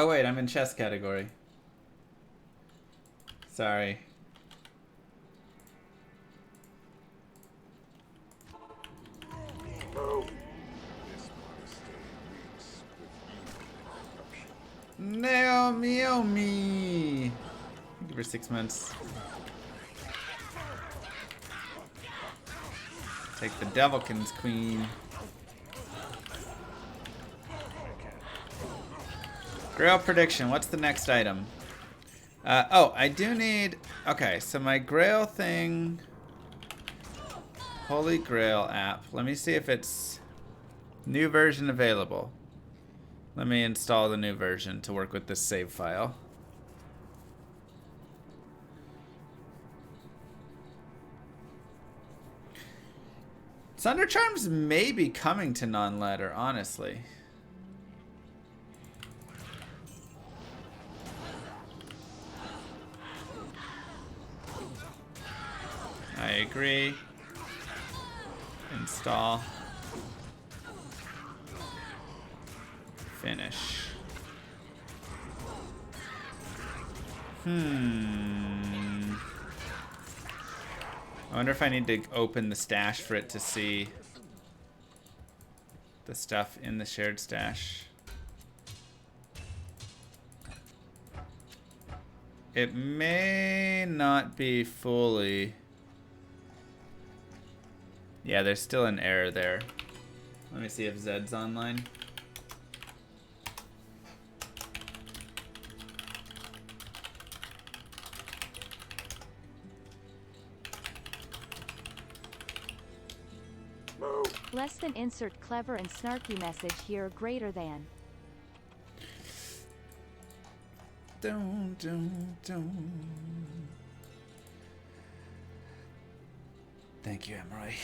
Oh wait, I'm in chess category. Sorry. Naomi. Thank you for 6 months. Take the Devilkin's Queen. Grail prediction. What's the next item? Oh, I do need... Okay, so my Grail thing... Holy Grail app. Let me see if it's... New version available. Let me install the new version to work with this save file. Sunder Charms may be coming to non-ladder, honestly. I agree. Install. Finish. I wonder if I need to open the stash for it to see the stuff in the shared stash. It may not be fully... Yeah, there's still an error there. Let me see if Zed's online. Less than insert clever and snarky message here greater than. Don't. Thank you, Emily.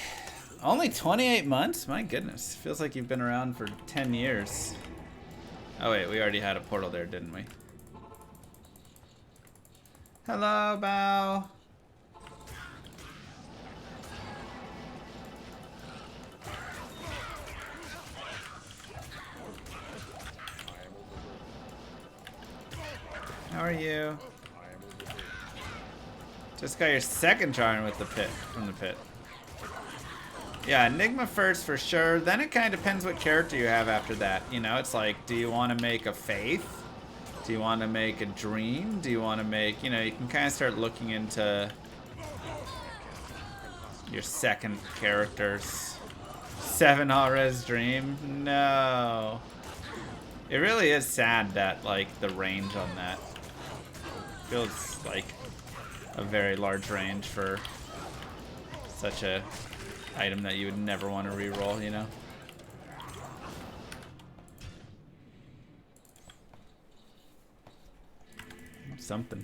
Only 28 months? My goodness. Feels like you've been around for 10 years. Oh wait, we already had a portal there, didn't we? Hello, Bao. How are you? Just got your second charm with the pit, from the pit. Yeah, Enigma first for sure. Then it kind of depends what character you have after that. You know, it's like, do you want to make a Faith? Do you want to make a Dream? Do you want to make, you know, you can kind of start looking into your second characters. 7 all-res Dream? No. It really is sad that, like, the range on that feels like a very large range for such a item that you would never want to reroll, you know? Something.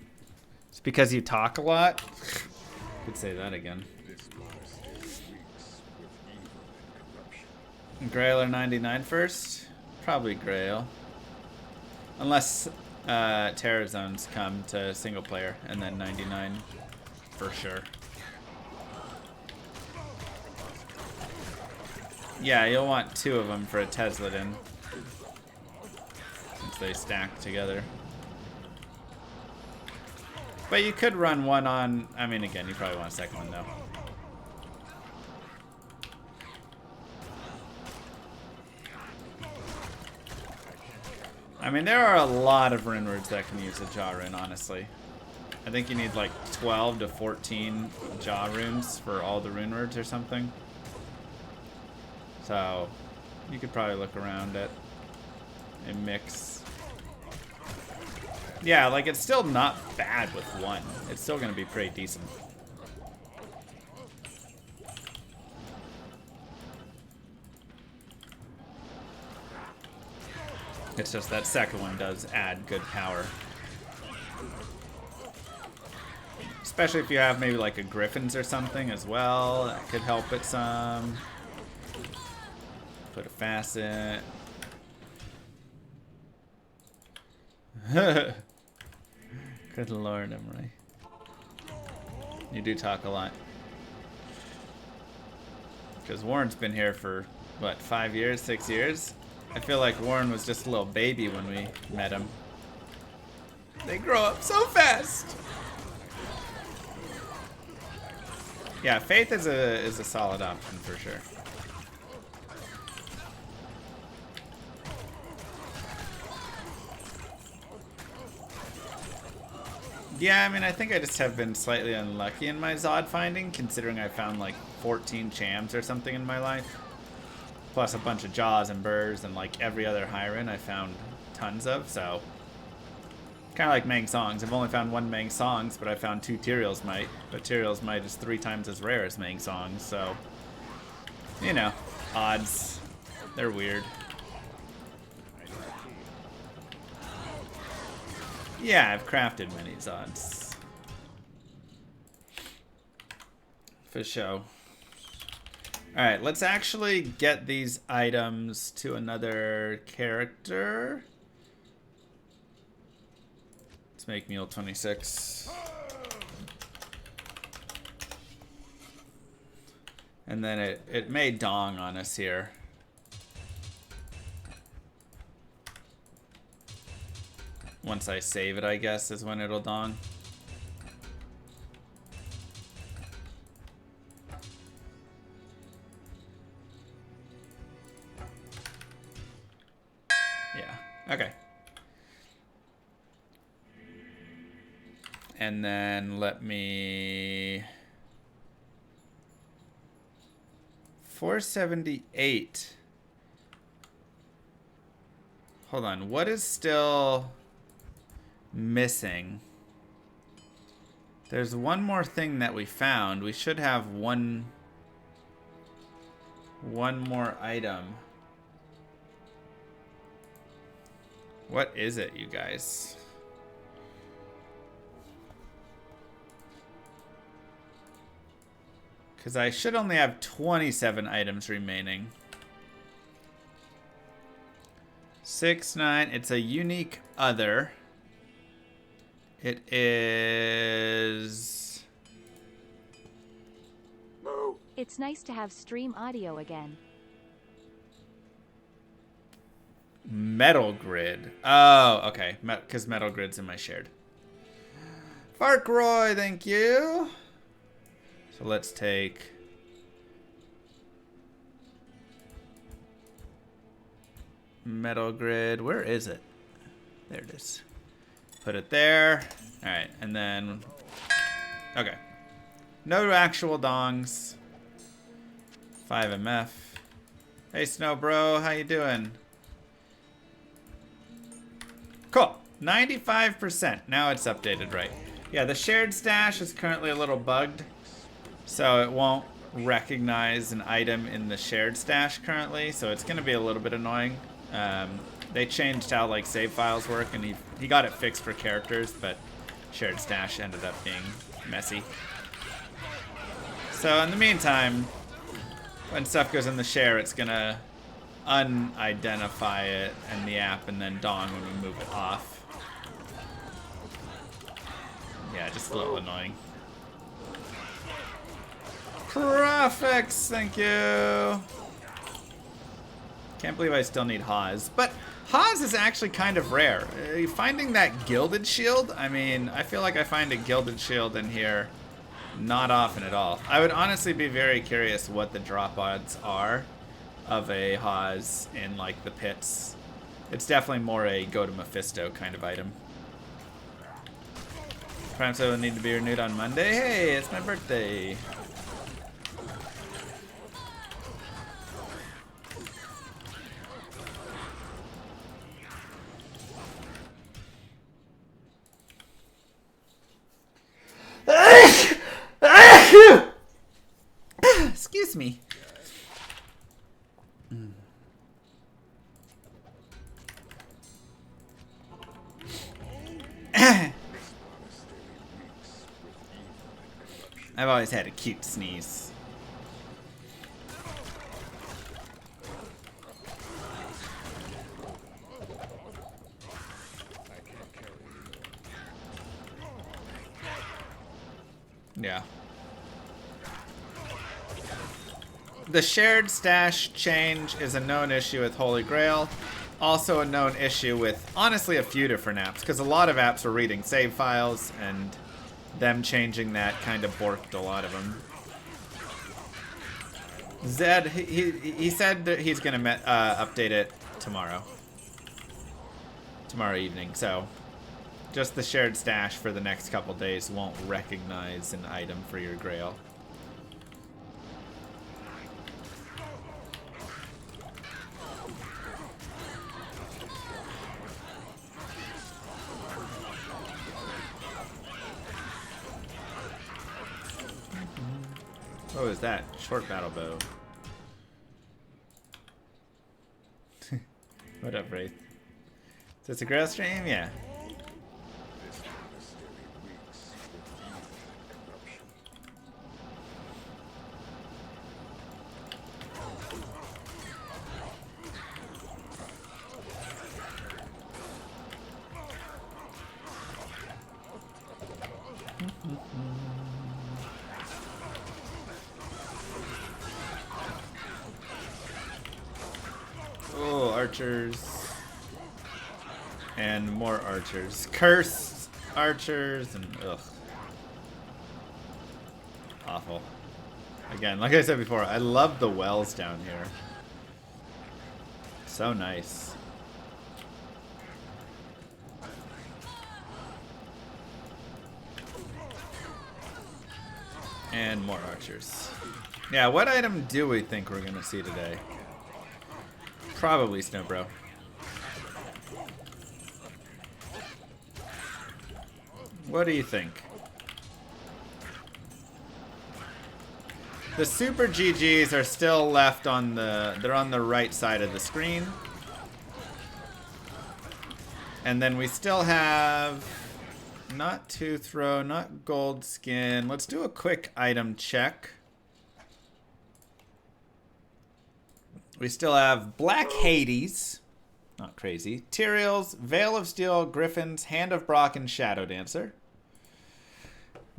It's because you talk a lot? Could say that again. Grail or 99 first? Probably Grail. Unless Terror Zones come to single player, and then 99 for sure. Yeah, you'll want 2 of them for a Tesladin, since they stack together. But you could run one on... I mean, again, you probably want a second one, though. I mean, there are a lot of rune words that can use a jaw rune, honestly. I think you need like 12 to 14 jaw runes for all the rune words or something. So, you could probably look around at a mix. Yeah, like it's still not bad with 1. It's still going to be pretty decent. It's just that second one does add good power. Especially if you have maybe like a Griffin's or something as well. That could help it some. Put a facet. Good lord, Emily. You do talk a lot. Because Warren's been here for, what, 5 years, 6 years? I feel like Warren was just a little baby when we met him. They grow up so fast. Yeah, Faith is a solid option for sure. Yeah, I mean, I think I just have been slightly unlucky in my Zod finding, considering I found like 14 Chams or something in my life. Plus a bunch of Jaws and Burrs and like every other Hyren I found tons of, so... Kind of like Mang Songs. I've only found one Mang Songs, but I found 2 Tyrael's Might. But Tyrael's Might is 3 times as rare as Mang Songs, so... You know, odds. They're weird. Yeah, I've crafted many Zods. For sure. Alright, let's actually get these items to another character. Let's make Mule 26. And then it may dong on us here. Once I save it, I guess, is when it'll dong. Yeah, okay. And then let me... 478. Hold on, what is still missing? There's one more thing that we found. We should have one more item. What is it, you guys? Because I should only have 27 items remaining. 6, 9. It's a unique other. It is... It's nice to have stream audio again. Metal Grid. Oh, okay. Because Metal Grid's in my shared. Farkroy, thank you. So let's take... Metal Grid. Where is it? There it is. Put it there. Alright, and then... Okay. No actual dongs. 5 MF. Hey, Snow Bro, how you doing? Cool. 95%. Now it's updated right. Yeah, the shared stash is currently a little bugged. So it won't recognize an item in the shared stash currently. So it's going to be a little bit annoying. They changed how like save files work, and he got it fixed for characters, but shared stash ended up being messy. So in the meantime, when stuff goes in the share, it's gonna unidentify it in the app and then dong when we move it off. Yeah, just a little annoying. Profix, thank you. Can't believe I still need Haas, but Haas is actually kind of rare. Finding that gilded shield, I mean, I feel like I find a gilded shield in here not often at all. I would honestly be very curious what the drop odds are of a Haas in like the pits. It's definitely more a go to Mephisto kind of item. Prime will need to be renewed on Monday. Hey, it's my birthday. Excuse me. I've always had a cute sneeze. Yeah. The shared stash change is a known issue with Holy Grail. also a known issue with, honestly, a few different apps, because a lot of apps were reading save files, and them changing that kind of borked a lot of them. Zed, he said that he's going to update it tomorrow evening, so just the shared stash for the next couple days won't recognize an item for your Grail. What was that? Short battle bow. What up, Wraith? Is this a Grail stream? Yeah. Oh, archers. And more archers. Cursed archers and ugh. Awful. Again, like I said before, I love the wells down here. So nice. And more archers. Yeah, what item do we think we're gonna see today? Probably Snowbro. What do you think? The super GGs are still left on they're on the right side of the screen. And then we still have not tooth throw, not gold skin. Let's do a quick item check. We still have Black Hades, not crazy, Tyraels, Veil of Steel, Griffins, Hand of Brock, and Shadow Dancer.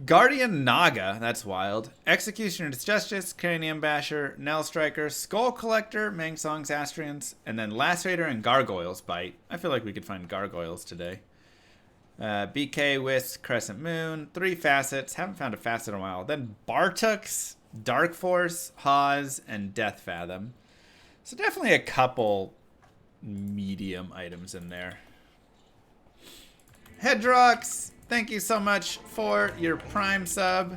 Guardian Naga, that's wild. Executioner's Justice, Cranium Basher, Nell Striker, Skull Collector, Mangsong's Astrians, and then Lacerator and Gargoyles Bite. I feel like we could find gargoyles today. BK Wisp, Crescent Moon, 3 facets. Haven't found a facet in a while. Then Bartux, Dark Force, Hawes, and Death Fathom. So definitely a couple medium items in there. Hedrox, thank you so much for your Prime sub.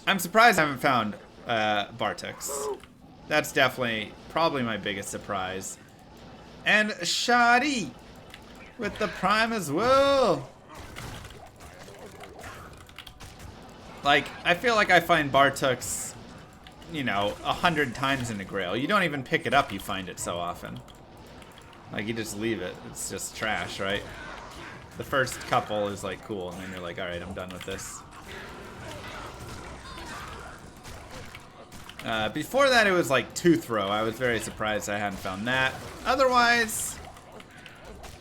I'm surprised I haven't found Bartux. That's definitely probably my biggest surprise. And Shadi with the Prime as well. Like, I feel like I find Bartux, you know, 100 times in the Grail. You don't even pick it up, you find it so often. Like, you just leave it. It's just trash, right? The first couple is like cool, and then you're like, alright, I'm done with this. Before that, it was like Tooth Throw. I was very surprised I hadn't found that. Otherwise,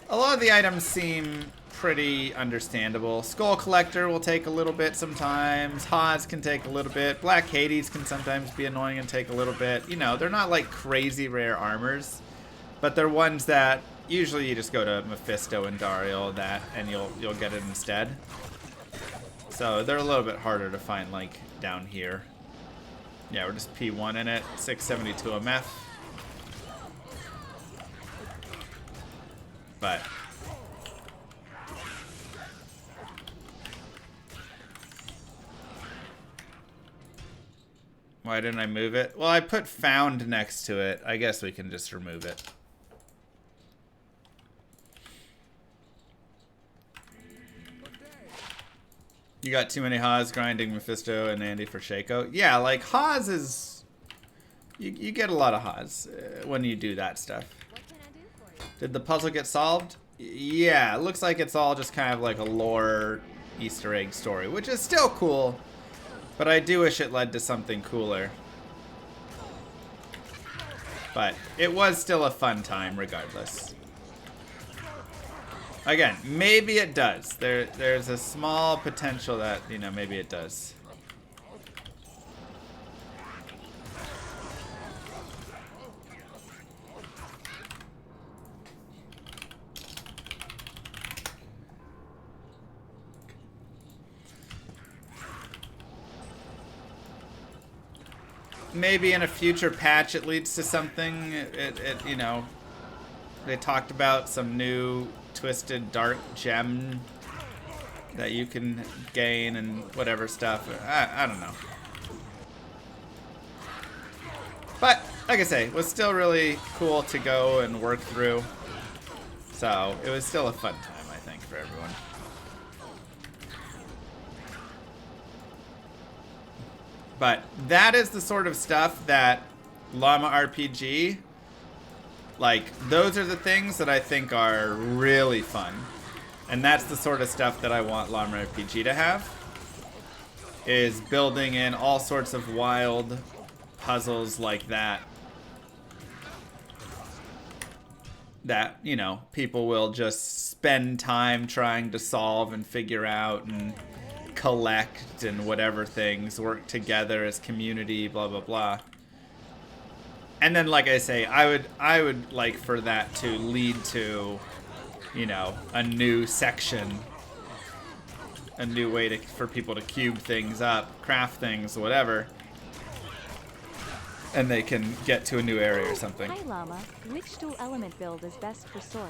a lot of the items seem pretty understandable. Skull Collector will take a little bit sometimes. Hawes can take a little bit. Black Hades can sometimes be annoying and take a little bit. You know, they're not like crazy rare armors, but they're ones that usually you just go to Mephisto and Dario and you'll get it instead. So they're a little bit harder to find like down here. Yeah, we're just P1 in it. 672 MF. But why didn't I move it? Well, I put found next to it. I guess we can just remove it. You got too many Hawes grinding Mephisto and Andy for Shaco. Yeah, like Hawes is... You get a lot of Hawes when you do that stuff. Did the puzzle get solved? Yeah, it looks like it's all just kind of like a lore Easter egg story, which is still cool. But I do wish it led to something cooler. But it was still a fun time regardless. Again, maybe it does. There's a small potential that, you know, maybe it does. maybe in a future patch it leads to something. You know, they talked about some new twisted dark gem that you can gain and whatever stuff. I don't know. But, like I say, it was still really cool to go and work through. So, it was still a fun time, I think, for everyone. But that is the sort of stuff that Llama RPG, like, those are the things that I think are really fun. And that's the sort of stuff that I want Llama RPG to have. Is building in all sorts of wild puzzles like that. That, you know, people will just spend time trying to solve and figure out and collect and whatever things, work together as community, blah, blah, blah. And then, like I say, I would like for that to lead to, you know, a new section, a new way for people to cube things up, craft things, whatever, and they can get to a new area or something. Hi Llama, which dual element build is best for Sor?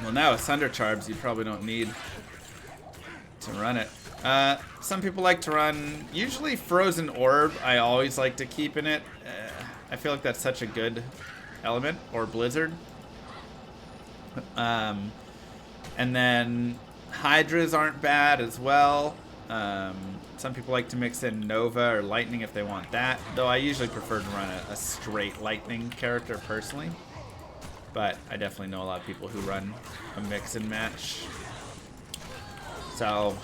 Well, now with Sunder Charbs, you probably don't need to run it. Some people like to run, usually Frozen Orb, I always like to keep in it. I feel like that's such a good element, or Blizzard. And then Hydras aren't bad as well. Some people like to mix in Nova or Lightning if they want that, though I usually prefer to run a straight Lightning character personally. But I definitely know a lot of people who run a mix and match. So,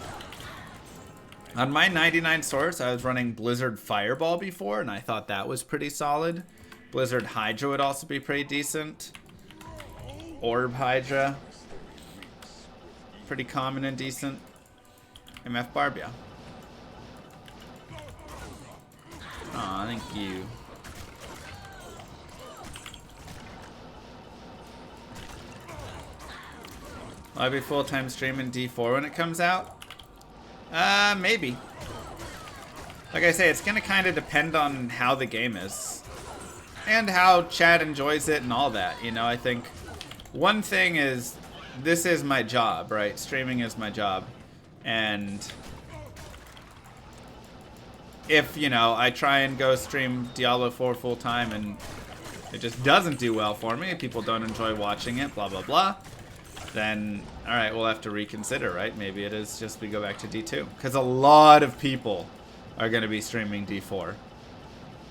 on my 99 source, I was running Blizzard Fireball before, and I thought that was pretty solid. Blizzard Hydra would also be pretty decent. Orb Hydra, pretty common and decent. MF Barb, yeah. Aw, thank you. Will I be full-time streaming D4 when it comes out? Maybe. Like I say, it's gonna kind of depend on how the game is. And how Chad enjoys it and all that. You know, I think one thing is, this is my job, right? Streaming is my job. And if, you know, I try and go stream Diablo 4 full-time and it just doesn't do well for me, people don't enjoy watching it, blah, blah, blah, then, alright, we'll have to reconsider, right? Maybe it is just we go back to D2. Because a lot of people are going to be streaming D4,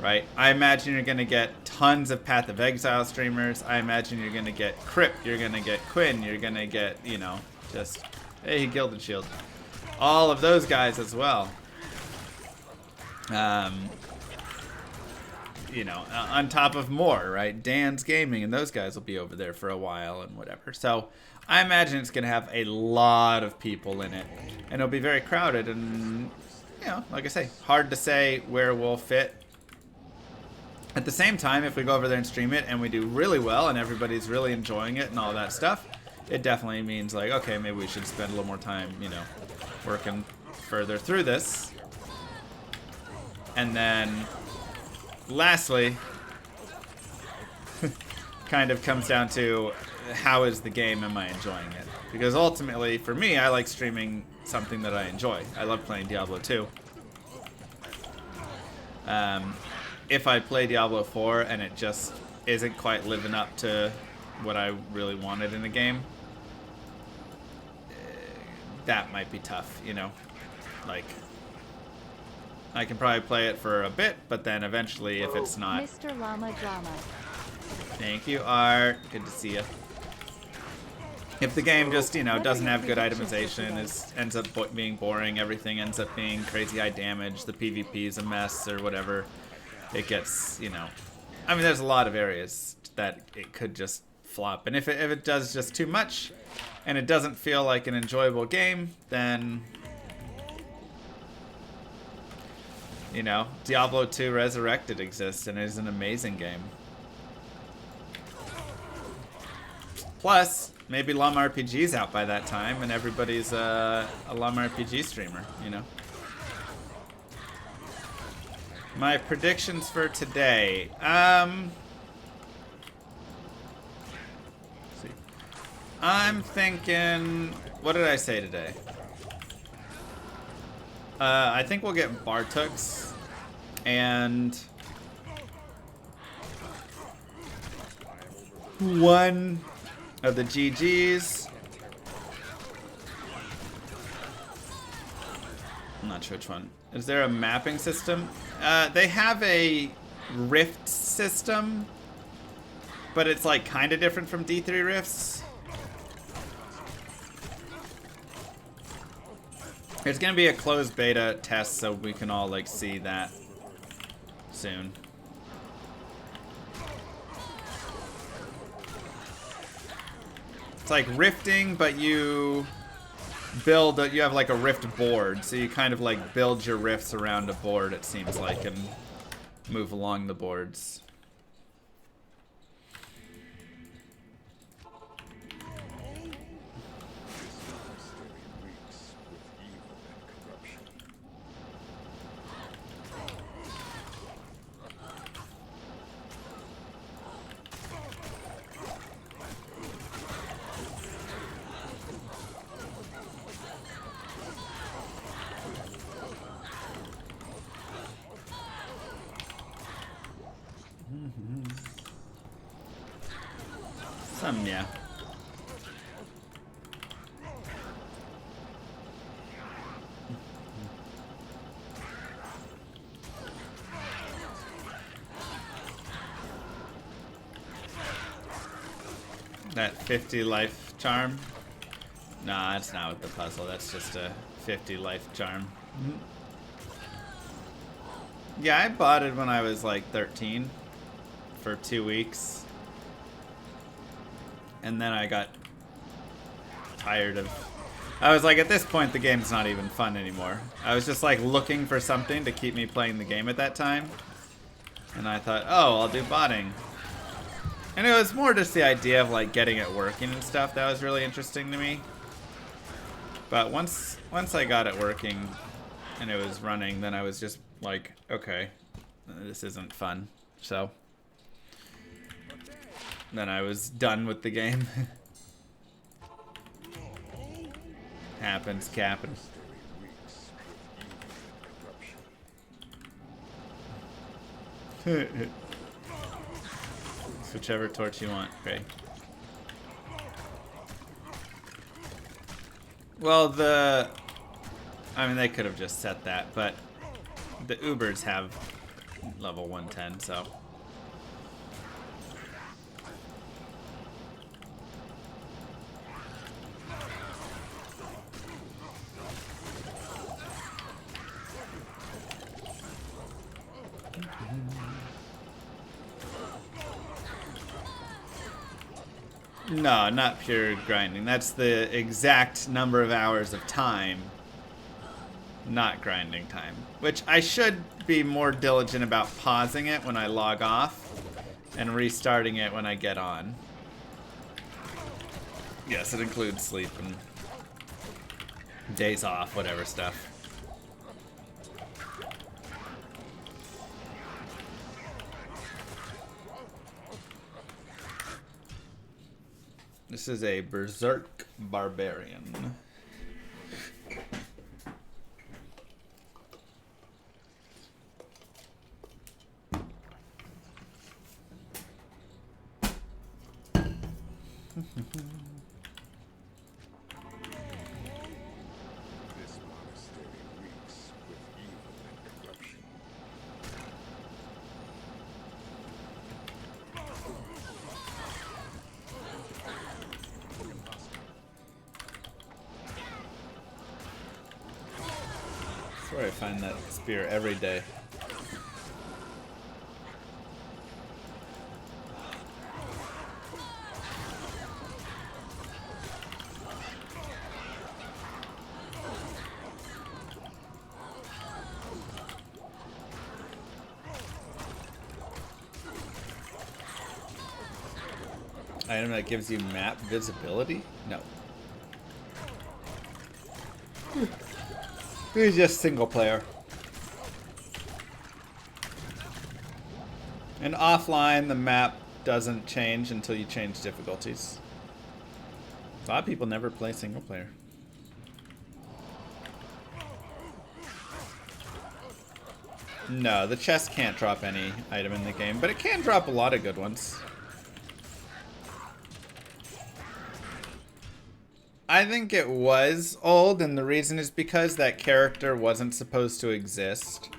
right? I imagine you're going to get tons of Path of Exile streamers. I imagine you're going to get Crypt, you're going to get Quinn, you're going to get, you know, just, hey, Gilded Shield. All of those guys as well. You know, on top of more, right? Dan's Gaming and those guys will be over there for a while and whatever. So I imagine it's going to have a lot of people in it. And it'll be very crowded and, you know, like I say, hard to say where we'll fit. At the same time, if we go over there and stream it and we do really well and everybody's really enjoying it and all that stuff, it definitely means like, okay, maybe we should spend a little more time, you know, working further through this. And then, lastly, kind of comes down to how is the game, am I enjoying it? Because ultimately, for me, I like streaming something that I enjoy. I love playing Diablo 2. If I play Diablo 4 and it just isn't quite living up to what I really wanted in a game, that might be tough, you know? Like, I can probably play it for a bit, but then eventually if it's not... Mr. Llama Drama. Thank you, Art. Good to see you. If the game just, you know, doesn't have good itemization, ends up being boring, everything ends up being crazy high damage, the PvP is a mess or whatever, it gets, you know... I mean, there's a lot of areas that it could just flop. And if it does just too much, and it doesn't feel like an enjoyable game, then... You know, Diablo 2 Resurrected exists and is an amazing game. Plus, maybe Llama RPG's out by that time and everybody's a Llama RPG streamer, you know? My predictions for today. See. I'm thinking. What did I say today? I think we'll get Bartooks and one of the GGs. I'm not sure which one. Is there a mapping system? They have a rift system, but it's like kind of different from D3 rifts. There's gonna be a closed beta test, so we can all like see that soon. It's like rifting, but you build. You have like a rift board, so you kind of like build your rifts around a board. It seems like, and move along the boards. Some, yeah. That 50 life charm? Nah, it's not with the puzzle. That's just a 50 life charm. Yeah, I bought it when I was like 13 for 2 weeks. And then I got tired of... I was like, at this point, the game's not even fun anymore. I was just like looking for something to keep me playing the game at that time. And I thought, oh, I'll do botting. And it was more just the idea of like getting it working and stuff that was really interesting to me. But once I got it working and it was running, then I was just like, okay, this isn't fun. So then I was done with the game. Happens, capping. Whichever torch you want, Gray. Well, I mean, they could have just set that, but the Ubers have level 110, so. No, not pure grinding. That's the exact number of hours of time, not grinding time. Which I should be more diligent about pausing it when I log off and restarting it when I get on. Yes, it includes sleep and days off, whatever stuff. This is a Berserk Barbarian. Where I find that spear every day. Item that gives you map visibility? No. It's just single player. And offline, the map doesn't change until you change difficulties. A lot of people never play single player. No, the chest can't drop any item in the game, but it can drop a lot of good ones. I think it was old, and the reason is because that character wasn't supposed to exist.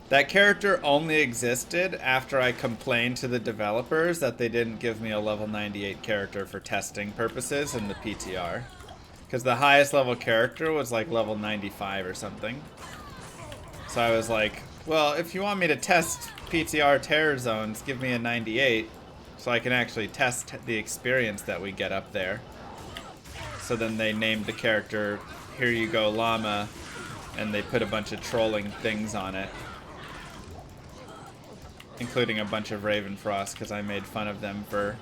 That character only existed after I complained to the developers that they didn't give me a level 98 character for testing purposes in the PTR. Because the highest level character was like level 95 or something. So I was like, well, if you want me to test PTR terror zones, give me a 98 so I can actually test the experience that we get up there. So then they named the character Here You Go Llama, and they put a bunch of trolling things on it, including a bunch of Ravenfrost, because I made fun of them for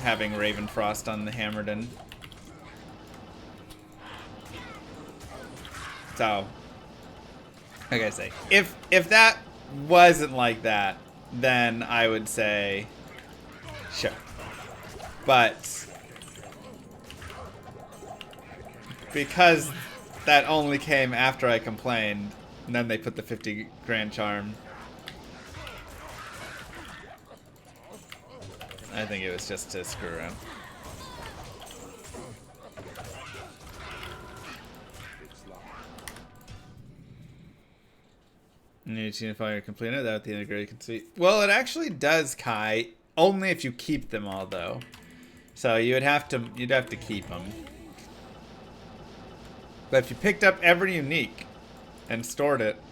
having Ravenfrost on the Hammerden. So, like I say, if that wasn't like that, then I would say sure. But because that only came after I complained, and then they put the 50 grand charm, I think it was just to screw around. You need to unify your completer that the integrated can see. Well, it actually does, Kai. Only if you keep them all, though. So you'd have to keep them. But if you picked up every unique and stored it,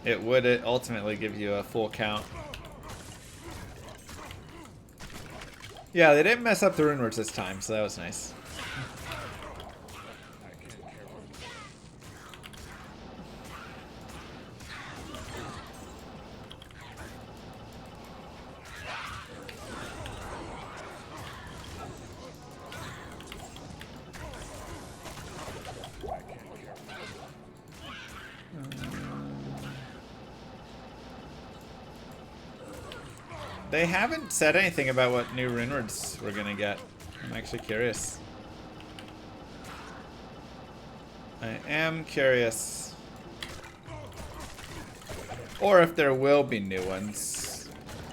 it would ultimately give you a full count. Yeah, they didn't mess up the rune words this time, so that was nice. They haven't said anything about what new rune words we're gonna get. I'm actually curious. I am curious. Or if there will be new ones.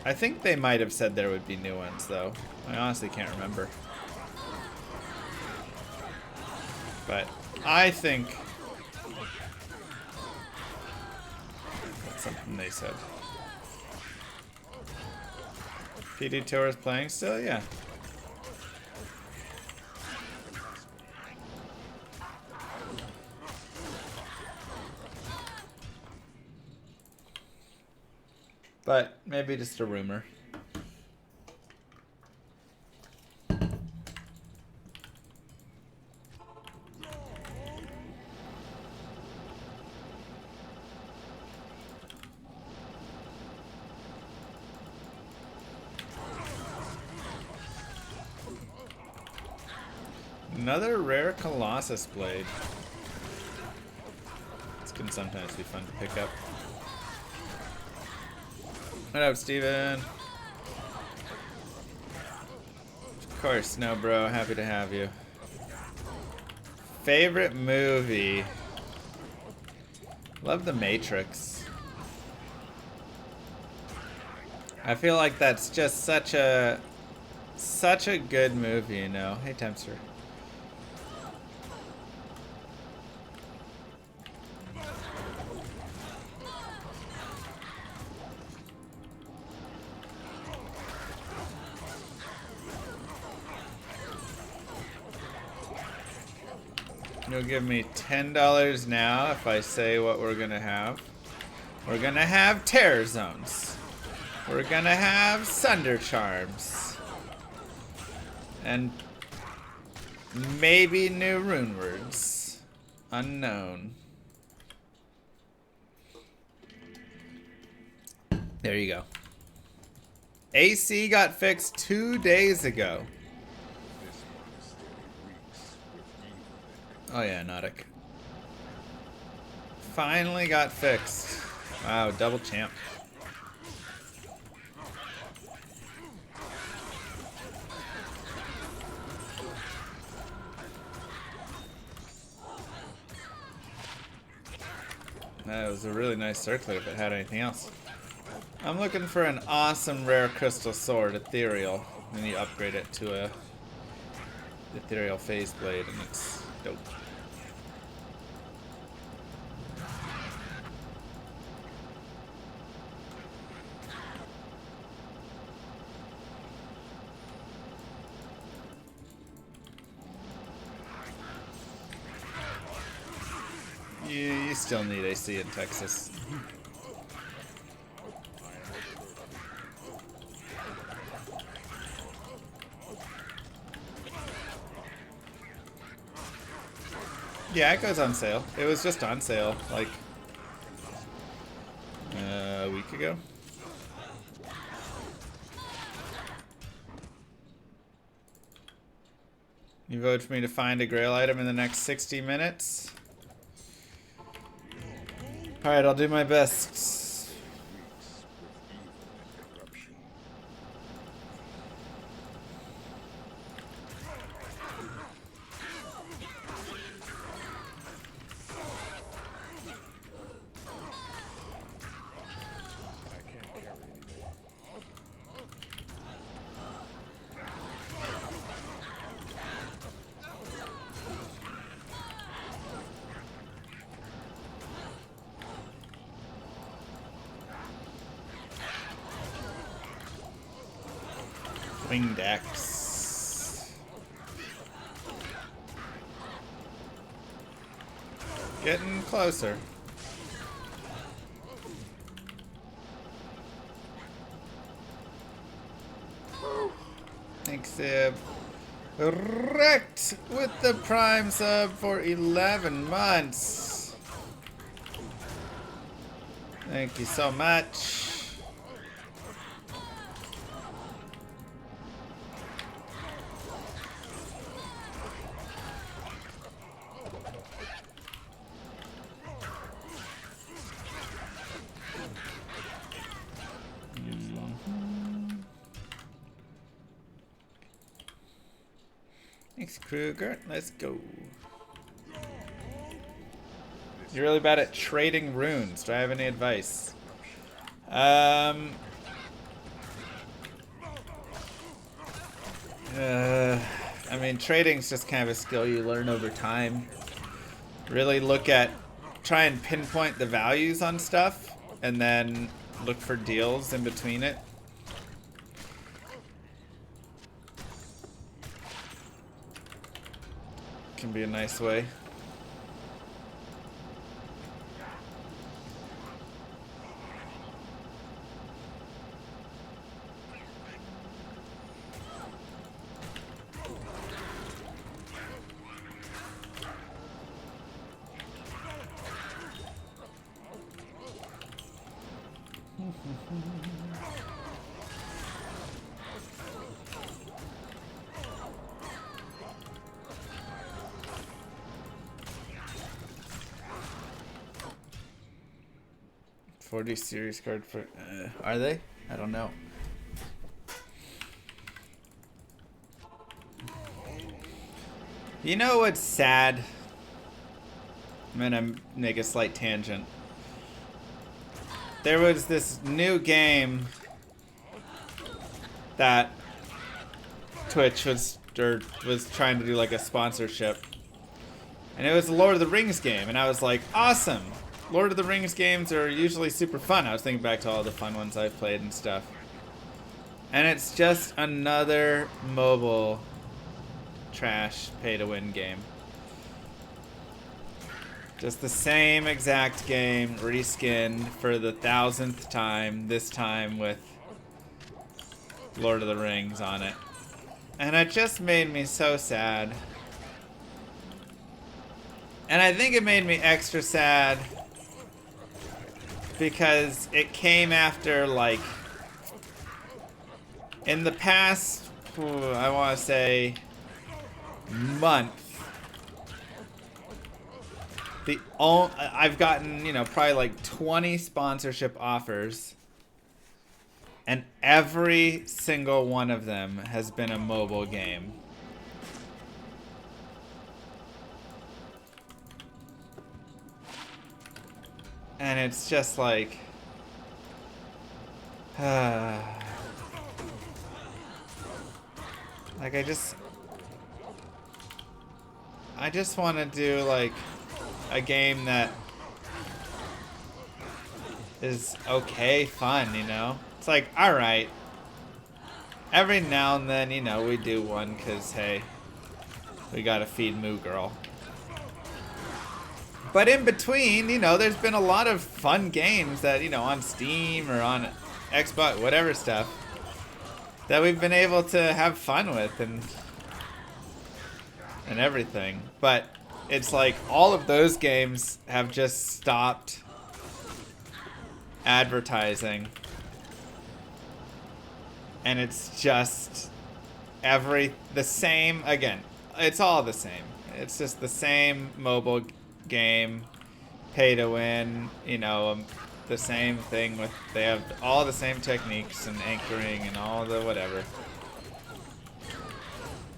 I think they might have said there would be new ones, though. I honestly can't remember. But I think that's something they said. D2R is playing still? Yeah. But maybe just a rumor. Another rare Colossus blade. This can sometimes be fun to pick up. What up, Steven? Of course, no, bro. Happy to have you. Favorite movie? Love The Matrix. I feel like that's just such a good movie, you know. Hey, Tempster. You'll give me $10 now if I say what we're gonna have. We're gonna have terror zones. We're gonna have Sunder charms. And maybe new rune words. Unknown. There you go. AC got fixed 2 days ago. Oh yeah, Nautic. Finally got fixed. Wow, double champ. That was a really nice circlet if it had anything else. I'm looking for an awesome rare crystal sword, ethereal. Then you upgrade it to a ethereal phase blade and it's dope. You still need AC in Texas. Yeah, it goes on sale. It was just on sale, like, a week ago. You vote for me to find a Grail item in the next 60 minutes? Alright, I'll do my best. Winged axe. Getting closer. Thanks, Sib. Wrecked with the Prime sub for 11 months. Thank you so much. Thanks, Kruger. Let's go. You're really bad at trading runes. Do I have any advice? I mean, trading's just kind of a skill you learn over time. Really try and pinpoint the values on stuff, and then look for deals in between it. Can be a nice way. $40 series card for are they? I don't know. You know what's sad? I'm gonna make a slight tangent. There was this new game that Twitch was trying to do like a sponsorship. And it was a Lord of the Rings game, and I was like, awesome! Lord of the Rings games are usually super fun. I was thinking back to all the fun ones I've played and stuff. And it's just another mobile trash pay-to-win game. Just the same exact game, reskinned for the 1000th time, this time with Lord of the Rings on it. And it just made me so sad. And I think it made me extra sad because it came after, like, in the past, I want to say, month, I've gotten, you know, probably like 20 sponsorship offers, and every single one of them has been a mobile game. And it's just like, like I just want to do like a game that is okay, fun, you know? It's like, all right, every now and then, you know, we do one because, hey, we gotta feed Moo Girl. But in between, you know, there's been a lot of fun games that, you know, on Steam or on Xbox, whatever stuff, that we've been able to have fun with and everything. But it's like all of those games have just stopped advertising. And it's just the same, again, it's all the same. It's just the same mobile game, pay to win, you know, the same thing with, they have all the same techniques and anchoring and all the whatever.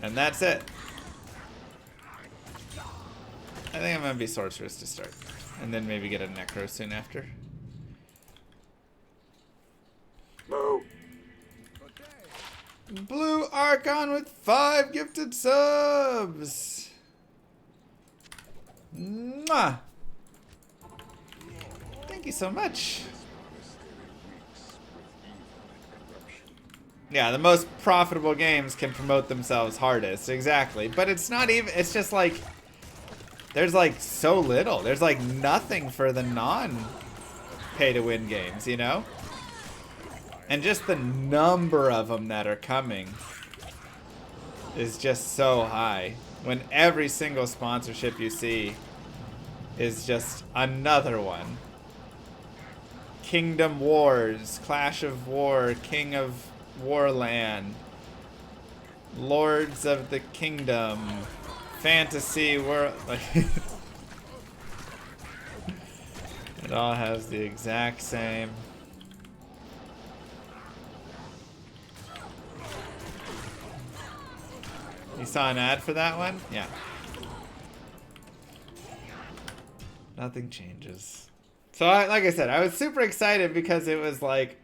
And that's it. I think I'm gonna be Sorceress to start. And then maybe get a Necro soon after. Blue Archon with 5 gifted subs. Mwah. Thank you so much. Yeah, the most profitable games can promote themselves hardest. Exactly. But it's not even, it's just like, there's like so little. There's like nothing for the non-pay-to-win games, you know? And just the number of them that are coming is just so high. When every single sponsorship you see is just another one. Kingdom Wars, Clash of War, King of Warland, Lords of the Kingdom, Fantasy World. It all has the exact same. You saw an ad for that one? Yeah. Nothing changes. So, like I said, I was super excited because it was like,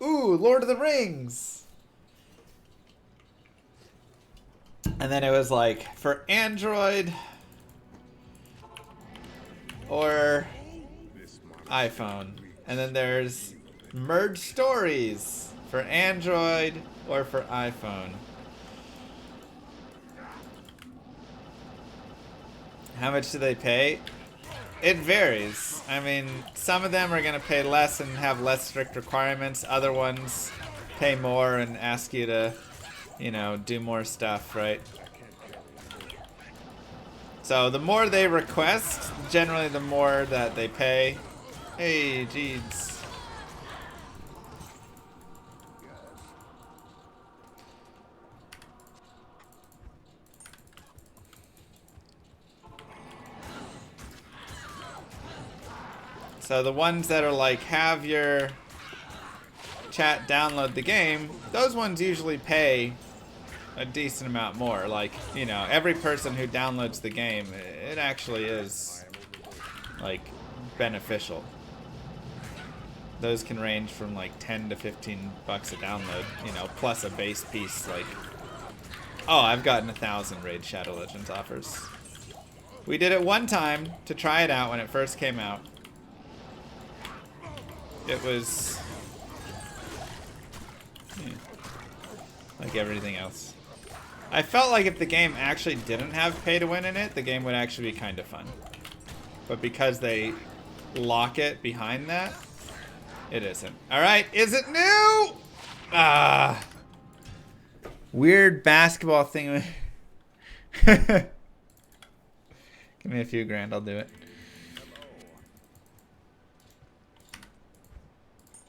ooh, Lord of the Rings. And then it was like, for Android or iPhone. And then there's merge stories for Android or for iPhone. How much do they pay? It varies. I mean, some of them are going to pay less and have less strict requirements. Other ones pay more and ask you to, you know, do more stuff, right? So the more they request, generally the more that they pay. Hey, Jeeds. So the ones that are like, have your chat download the game, those ones usually pay a decent amount more. Like, you know, every person who downloads the game, it actually is, like, beneficial. Those can range from like 10 to 15 bucks a download, you know, plus a base piece. Like, oh, I've gotten 1,000 Raid Shadow Legends offers. We did it one time to try it out when it first came out. It was like everything else. I felt like if the game actually didn't have pay to win in it, the game would actually be kind of fun. But because they lock it behind that, it isn't. Alright, is it new? Ah. Weird basketball thing. Give me a few grand, I'll do it.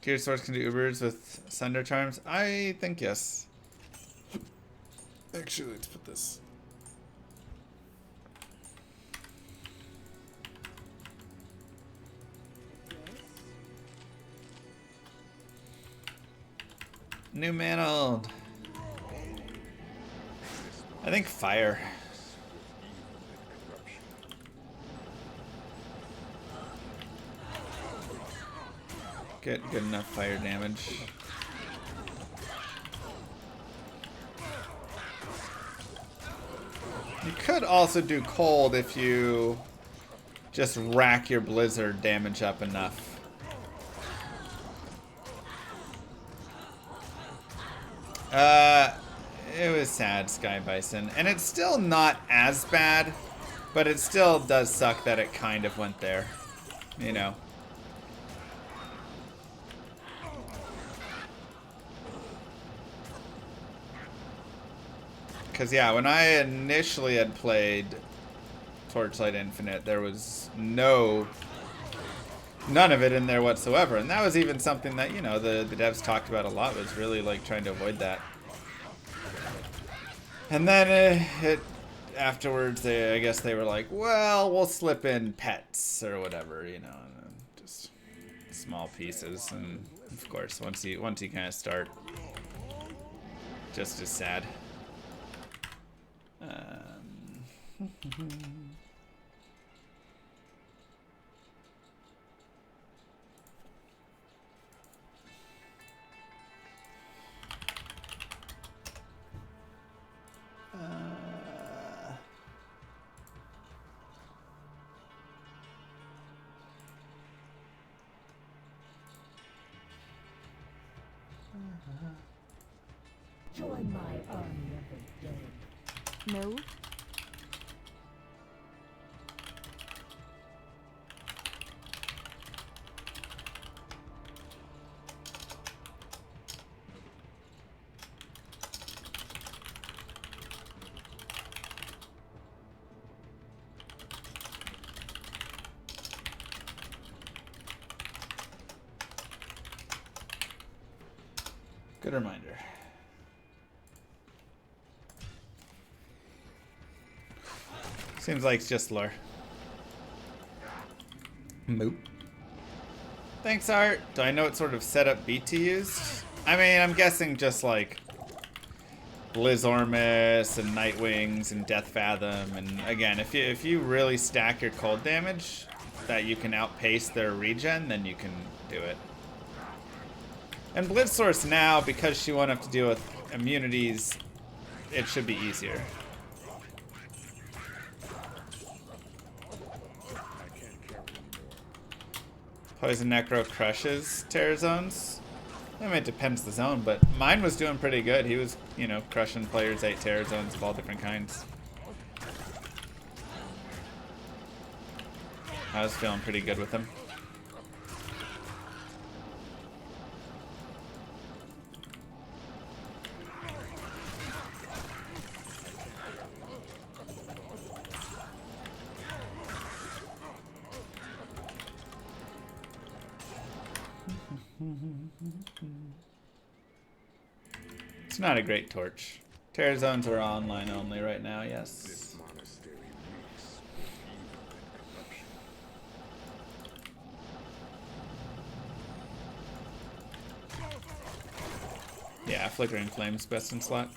Gear Source can do Ubers with Sunder charms? I think yes. Actually, let's put this. New mantled. I think fire. Get good enough fire damage. You could also do cold if you just rack your blizzard damage up enough. It was sad, Sky Bison. And it's still not as bad, but it still does suck that it kind of went there. You know. Because, yeah, when I initially had played Torchlight Infinite, there was none of it in there whatsoever. And that was even something that, you know, the devs talked about a lot, was really, like, trying to avoid that. And then afterwards, I guess they were like, well, we'll slip in pets or whatever, you know, just small pieces. And, of course, once you kind of start, just as sad. Join my army of the dead. No. Good reminder. Seems like it's just lore. Moop. Thanks, Art. Do I know what sort of setup beat to use? I mean, I'm guessing just like Blizzormus and Nightwings and Death Fathom. And again, if you really stack your cold damage that you can outpace their regen, then you can do it. And Blitzsource now, because she won't have to deal with immunities, it should be easier. Poison Necro crushes Terror Zones. I mean, it depends the zone, but mine was doing pretty good. He was, you know, crushing players 8 Terror Zones of all different kinds. I was feeling pretty good with him. It's not a great torch. Terror Zones are online only right now, yes. Yeah, Flickering Flames best in slot.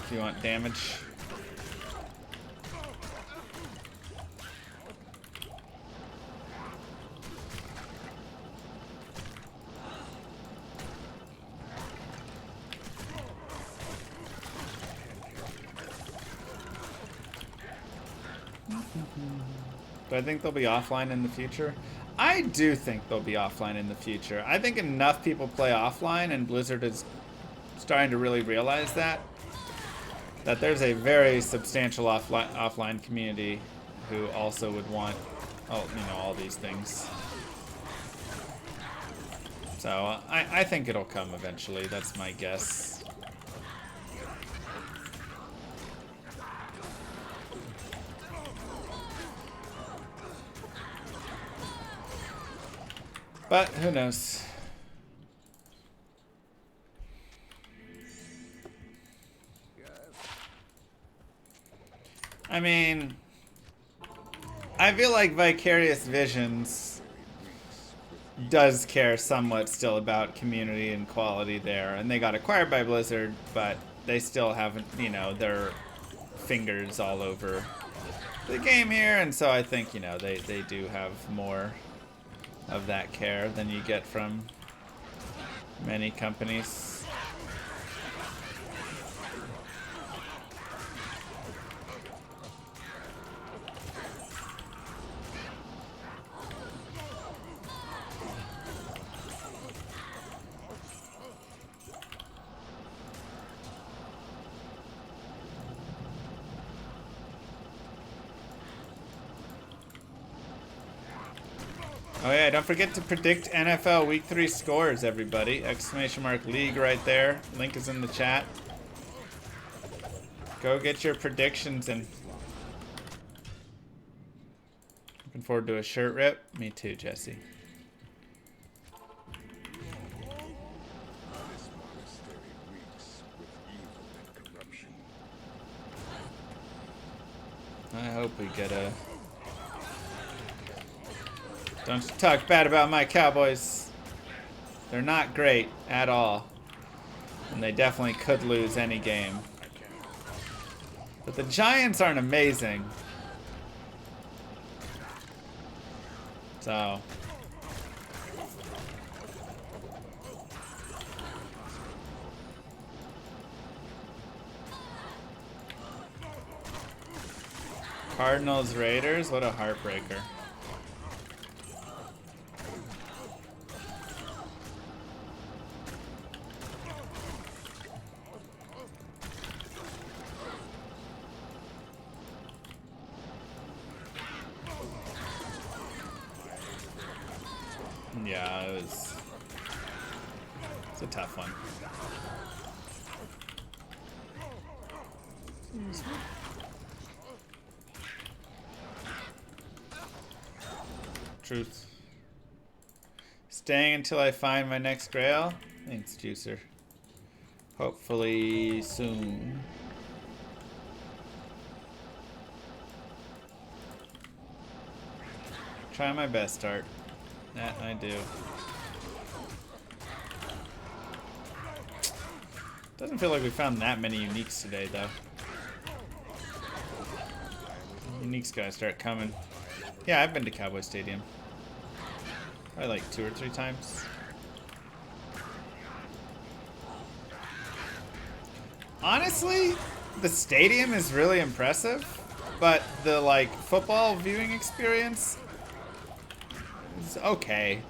If you want damage. Do I think they'll be offline in the future? I do think they'll be offline in the future. I think enough people play offline, and Blizzard is starting to really realize that there's a very substantial offline community who also would want, all these things. So I think it'll come eventually. That's my guess. But who knows? I mean, I feel like Vicarious Visions does care somewhat still about community and quality there. And they got acquired by Blizzard, but they still haven't, you know, their fingers all over the game here. And so I think, you know, they do have more of that care than you get from many companies. Oh yeah, don't forget to predict NFL Week 3 scores, everybody. !league right there. Link is in the chat. Go get your predictions in. Looking forward to a shirt rip. Me too, Jesse. I hope we get a... Don't talk bad about my Cowboys. They're not great at all. And they definitely could lose any game. But the Giants aren't amazing. So... Cardinals, Raiders, what a heartbreaker. Yeah, it's a tough one. Truth. Staying until I find my next Grail? Thanks, Juicer. Hopefully soon. Try my best, Art. That I do. Doesn't feel like we found that many uniques today, though. Uniques gotta start coming. Yeah, I've been to Cowboy Stadium. Probably like 2 or 3 times. Honestly, the stadium is really impressive, but the like football viewing experience is okay.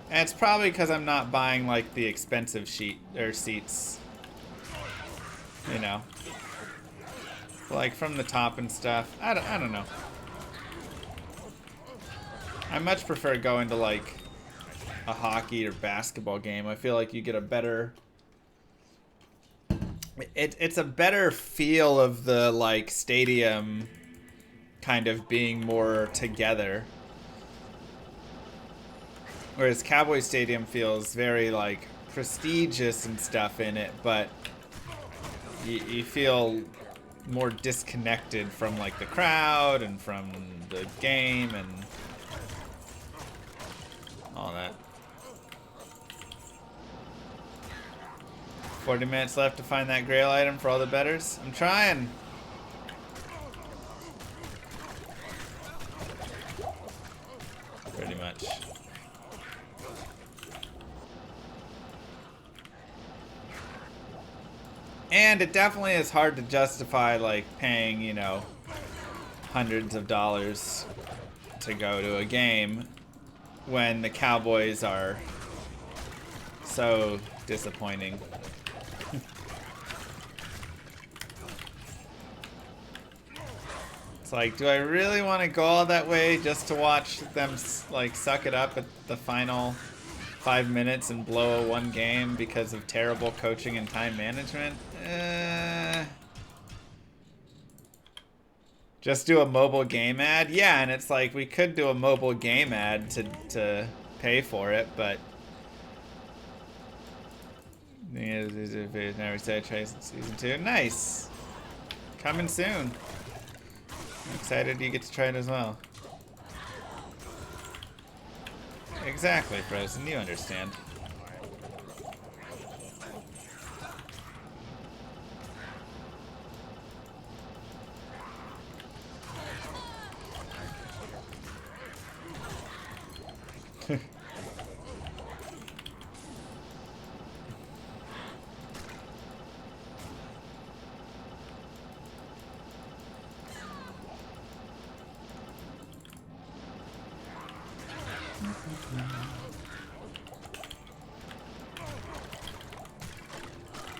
And it's probably because I'm not buying like the expensive seats. You know. Like from the top and stuff. I don't know. I much prefer going to like a hockey or basketball game. I feel like you get a better... It's a better feel of the like stadium kind of being more together. Whereas Cowboy Stadium feels very like prestigious and stuff in it, but you feel more disconnected from like the crowd and from the game and all that. 40 minutes left to find that Grail item for all the betters. I'm trying. Pretty much. And it definitely is hard to justify like paying, you know, hundreds of dollars to go to a game when the Cowboys are so disappointing. It's like, do I really want to go all that way just to watch them like suck it up at the final 5 minutes and blow a 1 game because of terrible coaching and time management? Just do a mobile game ad? Yeah, and it's like we could do a mobile game ad to pay for it, but never said try season 2. Nice. Coming soon. Excited you get to try it as well. Exactly, Frozen. You understand.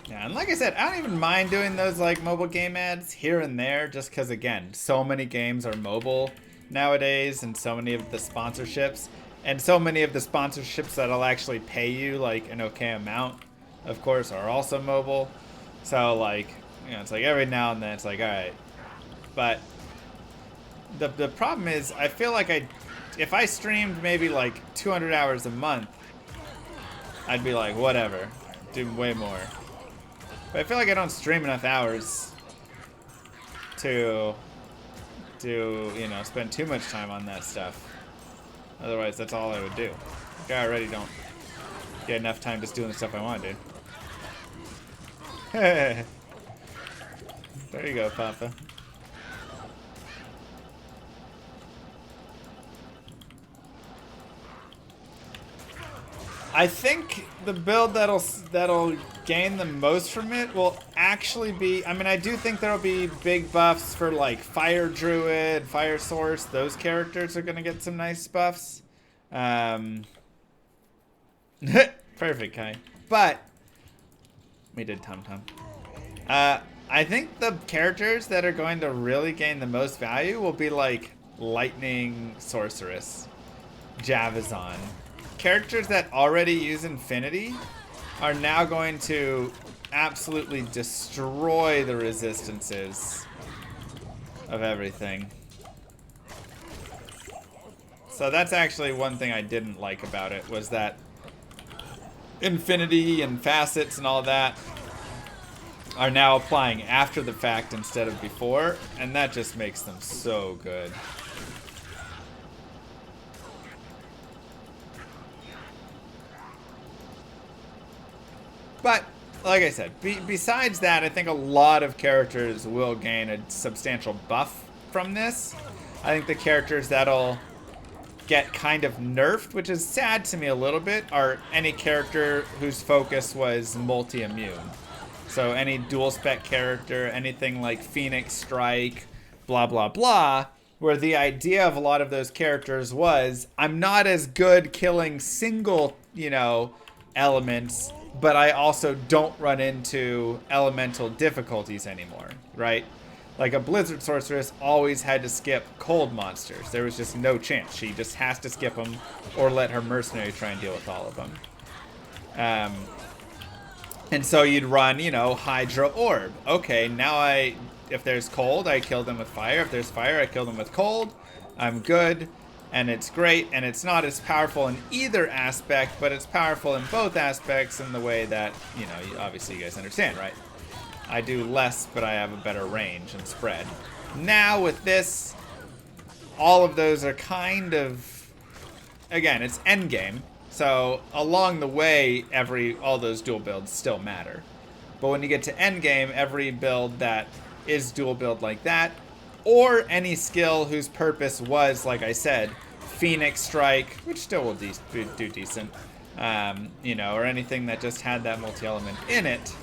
Yeah, and like I said, I don't even mind doing those like mobile game ads here and there just because, again, so many games are mobile nowadays and so many of the sponsorships and so many of the sponsorships that'll actually pay you like an okay amount, of course, are also mobile. So like, you know, it's like every now and then it's like, all right. But the problem is I feel like if I streamed maybe like 200 hours a month, I'd be like, whatever, do way more. But I feel like I don't stream enough hours to you know, spend too much time on that stuff. Otherwise, that's all I would do. Like, I already don't get enough time just doing the stuff I want to do. There you go, Papa. I think the build that'll gain the most from it will actually be, I mean, I do think there'll be big buffs for like Fire Druid, Fire Source. Those characters are gonna get some nice buffs. Perfect, Kai. But we did Tum Tum. I think the characters that are going to really gain the most value will be like Lightning Sorceress, Javazon. Characters that already use Infinity are now going to absolutely destroy the resistances of everything. So that's actually one thing I didn't like about it, was that Infinity and facets and all that are now applying after the fact instead of before, and that just makes them so good. But, like I said, besides that, I think a lot of characters will gain a substantial buff from this. I think the characters that'll get kind of nerfed, which is sad to me a little bit, are any character whose focus was multi-immune. So any dual spec character, anything like Phoenix Strike, blah, blah, blah, where the idea of a lot of those characters was, I'm not as good killing single, you know, elements, but I also don't run into elemental difficulties anymore, right? Like a Blizzard Sorceress always had to skip cold monsters. There was just no chance. She just has to skip them or let her mercenary try and deal with all of them. And so you'd run, you know, Hydra Orb. Okay, now if there's cold, I kill them with fire. If there's fire, I kill them with cold. I'm good. And it's great, and it's not as powerful in either aspect, but it's powerful in both aspects in the way that, you know, obviously you guys understand, right? I do less, but I have a better range and spread. Now with this, all of those are kind of, again, it's endgame, so along the way, all those dual builds still matter. But when you get to endgame, every build that is dual build like that, or any skill whose purpose was, like I said, Phoenix Strike, which still will do decent, you know, or anything that just had that multi-element in it,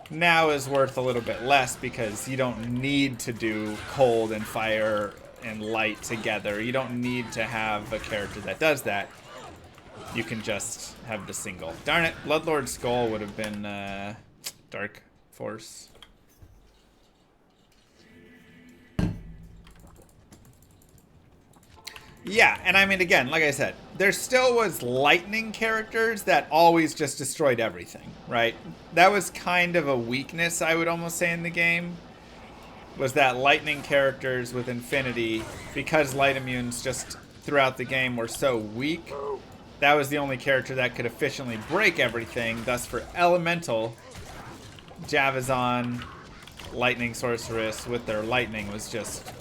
now is worth a little bit less because you don't need to do cold and fire and light together. You don't need to have a character that does that. You can just have the single. Darn it, Bloodlord Skull would have been Dark Force. Yeah, and I mean, again, like I said, there still was lightning characters that always just destroyed everything, right? That was kind of a weakness, I would almost say, in the game, was that lightning characters with Infinity, because light immunes just throughout the game were so weak, that was the only character that could efficiently break everything. Thus, for Elemental, Javazon, Lightning Sorceress with their lightning was just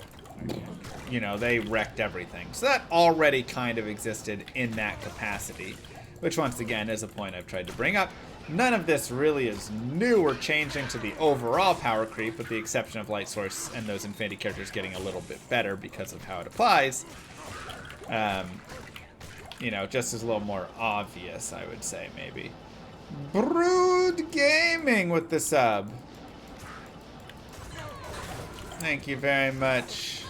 you know, they wrecked everything. So that already kind of existed in that capacity, which once again is a point I've tried to bring up. None of this really is new or changing to the overall power creep, with the exception of Light Source and those Infinity characters getting a little bit better because of how it applies. You know, just as a little more obvious, I would say, maybe. Brood Gaming with the sub. Thank you very much.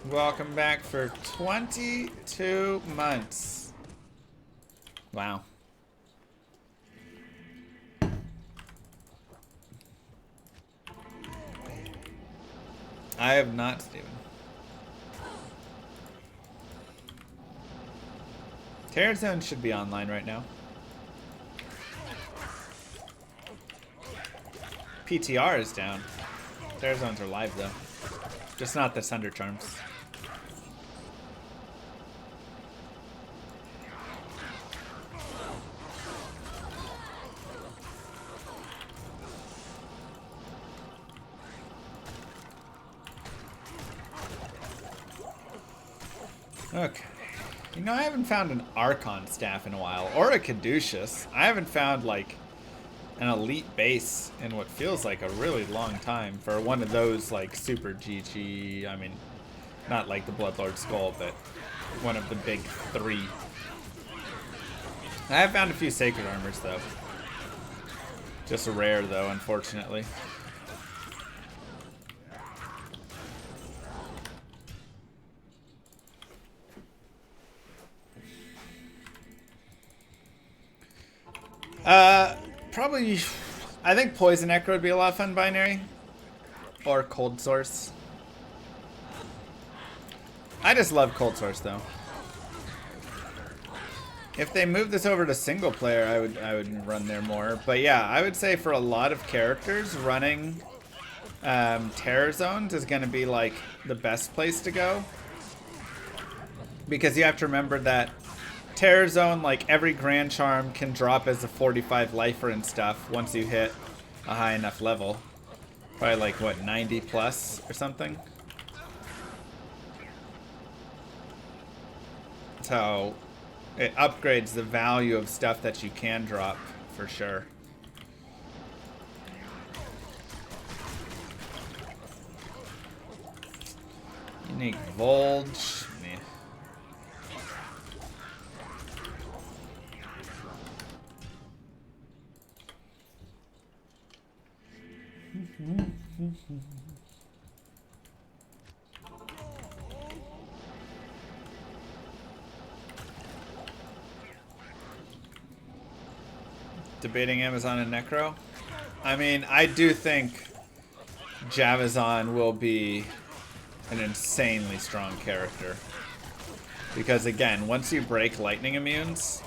Welcome back for 22 months. Wow. I have not, Steven. Terror Zone should be online right now. PTR is down. Terror Zones are live though. Just not the Sunder charms. Okay. You know, I haven't found an Archon staff in a while, or a Caduceus. I haven't found, like, an elite base in what feels like a really long time for one of those, like, super GG, I mean, not like the Bloodlord Skull, but one of the big three. I have found a few Sacred Armors, though. Just rare, though, unfortunately. Probably, I think Poison Echo would be a lot of fun binary. Or Cold Source. I just love Cold Source though. If they move this over to single player, I would run there more. But yeah, I would say for a lot of characters, running Terror Zones is going to be like the best place to go. Because you have to remember that Terror Zone, like every Grand Charm can drop as a 45 lifer and stuff once you hit a high enough level. Probably like, what, 90 plus or something? So it upgrades the value of stuff that you can drop, for sure. Unique Volge. Meh. Debating Amazon and Necro. I mean, I do think Javazon will be an insanely strong character. Because again, once you break lightning immunes,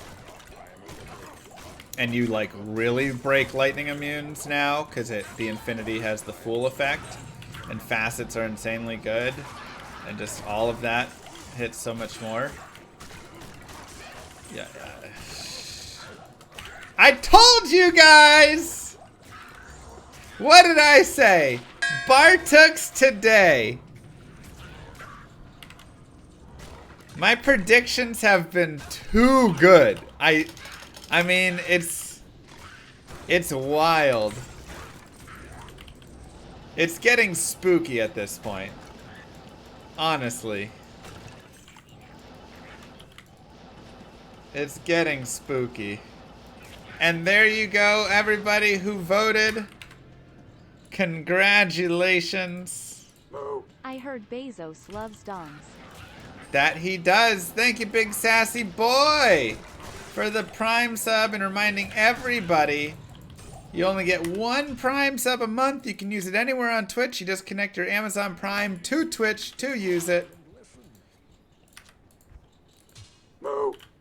and you like really break lightning immunes now, because the Infinity has the full effect, and facets are insanely good, and just all of that hits so much more. Yeah. I told you guys! What did I say? Bartux today. My predictions have been too good. I mean, it's wild. It's getting spooky at this point. Honestly. It's getting spooky. And there you go, everybody who voted. Congratulations. I heard Bezos loves dongs. That he does. Thank you, big sassy boy, for the Prime sub and reminding everybody you only get one Prime sub a month. You can use it anywhere on Twitch. You just connect your Amazon Prime to Twitch to use it.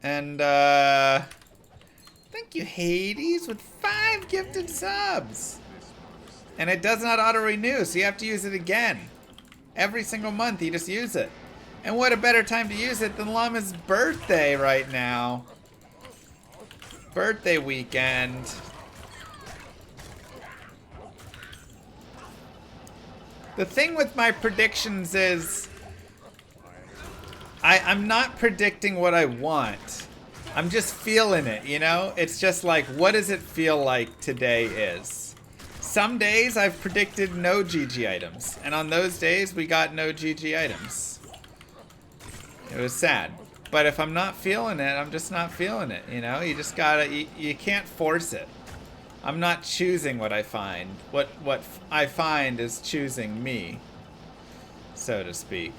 And thank you, Hades, with 5 gifted subs. And it does not auto-renew, so you have to use it again. Every single month, you just use it. And what a better time to use it than Llama's birthday right now. Birthday weekend. The thing with my predictions is I'm not predicting what I want. I'm just feeling it, you know? It's just like, what does it feel like today is? Some days I've predicted no GG items, and on those days we got no GG items. It was sad. But if I'm not feeling it, I'm just not feeling it, you know? You just gotta, you can't force it. I'm not choosing what I find. What I find is choosing me, so to speak.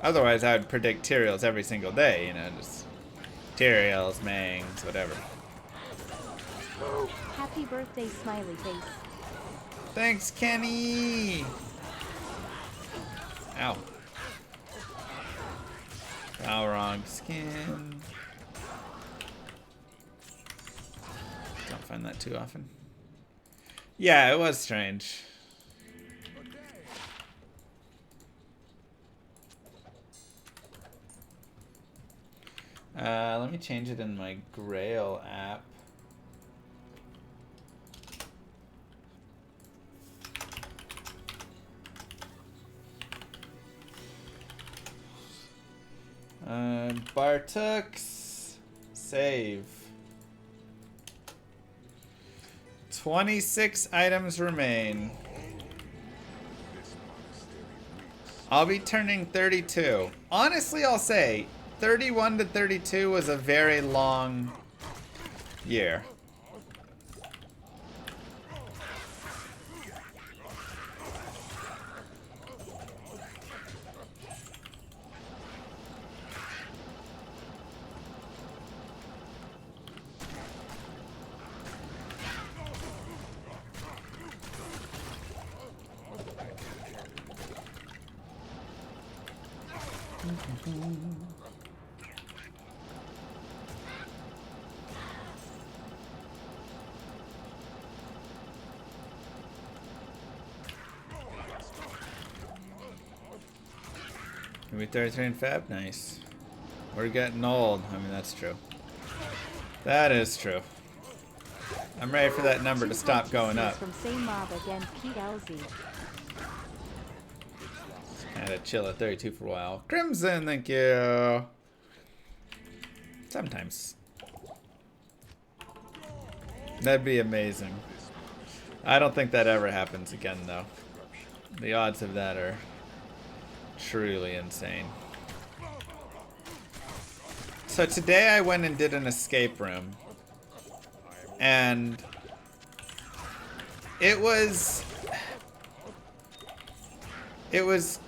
Otherwise, I would predict Tyraels every single day, you know, just Tyraels, Mangs, whatever. Happy birthday, smiley face. Thanks, Kenny! Ow. Oh, wrong skin. Don't find that too often. Yeah, it was strange. Let me change it in my Grail app. Bartooks. Save. 26 items remain. I'll be turning 32. Honestly, I'll say 31 to 32 was a very long year. Can we 33 in Feb? Nice. We're getting old. I mean, that's true. That is true. I'm ready for that number to stop going up. From same mob again, Pete LZ. Had to chill at 32 for a while. Crimson, thank you. Sometimes. That'd be amazing. I don't think that ever happens again, though. The odds of that are truly insane. So today I went and did an escape room. And it was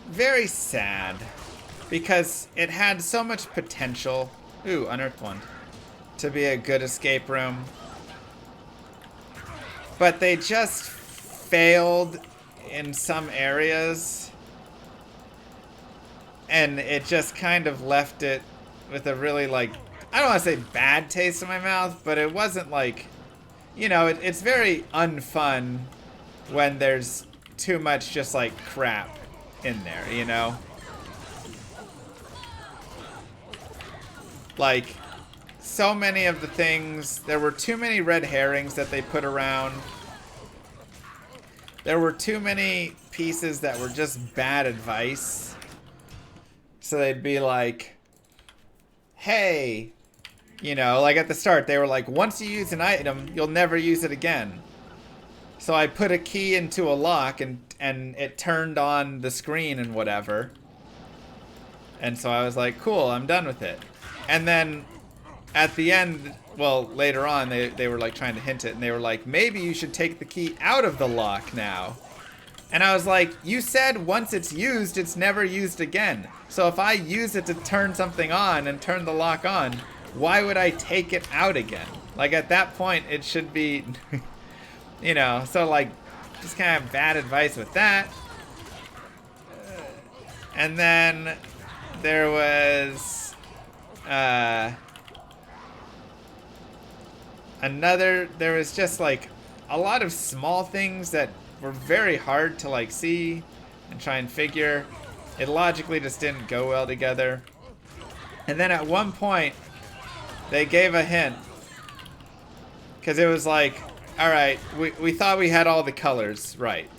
very sad because it had so much potential. Ooh, unearthed one. To be a good escape room. But they just failed in some areas. And it just kind of left it with a really, like, I don't want to say bad taste in my mouth, but it wasn't like, you know, it's very unfun when there's too much just like crap in there, you know? Like, so many of the things, there were too many red herrings that they put around. There were too many pieces that were just bad advice. So they'd be like, hey, you know, like at the start, they were like, once you use an item, you'll never use it again. So I put a key into a lock and it turned on the screen and whatever. And so I was like, cool, I'm done with it. And then at the end, well, later on, they were like trying to hint it and they were like, maybe you should take the key out of the lock now. And I was like, you said once it's used, it's never used again. So if I use it to turn something on and turn the lock on, why would I take it out again? Like at that point, it should be, you know, so like just kind of bad advice with that. And then there was there was just like a lot of small things that were very hard to like see and try and figure. It logically just didn't go well together. And then at one point, they gave a hint Because it was like, alright, we thought we had all the colors right.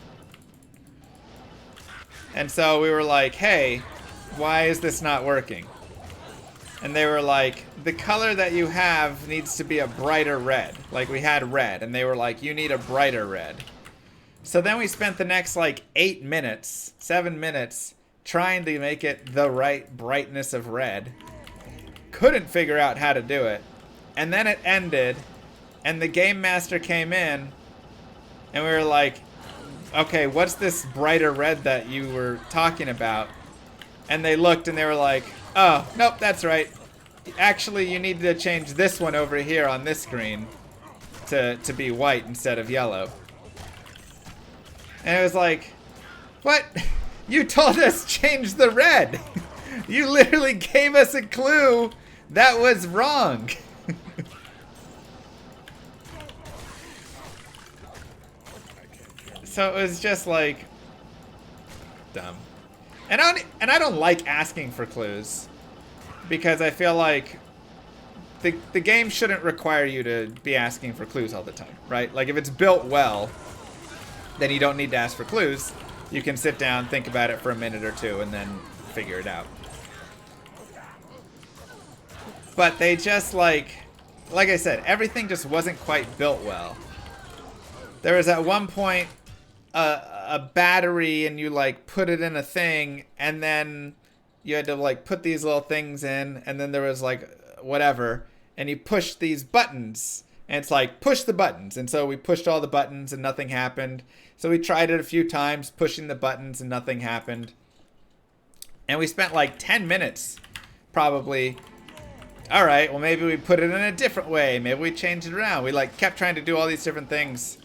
And so we were like, hey, why is this not working? And they were like, the color that you have needs to be a brighter red. Like, we had red, and they were like, you need a brighter red. So then we spent the next, like, 8 minutes, 7 minutes, trying to make it the right brightness of red. Couldn't figure out how to do it. And then it ended, and the game master came in, and we were like, okay, what's this brighter red that you were talking about? And they looked, and they were like, oh, nope, that's right. Actually, you need to change this one over here on this screen to be white instead of yellow. And it was like, what? You told us change the red. You literally gave us a clue that was wrong. So it was just like dumb. And I don't like asking for clues because I feel like the game shouldn't require you to be asking for clues all the time, right? Like if it's built well, then you don't need to ask for clues. You can sit down, think about it for a minute or two, and then figure it out. But they just like I said, everything just wasn't quite built well. There was at one point a battery, and you like put it in a thing, and then you had to like put these little things in, and then there was like whatever, and you push these buttons, and it's like push the buttons. And so we pushed all the buttons and nothing happened. So we tried it a few times pushing the buttons and nothing happened. And we spent like 10 minutes probably. All right, well maybe we put it in a different way. Maybe we changed it around. We like kept trying to do all these different things.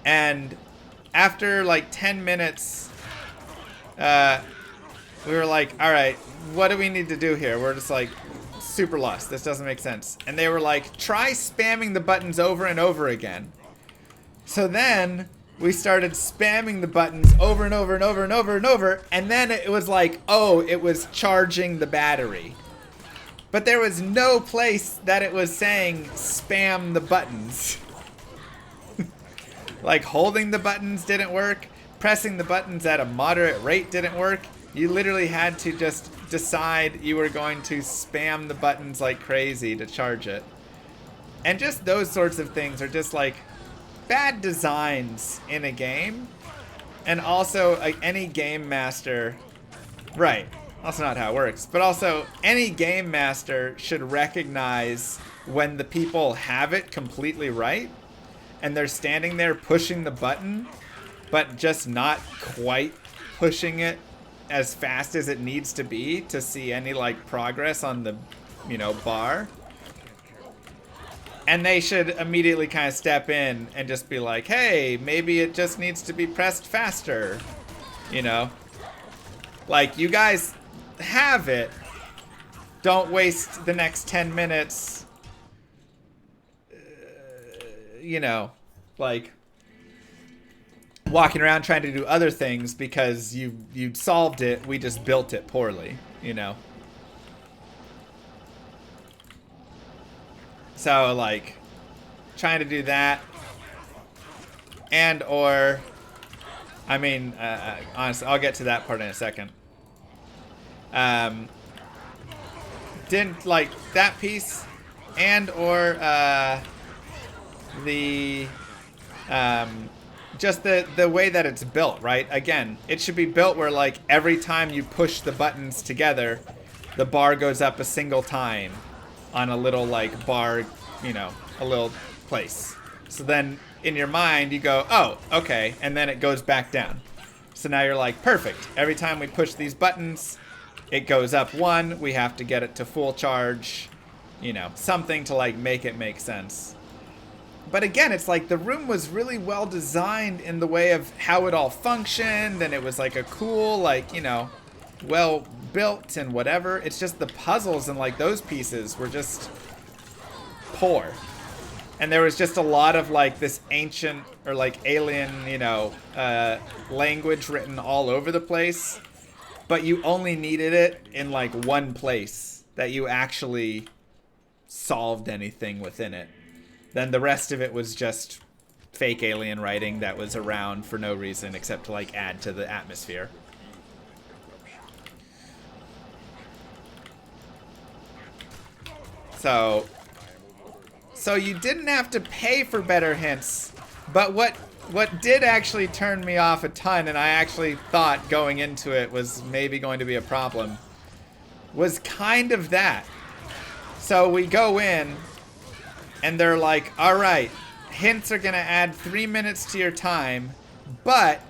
And after like 10 minutes, we were like, all right, what do we need to do here? We're just like super lost. This doesn't make sense. And they were like, try spamming the buttons over and over again. So then we started spamming the buttons over and over and over and over and over. And then it was like, oh, it was charging the battery. But there was no place that it was saying spam the buttons. Like holding the buttons didn't work. Pressing the buttons at a moderate rate didn't work. You literally had to just decide you were going to spam the buttons like crazy to charge it. And just those sorts of things are just like bad designs in a game. And also like any game master, right, that's not how it works, but also any game master should recognize when the people have it completely right and they're standing there pushing the button but just not quite pushing it as fast as it needs to be to see any like progress on the, you know, bar. And they should immediately kind of step in and just be like, hey, maybe it just needs to be pressed faster, you know? Like, you guys have it. Don't waste the next 10 minutes, you know, like walking around trying to do other things because you solved it. We just built it poorly, you know? So, like, trying to do that. And, or, I mean, honestly, I'll get to that part in a second. Didn't like that piece, and, or, just the way that it's built, right? Again, it should be built where, like, every time you push the buttons together, the bar goes up a single time on a little, like, bar, you know, a little place. So then, in your mind, you go, oh, okay, and then it goes back down. So now you're like, perfect. Every time we push these buttons, it goes up one. We have to get it to full charge, you know, something to, like, make it make sense. But again, it's like the room was really well designed in the way of how it all functioned, and it was like a cool, like, you know, well built and whatever. It's just the puzzles and like those pieces were just poor. And there was just a lot of like this ancient or like alien, you know, language written all over the place. But you only needed it in like one place that you actually solved anything within it. Then the rest of it was just fake alien writing that was around for no reason except to like add to the atmosphere. So you didn't have to pay for better hints, but what did actually turn me off a ton, and I actually thought going into it was maybe going to be a problem, was kind of that. So we go in, and they're like, all right, hints are going to add 3 minutes to your time, but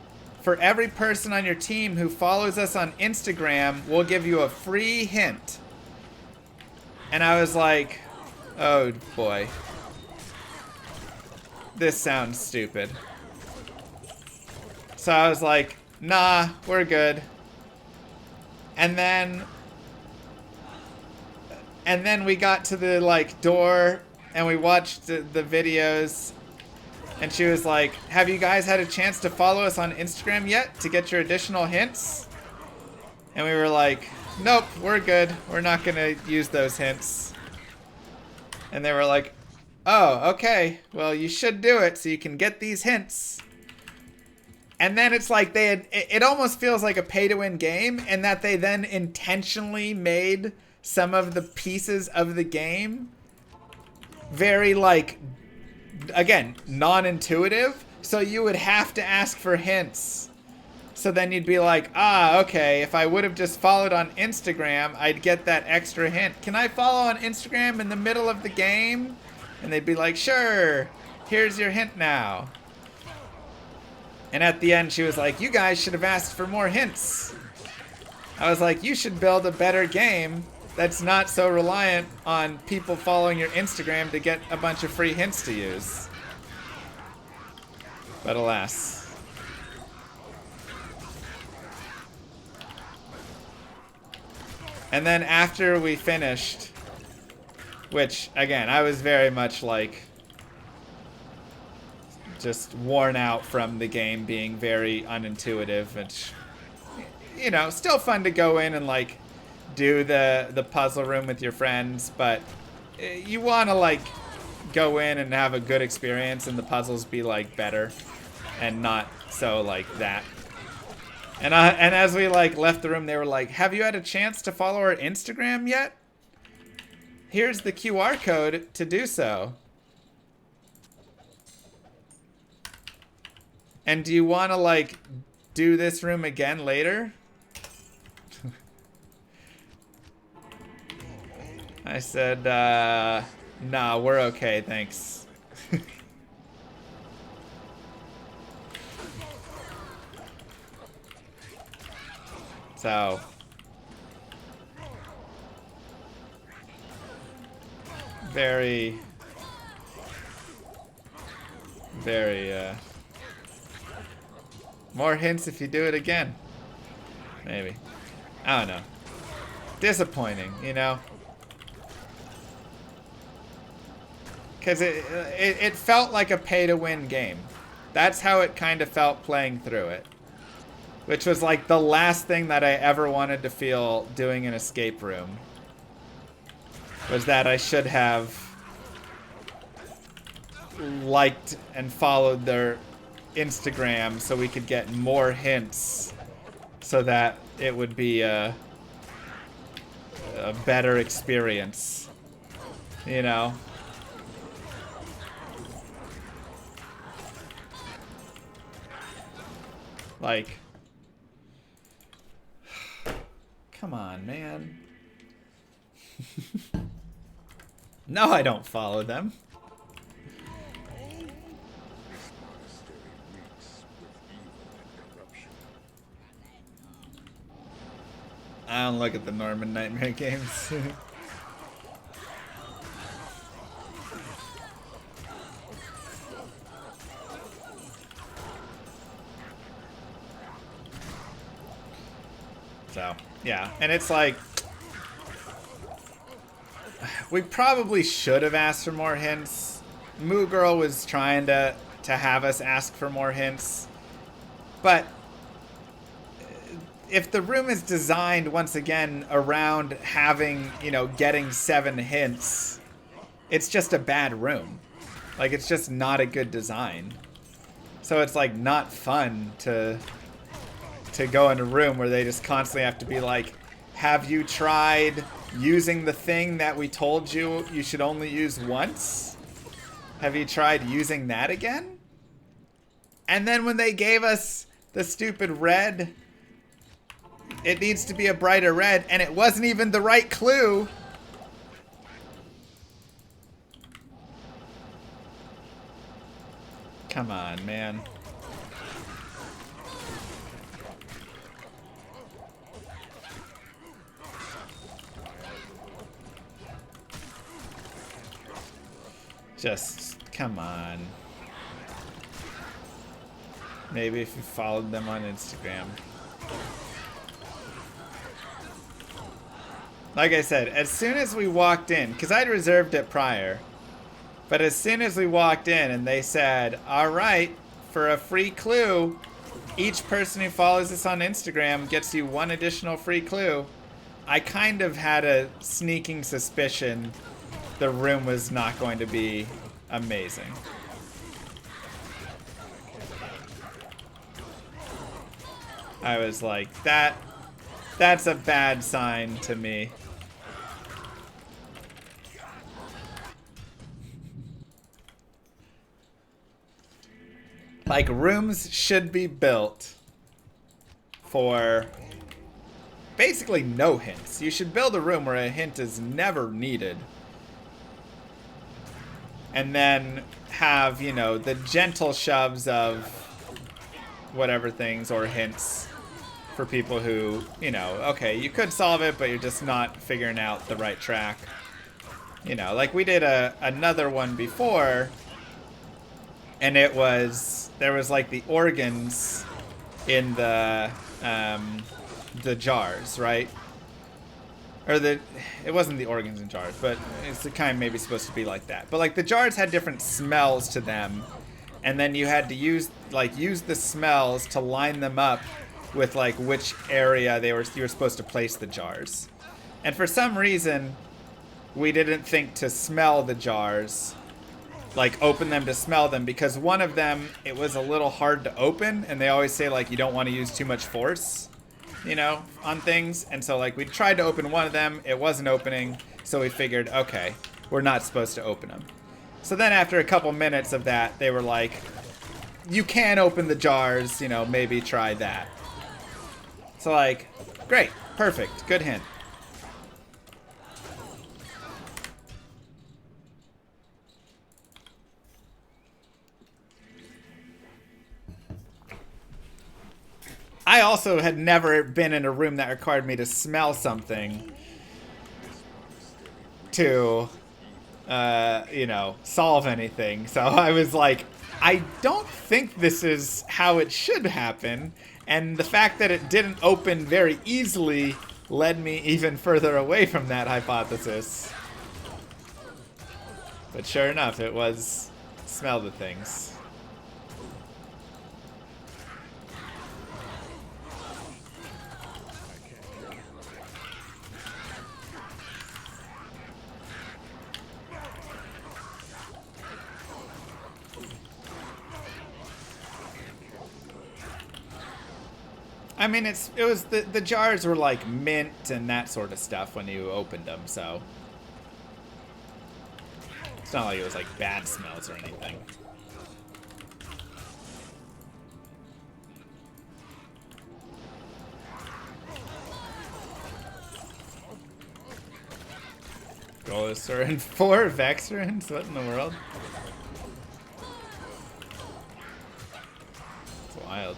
for every person on your team who follows us on Instagram, we'll give you a free hint. And I was like, oh boy. This sounds stupid. So I was like, nah, we're good. And then we got to the like door and we watched the videos, and she was like, have you guys had a chance to follow us on Instagram yet to get your additional hints? And we were like, nope, we're good. We're not gonna use those hints. And they were like, oh, okay. Well, you should do it so you can get these hints. And then it's like it almost feels like a pay-to-win game, in that they then intentionally made some of the pieces of the game very, like, again, non-intuitive. So you would have to ask for hints. So then you'd be like, ah, okay, if I would have just followed on Instagram, I'd get that extra hint. Can I follow on Instagram in the middle of the game? And they'd be like, sure, here's your hint now. And at the end, she was like, you guys should have asked for more hints. I was like, you should build a better game that's not so reliant on people following your Instagram to get a bunch of free hints to use. But alas. And then after we finished, which, again, I was very much like just worn out from the game being very unintuitive, which, you know, still fun to go in and like do the puzzle room with your friends, but you want to like go in and have a good experience and the puzzles be like better and not so like that. And as we like left the room, they were like, have you had a chance to follow our Instagram yet? Here's the QR code to do so. And do you want to like do this room again later? I said, nah, we're okay, thanks. So, very, more hints if you do it again. Maybe. I don't know. Disappointing, you know? Because it felt like a pay-to-win game. That's how it kind of felt playing through it. Which was like the last thing that I ever wanted to feel doing an escape room. Was that I should have liked and followed their Instagram so we could get more hints so that it would be a better experience. You know? Like, come on, man. No, I don't follow them. I don't look at the Norman Nightmare games. So, yeah. And it's like, we probably should have asked for more hints. Moo Girl was trying to have us ask for more hints. But if the room is designed, once again, around having, you know, getting 7 hints, it's just a bad room. Like, it's just not a good design. So it's like not fun to go in a room where they just constantly have to be like, have you tried using the thing that we told you you should only use once? Have you tried using that again? And then when they gave us the stupid red, it needs to be a brighter red, and it wasn't even the right clue. Come on, man. Just, come on. Maybe if you followed them on Instagram. Like I said, as soon as we walked in, because I'd reserved it prior, but as soon as we walked in and they said, all right, for a free clue, each person who follows us on Instagram gets you one additional free clue, I kind of had a sneaking suspicion the room was not going to be amazing. I was like, that's a bad sign to me. Like, rooms should be built for basically no hints. You should build a room where a hint is never needed. And then have, you know, the gentle shoves of whatever things or hints for people who, you know, okay, you could solve it, but you're just not figuring out the right track. You know, like we did another one before, and it was, there was like the organs in the jars, right? Or it wasn't the organs in jars, but it's kind of maybe supposed to be like that. But like the jars had different smells to them, and then you had to use the smells to line them up with like which area you were supposed to place the jars. And for some reason, we didn't think to smell the jars, like open them to smell them, because one of them, it was a little hard to open, and they always say like you don't want to use too much force, you know, on things. And so like we tried to open one of them, it wasn't opening, so we figured, okay, we're not supposed to open them. So then after a couple minutes of that, they were like, you can open the jars, you know, maybe try that. So like, great, perfect, good hint. I also had never been in a room that required me to smell something to, you know, solve anything. So I was like, I don't think this is how it should happen. And the fact that it didn't open very easily led me even further away from that hypothesis. But sure enough, it was smell the things. I mean, it was the jars were like mint and that sort of stuff when you opened them, so it's not like it was like bad smells or anything. Goliaths and 4 Vexerins? What in the world? It's wild.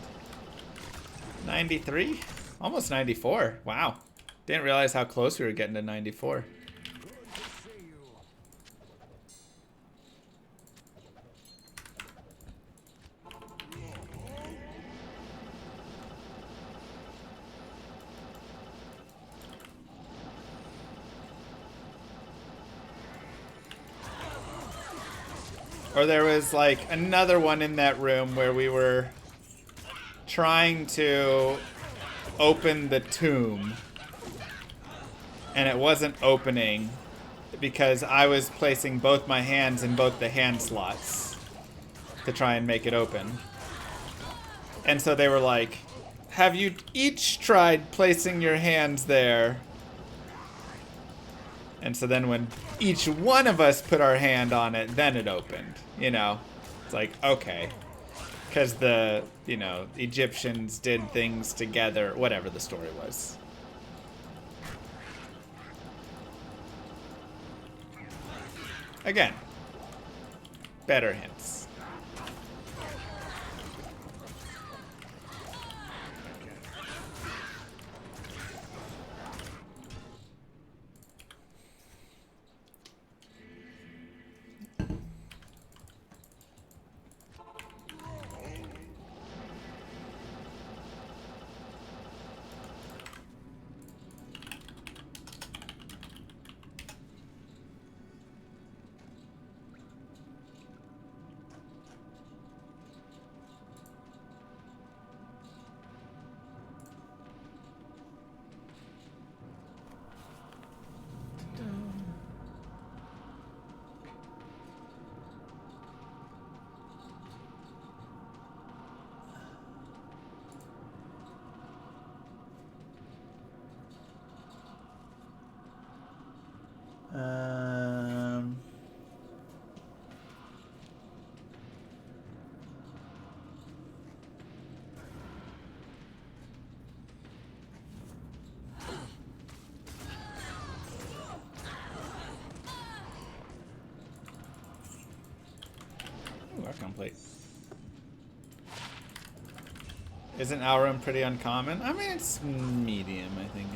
93? Almost 94. Wow. Didn't realize how close we were getting to 94. Or there was like another one in that room where we were trying to open the tomb and it wasn't opening, because I was placing both my hands in both the hand slots to try and make it open. And so they were like, have you each tried placing your hands there? And so then when each one of us put our hand on it, then it opened, you know? It's like, okay. Because the, you know, Egyptians did things together, whatever the story was. Again, better hints. Um, Ooh, Archon plate. Isn't Aurum pretty uncommon? I mean, it's medium, I think.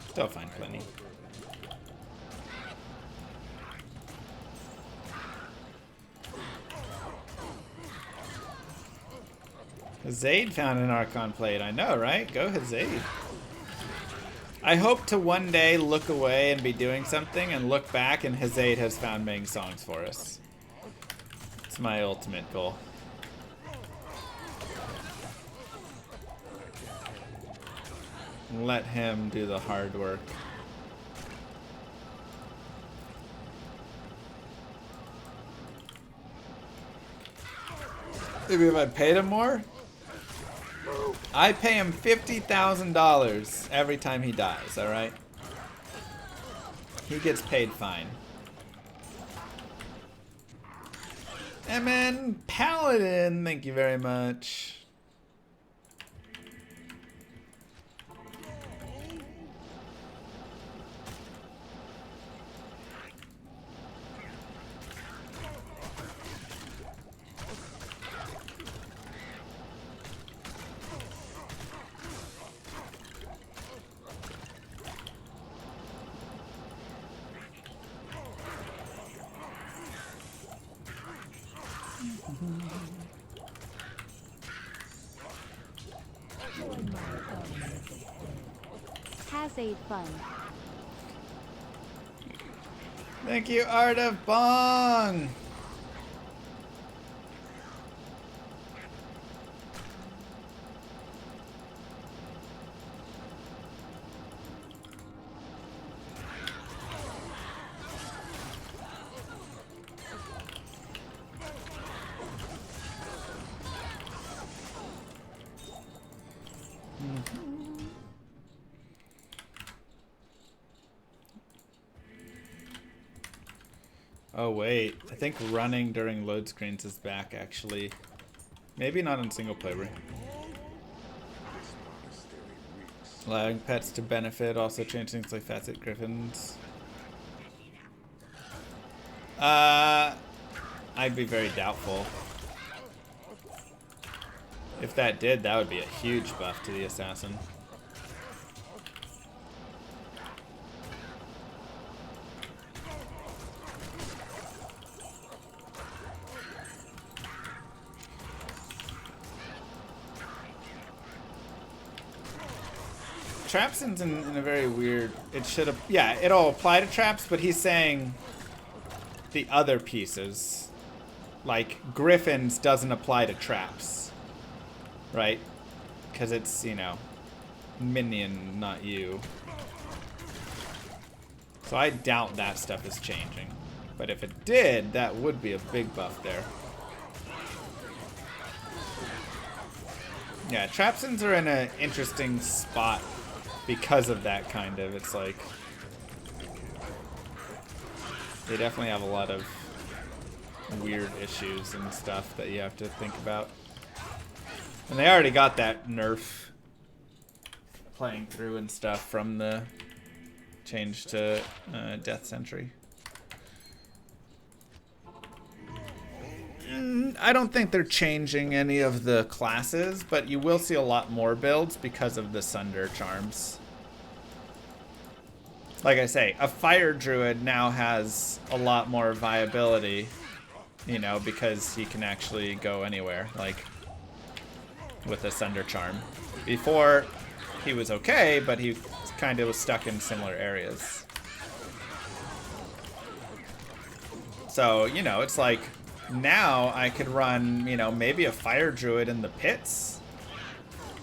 Still find plenty. Zaid found an Archon plate. I know, right? Go Zaid. I hope to one day look away and be doing something and look back and Zaid has found making songs for us. It's my ultimate goal. Let him do the hard work. Maybe if I paid him more? I pay him $50,000 every time he dies, alright? He gets paid fine. And then Paladin, thank you very much. Has a fun. Thank you, Art of Bong. Oh wait, I think running during load screens is back actually. Maybe not in single player. Allowing pets to benefit, also change things like facet griffins. I'd be very doubtful. If that did, that would be a huge buff to the assassin. Trapson's in a very weird... It should have... Yeah, it'll apply to traps, but he's saying the other pieces. Like, Griffins doesn't apply to traps. Right? Because it's, you know, minion, not you. So I doubt that stuff is changing. But if it did, that would be a big buff there. Yeah, Trapsons are in an interesting spot because of that kind of. It's like they definitely have a lot of weird issues and stuff that you have to think about. And they already got that nerf playing through and stuff from the change to Death Sentry. I don't think they're changing any of the classes, but you will see a lot more builds because of the Sunder charms. Like I say, a Fire Druid now has a lot more viability, you know, because he can actually go anywhere, like, with a Sunder charm. Before, he was okay, but he kind of was stuck in similar areas. So, you know, it's like, now I could run, you know, maybe a Fire Druid in the pits,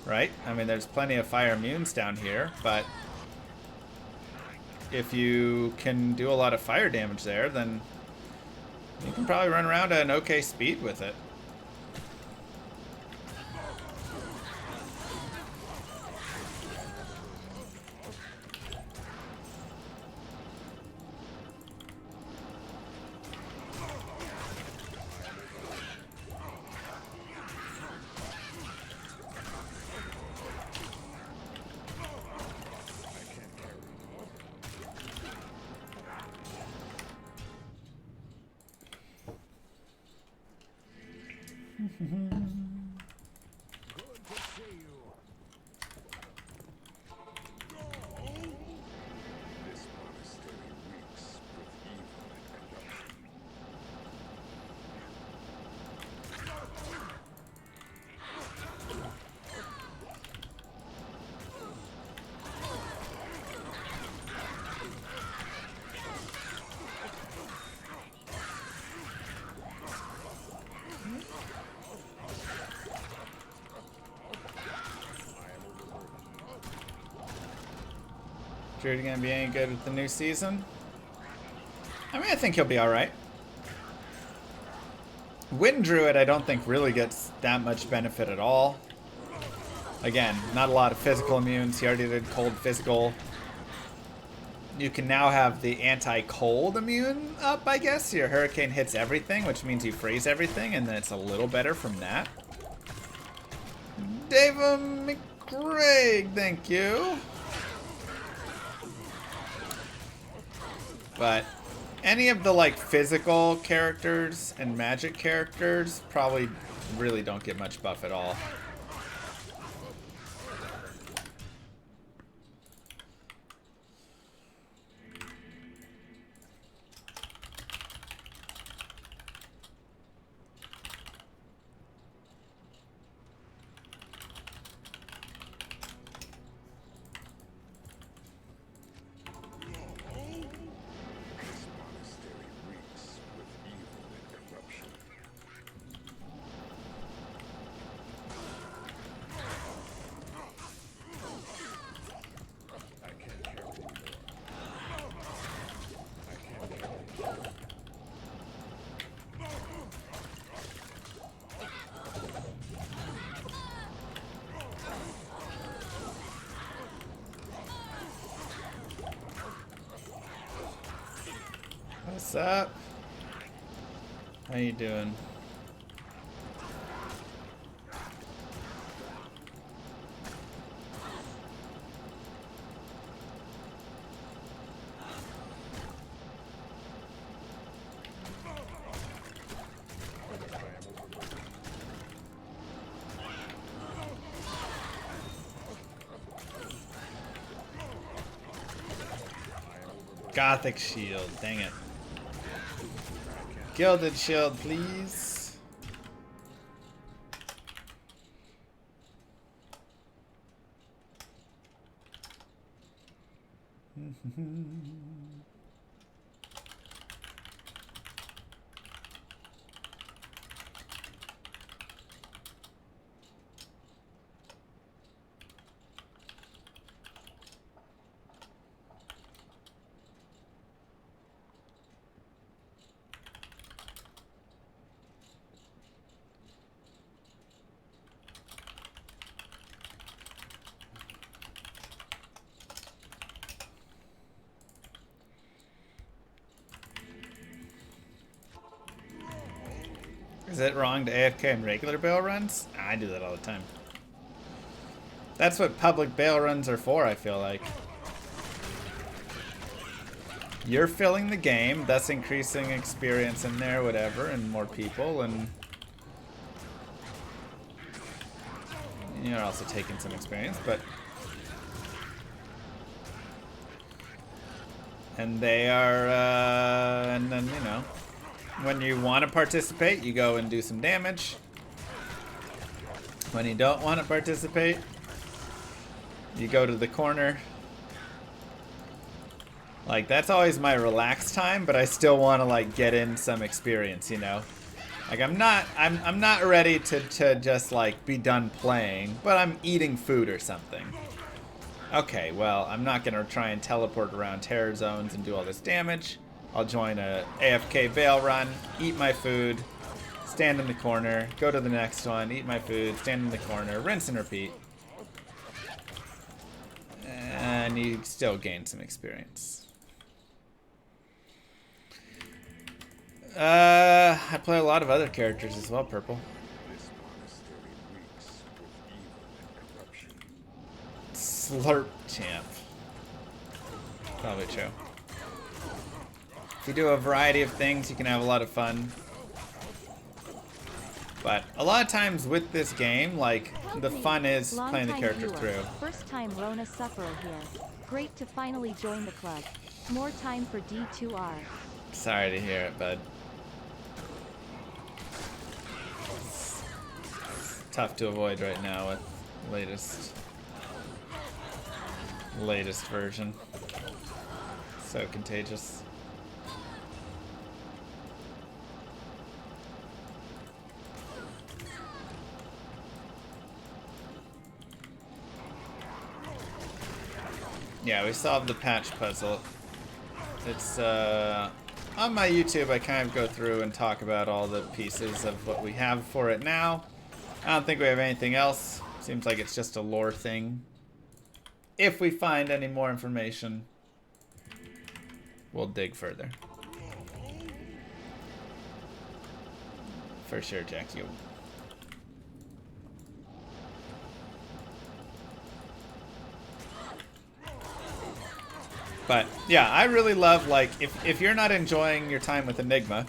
right? I mean, there's plenty of fire immunes down here, but if you can do a lot of fire damage there, then you can probably run around at an okay speed with it. Druid gonna be any good with the new season? I mean, I think he'll be alright. Wind Druid, I don't think really gets that much benefit at all. Again, not a lot of physical immunes. He already did cold physical. You can now have the anti-cold immune up, I guess. Your Hurricane hits everything, which means you freeze everything, and then it's a little better from that. Dava McGregor, thank you. But any of the like physical characters and magic characters probably really don't get much buff at all. What's up? How you doing? Gothic shield, dang it. Gilded shield, please. Is it wrong to AFK in regular bail runs? I do that all the time. That's what public bail runs are for, I feel like. You're filling the game, thus increasing experience in there, whatever, and more people, and you're also taking some experience, but... And they are, and then, you know, when you want to participate, you go and do some damage. When you don't want to participate, you go to the corner. Like, that's always my relaxed time, but I still want to, like, get in some experience, you know? Like, I'm not ready to just, like, be done playing, but I'm eating food or something. Okay, well, I'm not going to try and teleport around terror zones and do all this damage. I'll join a AFK Veil run, eat my food, stand in the corner, go to the next one, eat my food, stand in the corner, rinse and repeat. And you still gain some experience. I play a lot of other characters as well, Purple. Slurp champ. Probably true. If you do a variety of things, you can have a lot of fun. But a lot of times with this game, like, the fun is playing the character through. First time Rona sufferer here. Great to finally join the club. More time for D2R. Sorry to hear it, bud. It's tough to avoid right now with latest version. So contagious. Yeah, we solved the patch puzzle. It's on my YouTube. I kind of go through and talk about all the pieces of what we have for it now. I don't think we have anything else. Seems like it's just a lore thing. If we find any more information, we'll dig further. For sure, Jack. You. But yeah, I really love, like, if you're not enjoying your time with Enigma,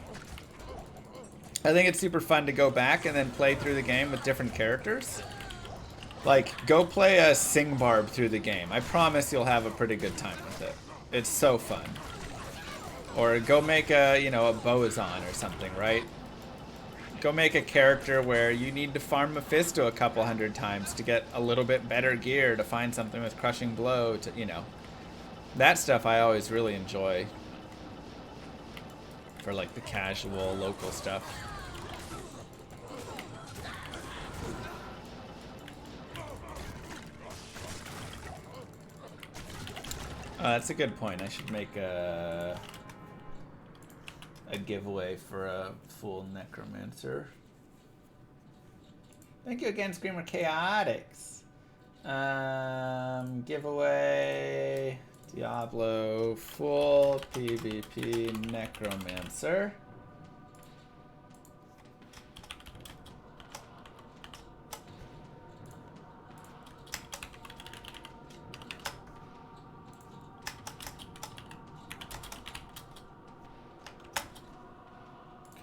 I think it's super fun to go back and then play through the game with different characters. Like, go play a Sing Barb through the game. I promise you'll have a pretty good time with it. It's so fun. Or go make a, you know, a Boazon or something, right? Go make a character where you need to farm Mephisto a couple hundred times to get a little bit better gear, to find something with Crushing Blow, to, you know. That stuff I always really enjoy. For, like, the casual, local stuff. That's a good point. I should make a giveaway for a full Necromancer. Thank you again, Screamer Chaotix. Giveaway Diablo full PvP Necromancer.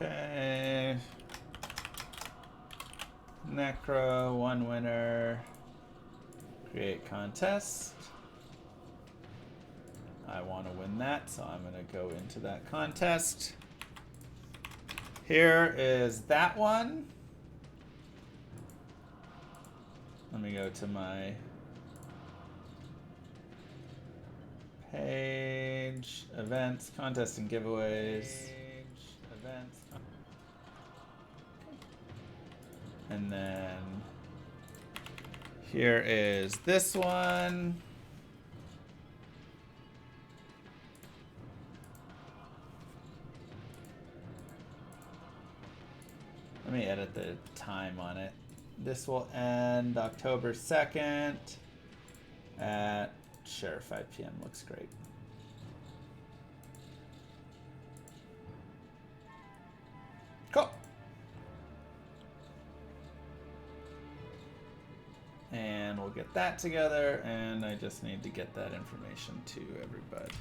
Okay. Necro, one winner. Create contest. I want to win that, so I'm going to go into that contest. Here is that one. Let me go to my page, events, contests and giveaways. Events. And then here is this one. Let me edit the time on it. This will end October 2nd at, sure, 5 p.m. Looks great. Cool. put that together, and I just need to get that information to everybody.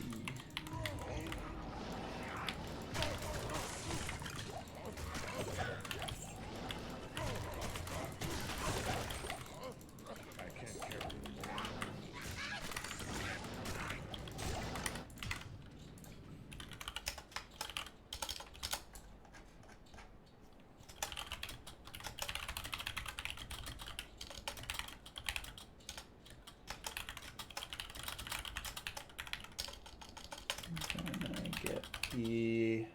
The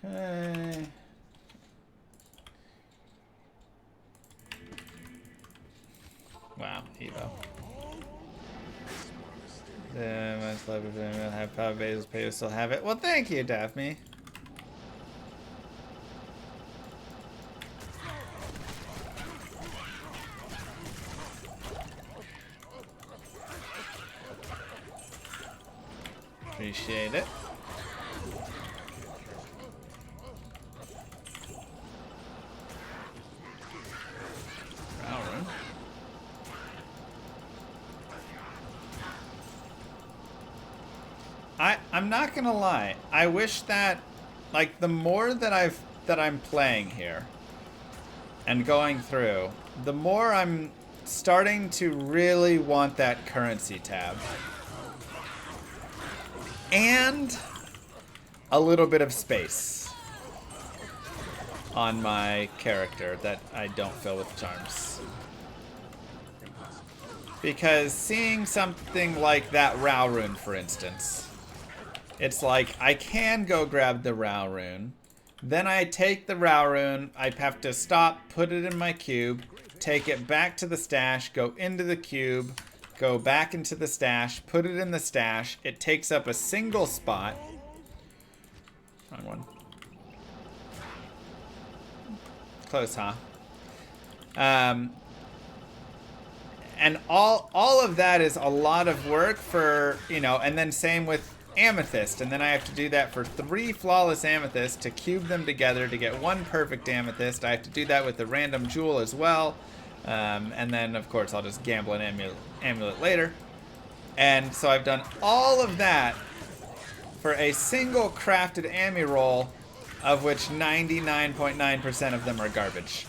okay. Wow, Evo. Much love if anyone have power bases, but you still have it. Well, thank you, Daphne. Appreciate it. I'm not gonna lie. I wish that, like, the more that I'm playing here and going through, the more I'm starting to really want that currency tab. And a little bit of space on my character that I don't fill with charms. Because seeing something like that Rao rune, for instance, it's like I can go grab the Rao rune, then I take the Rao rune, I have to stop, put it in my cube, take it back to the stash, go into the cube, go back into the stash, put it in the stash. It takes up a single spot. Wrong one. Close, huh? And all of that is a lot of work for, you know, and then same with amethyst, and then I have to do that for 3 flawless amethysts to cube them together to get 1 perfect amethyst. I have to do that with the random jewel as well, and then of course I'll just gamble an amulet later. And so I've done all of that for a single crafted Ami roll, of which 99.9% of them are garbage.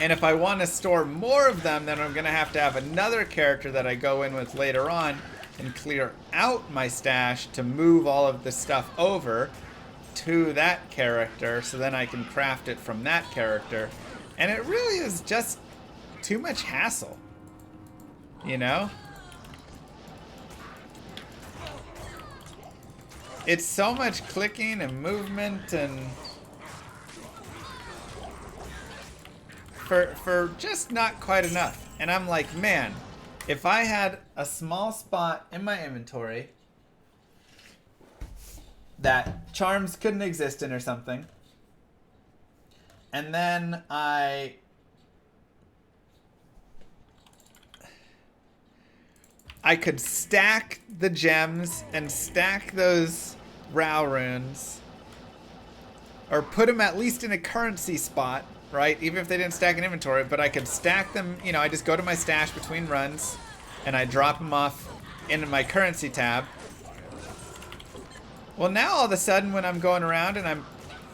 And if I want to store more of them, then I'm going to have another character that I go in with later on and clear out my stash to move all of the stuff over to that character, so then I can craft it from that character. And it really is just too much hassle, you know? It's so much clicking and movement and for just not quite enough. And I'm like, man, if I had a small spot in my inventory that charms couldn't exist in or something, and then I could stack the gems and stack those Rao runes, or put them at least in a currency spot, right? Even if they didn't stack in inventory, but I could stack them, you know, I just go to my stash between runs and I drop them off into my currency tab. Well, now all of a sudden when I'm going around and I'm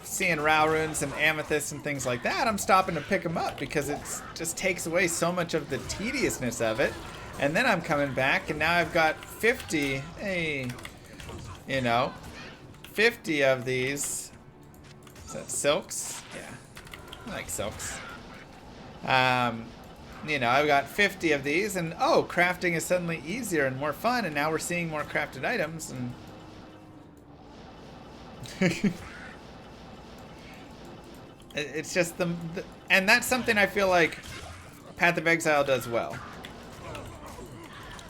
seeing Rao runes and amethysts and things like that, I'm stopping to pick them up because it just takes away so much of the tediousness of it. And then I'm coming back and now I've got 50, you know, 50 of these. Is that silks? Yeah. I like silks. You know, I've got 50 of these, and oh, crafting is suddenly easier and more fun, and now we're seeing more crafted items, and it's just and that's something I feel like Path of Exile does well.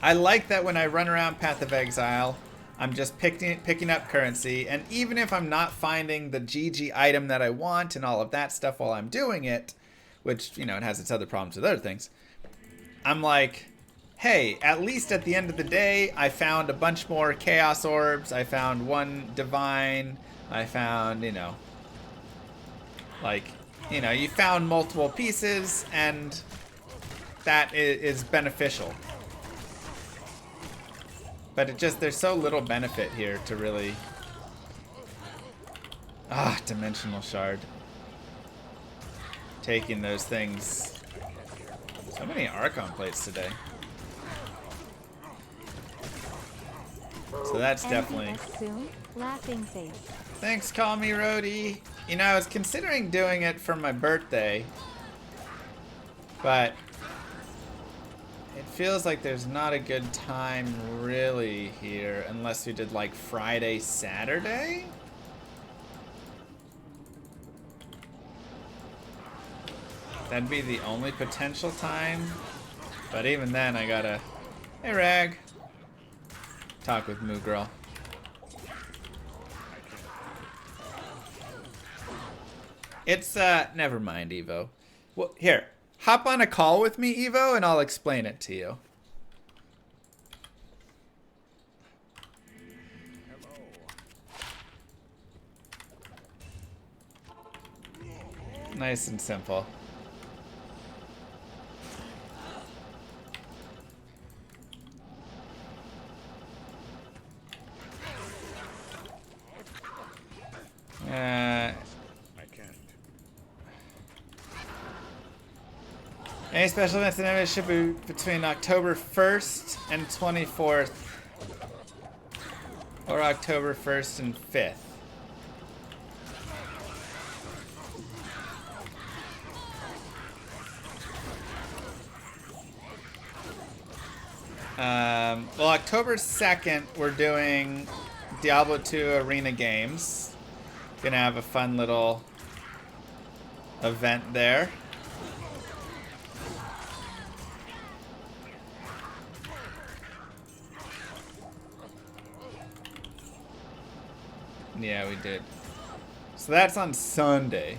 I like that when I run around Path of Exile, I'm just picking up currency, and even if I'm not finding the GG item that I want and all of that stuff while I'm doing it, which, you know, it has its other problems with other things, I'm like, hey, at least at the end of the day, I found a bunch more Chaos Orbs, I found one Divine, I found, you know, like, you know, you found multiple pieces, and that is beneficial. But it just, there's so little benefit here to really... Dimensional Shard. Taking those things. So many Archon plates today. So that's definitely... Soon, laughing face. Thanks, Call Me Rhodey. You know, I was considering doing it for my birthday, but it feels like there's not a good time really here unless we did like Friday, Saturday? That'd be the only potential time. But even then, I gotta... Hey, Rag. Talk with Moo Girl. It's, never mind, Evo. Well, here. Hop on a call with me, Evo, and I'll explain it to you. Nice and simple. Any special events and events should be between October 1st and 24th. Or October 1st and 5th. Well, October 2nd, we're doing Diablo 2 Arena Games. Gonna have a fun little event there. Yeah, we did. So that's on Sunday.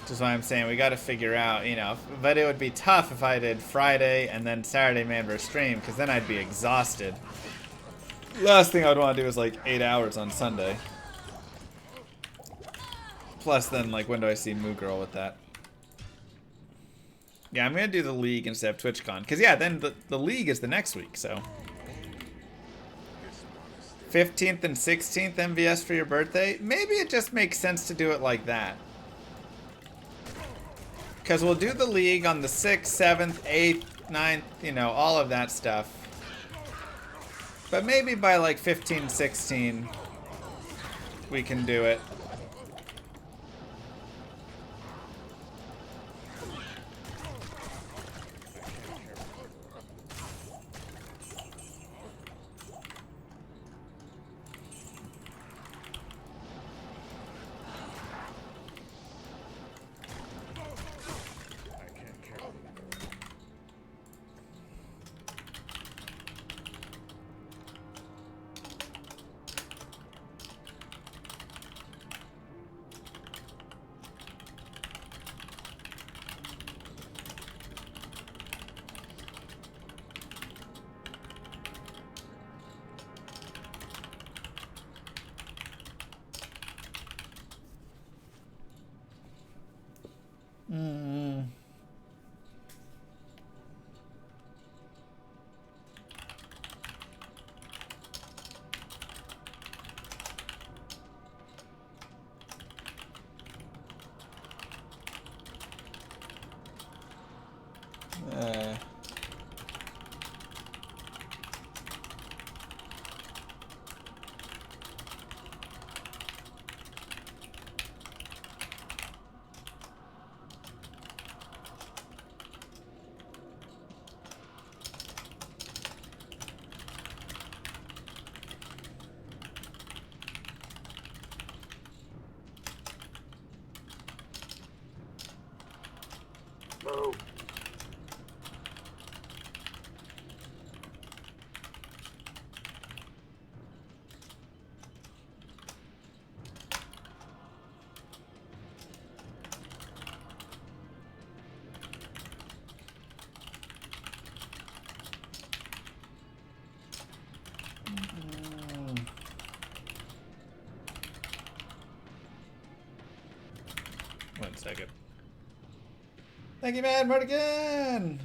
Which is why I'm saying we gotta figure out, you know, but it would be tough if I did Friday and then Saturday man versus stream, because then I'd be exhausted. Last thing I would want to do is like 8 hours on Sunday. Plus then, like, when do I see Moo Girl with that? Yeah, I'm gonna do the League instead of TwitchCon. Because, yeah, then the League is the next week, so. 15th and 16th MVS for your birthday? Maybe it just makes sense to do it like that. Because we'll do the League on the 6th, 7th, 8th, 9th, you know, all of that stuff. But maybe by like 15, 16, we can do it. 1 second. Thank you, man, Mardigan!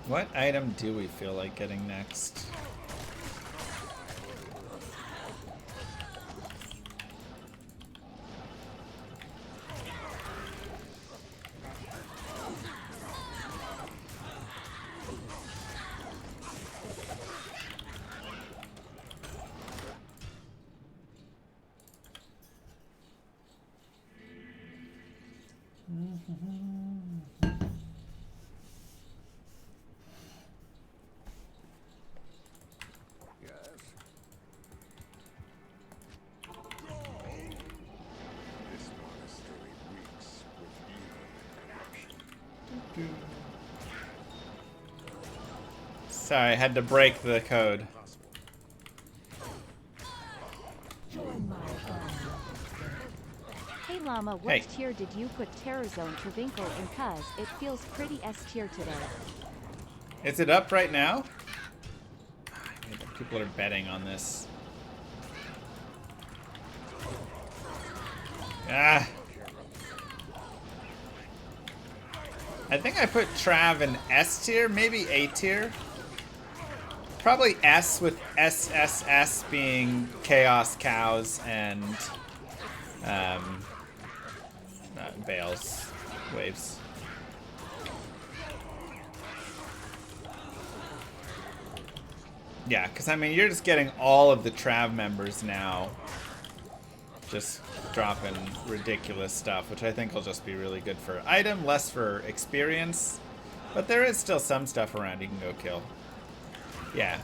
What item do we feel like getting next? Sorry, I had to break the code. Hey Llama, what tier did you put Terror Zone Travinkle in? Cuz it feels pretty S tier today. Is it up right now? People are betting on this. Ah. I think I put Trav in S tier, maybe A tier. Probably S, with SSS being Chaos Cows and Bales Waves. Yeah, because I mean, you're just getting all of the Trav members now. Just dropping ridiculous stuff, which I think will just be really good for item, less for experience. But there is still some stuff around you can go kill. Yeah.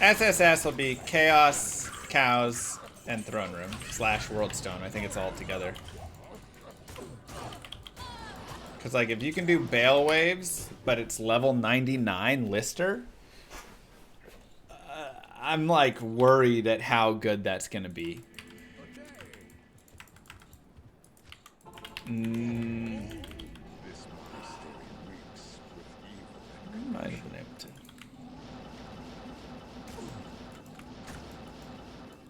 SSS will be Chaos, Cows, and Throne Room / World Stone. I think it's all together. Because, like, if you can do Bale Waves, but it's level 99 Lister, I'm, like, worried at how good that's going to be. Might have been able to.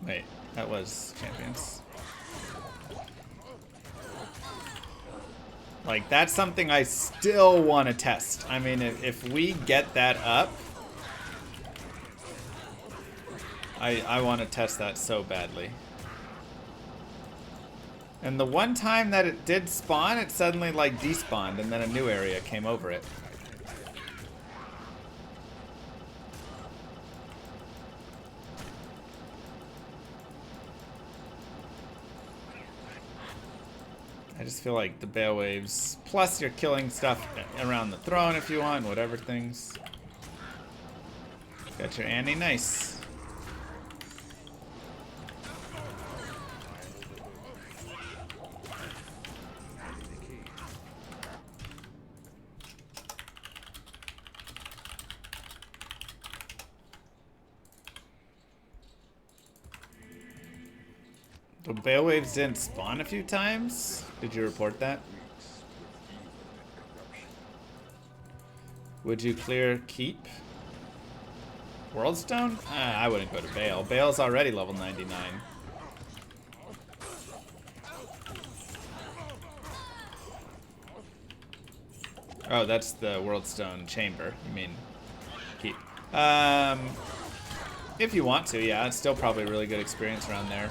Wait, that was Champions. Like, that's something I still want to test. I mean, if we get that up, I want to test that so badly. And the one time that it did spawn, it suddenly, like, despawned, and then a new area came over it. I just feel like the Bale Waves, plus you're killing stuff around the throne if you want, whatever things. Got your Annie, nice. The Bale Waves didn't spawn a few times? Did you report that? Would you clear Keep? Worldstone? I wouldn't go to Bale. Bale's already level 99. Oh, that's the Worldstone chamber. You mean Keep. If you want to, yeah. It's still probably a really good experience around there.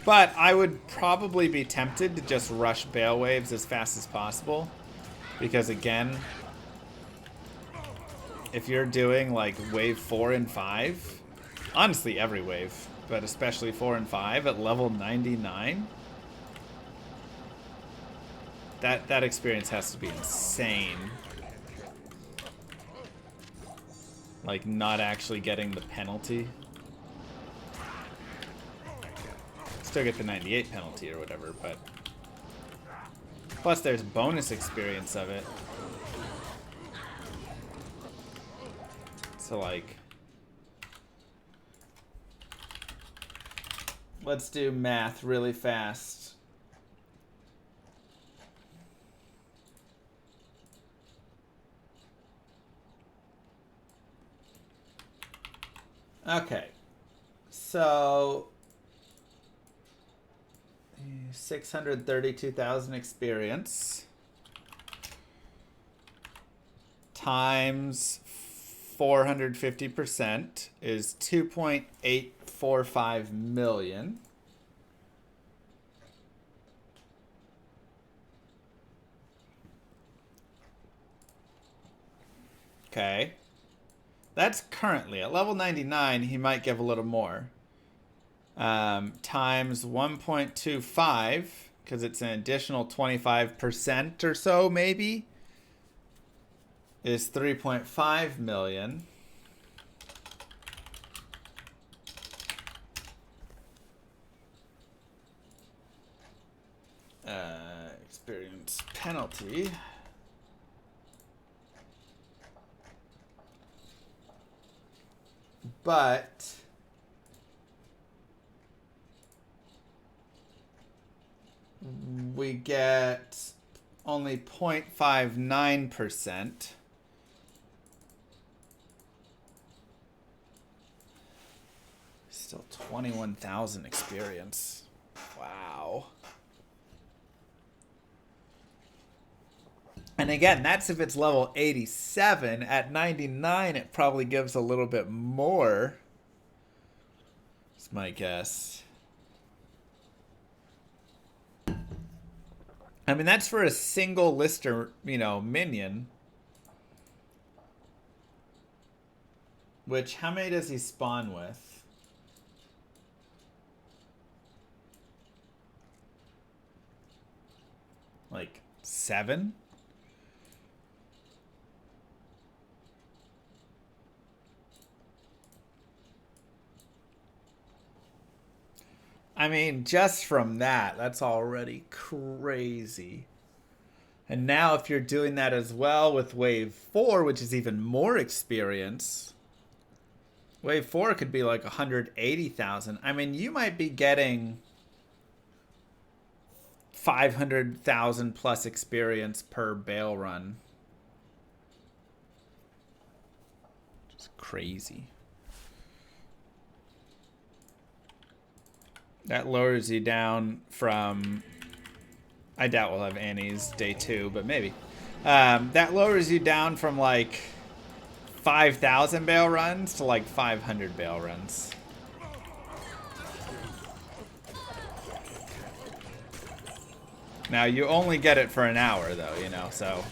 But I would probably be tempted to just rush Bale Waves as fast as possible. Because again, if you're doing like wave 4 and 5, honestly every wave, but especially 4 and 5 at level 99, that experience has to be insane. Like not actually getting the penalty. Still get the 98 penalty or whatever, but plus there's bonus experience of it. So like Let's do math really fast. Okay. So 632,000 experience times 450% is 2.845 million. Okay. That's currently at level 99. He might give a little more. Times 1.25, because it's an additional 25% or so, maybe, is 3.5 million. Experience penalty. But we get only 0.59%. Still 21,000 experience. Wow. And again, that's if it's level 87. At 99, it probably gives a little bit more. That's my guess. I mean, that's for a single lister, minion. Which, how many does he spawn with? Like 7? I mean, just from that, that's already crazy. And now if you're doing that as well with Wave 4, which is even more experience, Wave 4 could be like 180,000. I mean, you might be getting 500,000 plus experience per bail run. Just crazy. That lowers you down from... I doubt we'll have Annie's day 2, but maybe. That lowers you down from like 5,000 bail runs to like 500 bail runs. Now, you only get it for an hour, though, so...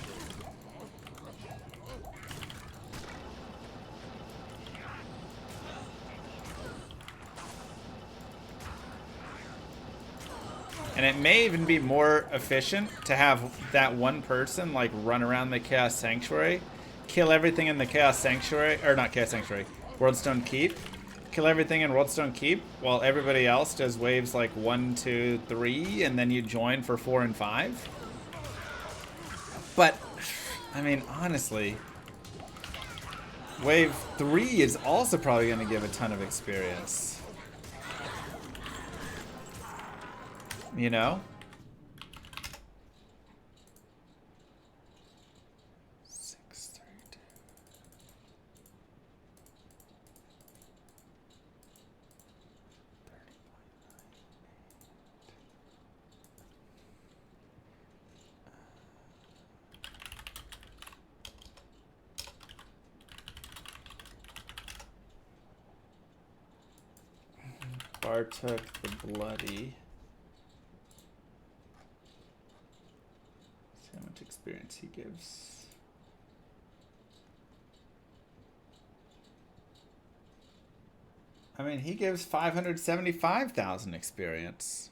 And it may even be more efficient to have that one person, like, run around the Chaos Sanctuary, kill everything in the Chaos Sanctuary, or not Chaos Sanctuary, Worldstone Keep, kill everything in Worldstone Keep, while everybody else does waves like 1, 2, 3, and then you join for 4 and 5. But, I mean, honestly, wave 3 is also probably going to give a ton of experience. You know? Bartook the Bloody. See how much experience he gives. I mean, he gives 575,000 experience.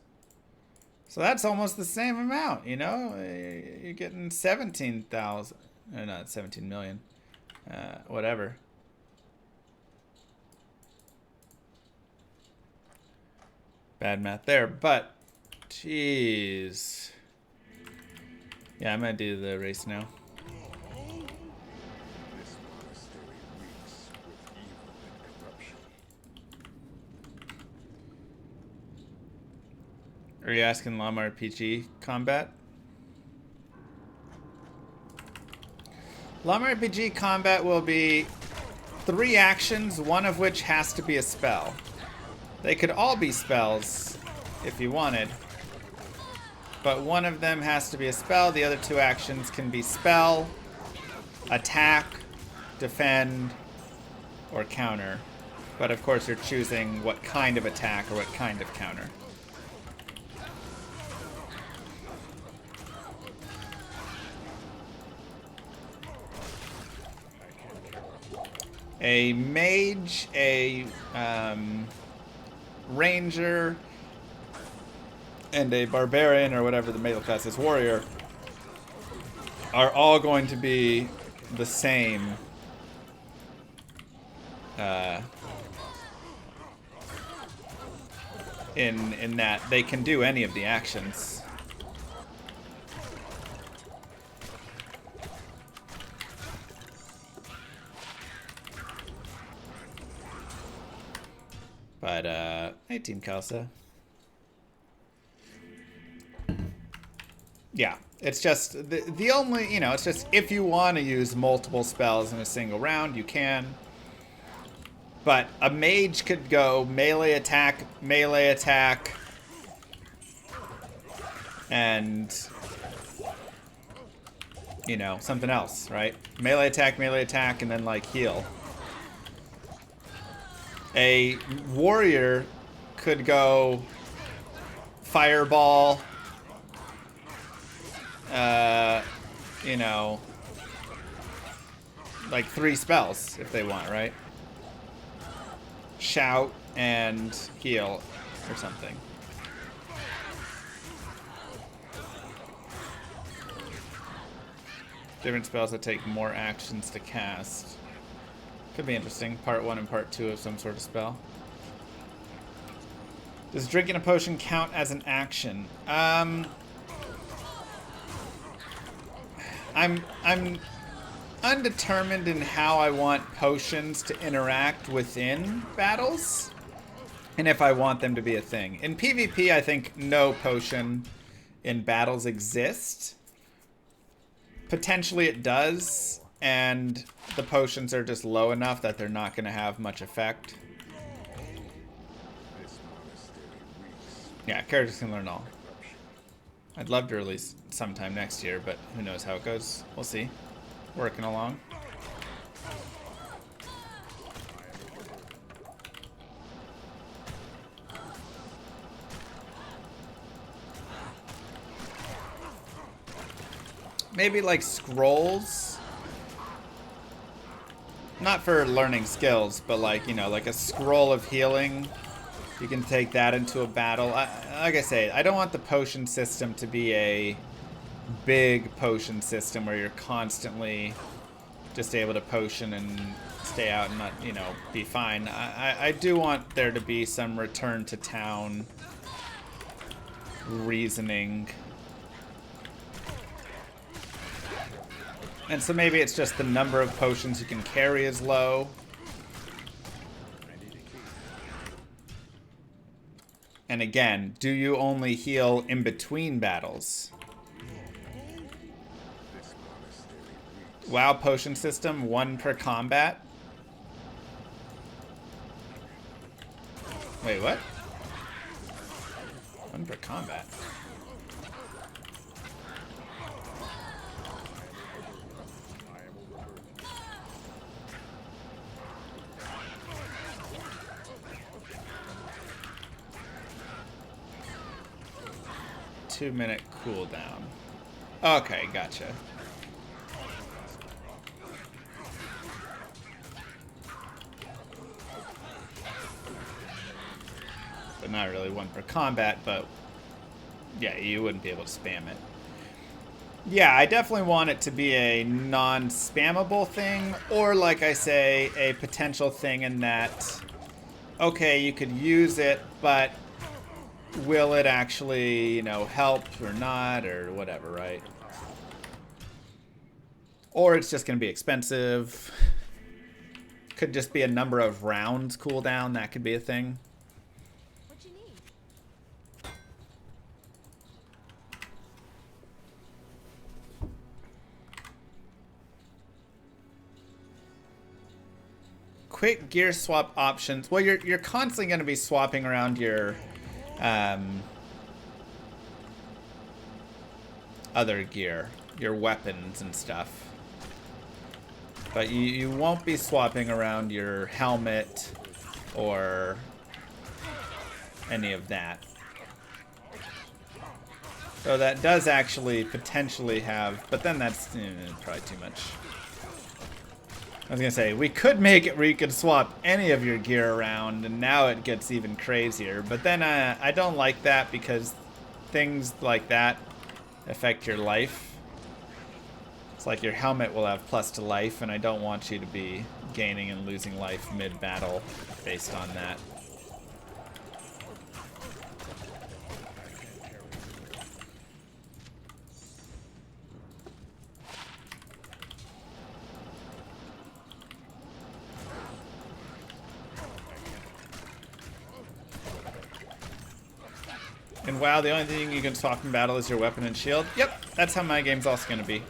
So that's almost the same amount, You're getting 17,000. Or not 17 million. Whatever. Bad math there, but jeez. Yeah, I'm gonna do the race now. Are you asking Llama RPG combat? Llama RPG combat will be 3 actions, one of which has to be a spell. They could all be spells if you wanted, but one of them has to be a spell. The other 2 actions can be spell, attack, defend, or counter. But of course you're choosing what kind of attack or what kind of counter. A mage, a ranger, and a barbarian, or whatever the melee class is, warrior, are all going to be the same in that they can do any of the actions. But, hey, Team Kalsa. Yeah, it's just, the only, you know, it's just if you want to use multiple spells in a single round, you can. But a mage could go melee attack, and, you know, something else, right? Melee attack, and then, like, heal. A warrior could go fireball, you know, like 3 spells if they want, right? Shout and heal or something. Different spells that take more actions to cast. Could be interesting. Part 1 and part 2 of some sort of spell. Does drinking a potion count as an action? I'm undetermined in how I want potions to interact within battles, and if I want them to be a thing. In PvP, I think no potion in battles exists. Potentially it does, and the potions are just low enough that they're not going to have much effect. Yeah, characters can learn all. I'd love to release sometime next year, but who knows how it goes. We'll see. Working along. Maybe like scrolls. Not for learning skills, but like, you know, like a scroll of healing. You can take that into a battle. Like I say, I don't want the potion system to be a big potion system where you're constantly just able to potion and stay out and not, you know, be fine. I do want there to be some return to town reasoning. And so maybe it's just the number of potions you can carry is low. And again, do you only heal in between battles? WoW potion system, 1 per combat. Wait, what? 1 per combat. Two-minute cooldown. Okay, gotcha. But not really 1 per combat, but yeah, you wouldn't be able to spam it. Yeah, I definitely want it to be a non-spammable thing, or like I say, a potential thing in that, okay, you could use it, but will it actually, you know, help or not, or whatever, right? Or it's just going to be expensive. Could just be a number of rounds cooldown. That could be a thing. What you need? quick gear swap options. Well, you're constantly going to be swapping around your other gear, your weapons and stuff. But you won't be swapping around your helmet or any of that. So that does actually potentially have, but then that's probably too much. I was gonna say, we could make it where you could swap any of your gear around, and now it gets even crazier. But then I don't like that because things like that affect your life. It's like your helmet will have plus to life, and I don't want you to be gaining and losing life mid-battle based on that. And WoW, the only thing you can swap in battle is your weapon and shield. Yep, that's how my game's also going to be.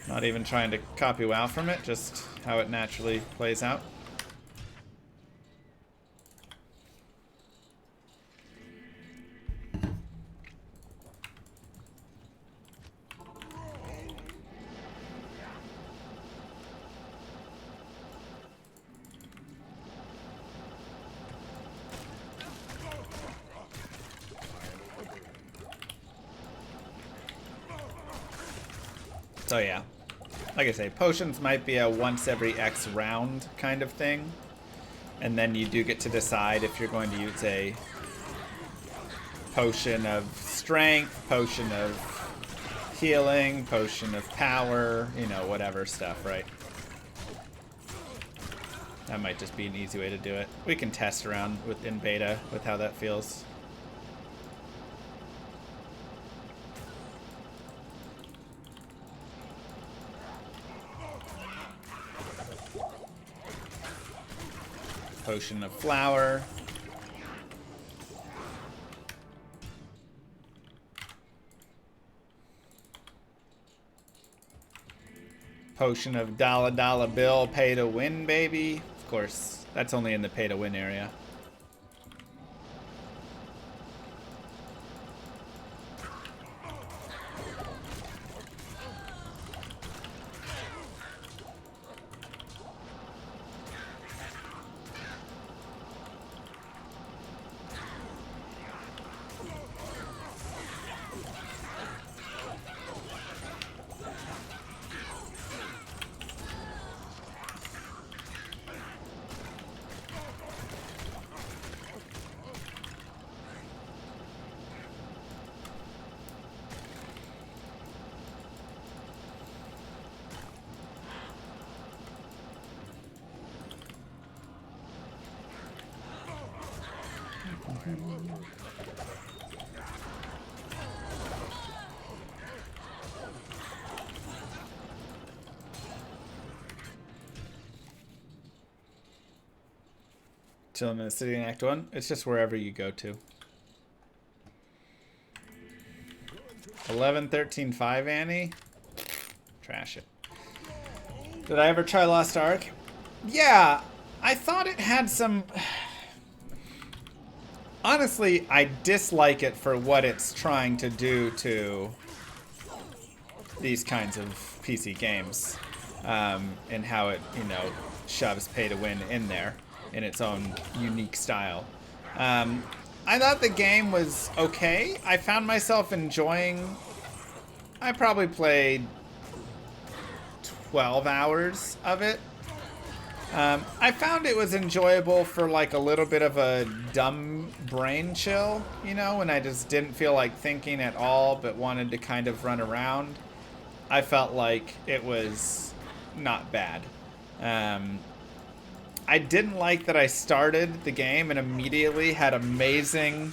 Not even trying to copy WoW from it, just how it naturally plays out. So yeah, like I say, potions might be a once every X round kind of thing. And then you do get to decide if you're going to use a potion of strength, potion of healing, potion of power, you know, whatever stuff, right? That might just be an easy way to do it. We can test around in beta with how that feels. Potion of flower. Potion of dollar bill, pay to win, baby. Of course, that's only in the pay to win area. Chilling in the city in Act 1. It's just wherever you go to. 11-13-5, Annie. Trash it. Did I ever try Lost Ark? Yeah, I thought it had some... Honestly, I dislike it for what it's trying to do to these kinds of PC games. And how it, you know, shoves pay to win in there in its own unique style. I thought the game was okay. I found myself enjoying... I probably played 12 hours of it. I found it was enjoyable for like a little bit of a dumb brain chill, you know, when I just didn't feel like thinking at all but wanted to kind of run around. I felt like it was not bad. I didn't like that I started the game and immediately had amazing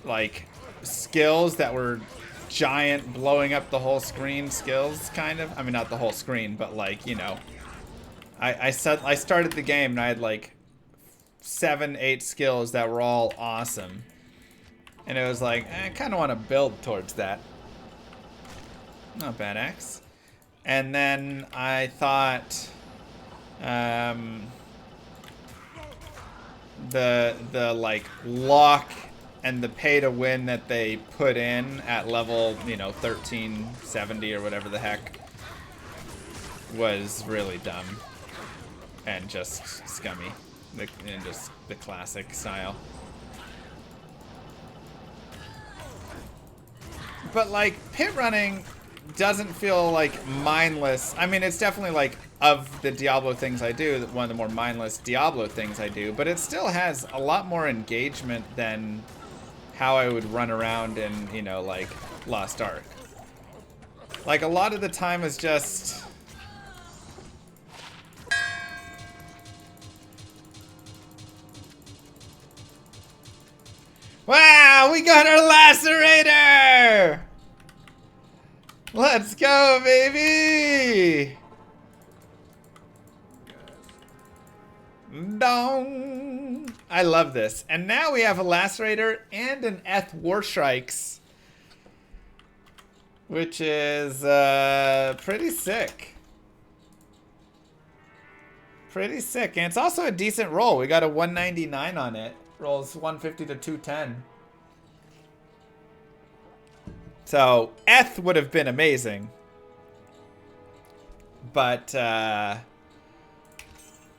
like skills that were giant blowing up the whole screen skills, kind of. I mean, not the whole screen, but like, you know, I started the game and I had like 7-8 skills that were all awesome, and it was like, I kind of want to build towards that. Not bad, Axe. And then I thought the like lock and the pay to win that they put in at level, 1370 or whatever the heck was really dumb and just scummy. And just the classic style. But like pit running doesn't feel like mindless. I mean, it's definitely like of the Diablo things I do, one of the more mindless Diablo things I do, but it still has a lot more engagement than how I would run around in, like Lost Ark. Like a lot of the time is just wow, we got our lacerator! Let's go, baby! Dong! I love this. And now we have a lacerator and an Eth Warstrikes, which is pretty sick. Pretty sick. And it's also a decent roll. We got a 199 on it. Rolls 150 to 210. So, Eth would have been amazing. But,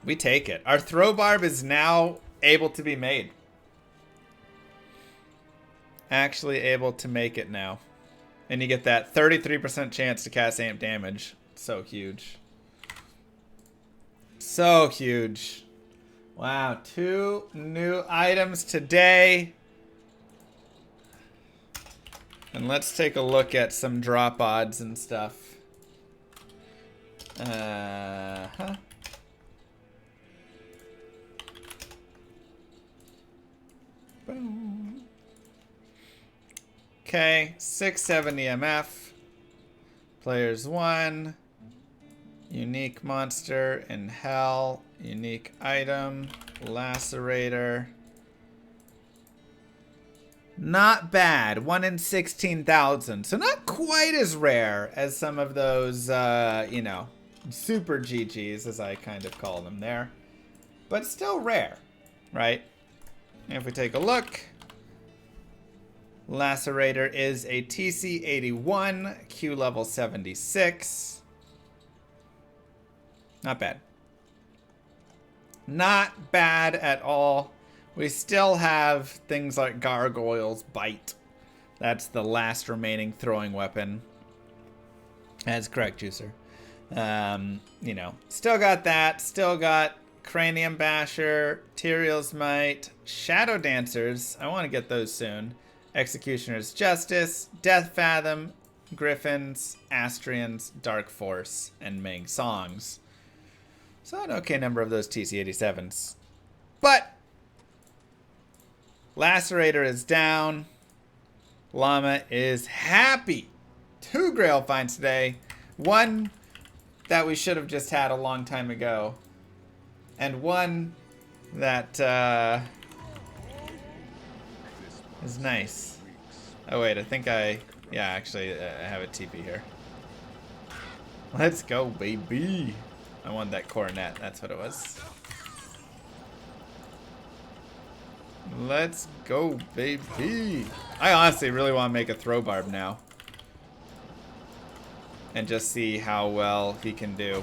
we take it. Our throw barb is now able to be made. Actually able to make it now. And you get that 33% chance to cast amp damage. So huge. So huge. Wow, 2 new items today. And let's take a look at some drop odds and stuff. Boom. Okay, 670 MF. Players 1. Unique monster in hell. Unique item. Lacerator. Not bad. 1 in 16,000. So not quite as rare as some of those, super GGs, as I kind of call them there. But still rare, right? If we take a look, Lacerator is a TC 81, Q level 76. Not bad. Not bad at all. We still have things like Gargoyle's Bite. That's the last remaining throwing weapon. That's correct, Juicer. Still got that. Still got Cranium Basher, Tyrael's Might, Shadow Dancers. I want to get those soon. Executioner's Justice, Death Fathom, Griffins, Astrians, Dark Force, and Ming Songs. So an okay number of those TC-87s. But Lacerator is down. Llama is happy. 2 Grail finds today. 1 that we should have just had a long time ago. And 1 that is nice. Oh wait, I think actually I have a TP here. Let's go, baby. I want that coronet, that's what it was. Let's go, baby. I honestly really want to make a throw barb now. And just see how well he can do.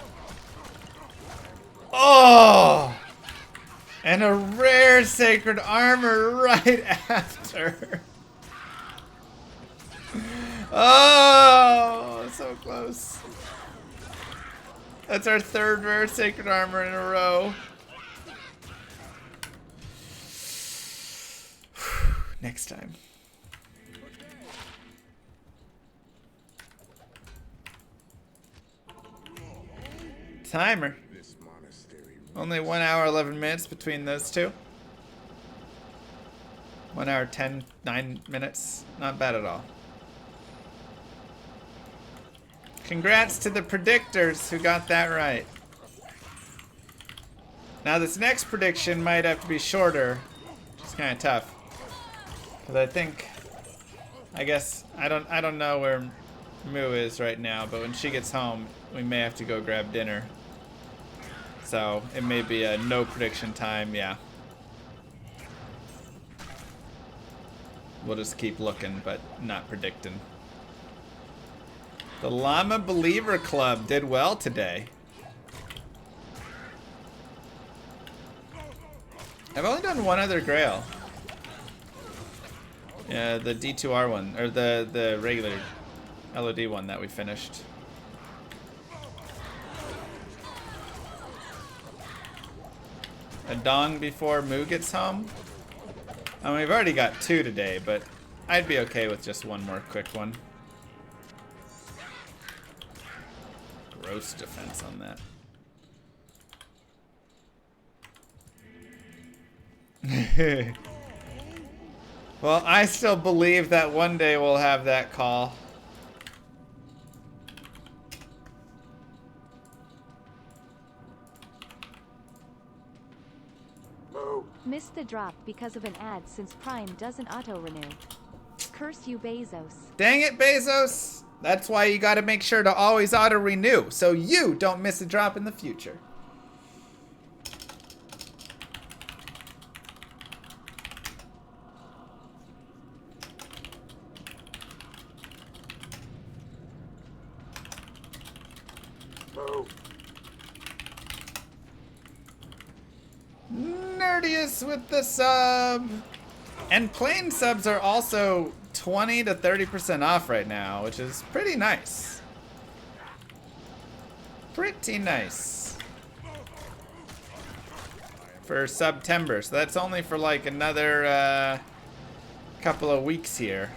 Oh! And a rare sacred armor right after. Oh, so close. That's our 3rd rare sacred armor in a row. Next time. Timer. Only 1 hour 11 minutes between those two. 1 hour 9 minutes. Not bad at all. Congrats to the predictors who got that right. Now this next prediction might have to be shorter, which is kind of tough. Because I guess I don't know where Moo is right now, but when she gets home, we may have to go grab dinner. So it may be a no prediction time, yeah. We'll just keep looking, but not predicting. The Llama Believer Club did well today. I've only done one other Grail. Yeah, the D2R one, or the regular LOD one that we finished. A dong before Moo gets home? I mean, we've already got 2 today, but I'd be okay with just one more quick one. Gross defense on that. Well, I still believe that one day we'll have that call. Missed the drop because of an ad since Prime doesn't auto-renew. Curse you, Bezos. Dang it, Bezos! That's why you gotta make sure to always auto-renew, so you don't miss a drop in the future. Nerdiest with the sub. And plain subs are also 20 to 30% off right now, which is pretty nice. Pretty nice. For September, so that's only for like another couple of weeks here.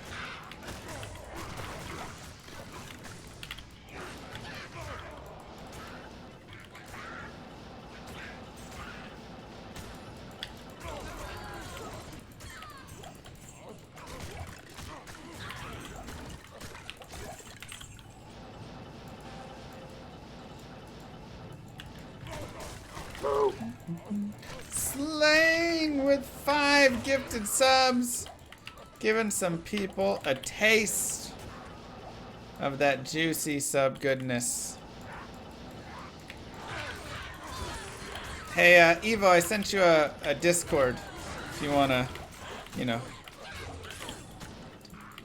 Slain with 5 gifted subs, giving some people a taste of that juicy sub goodness. Hey, Evo, I sent you a Discord if you wanna, you know,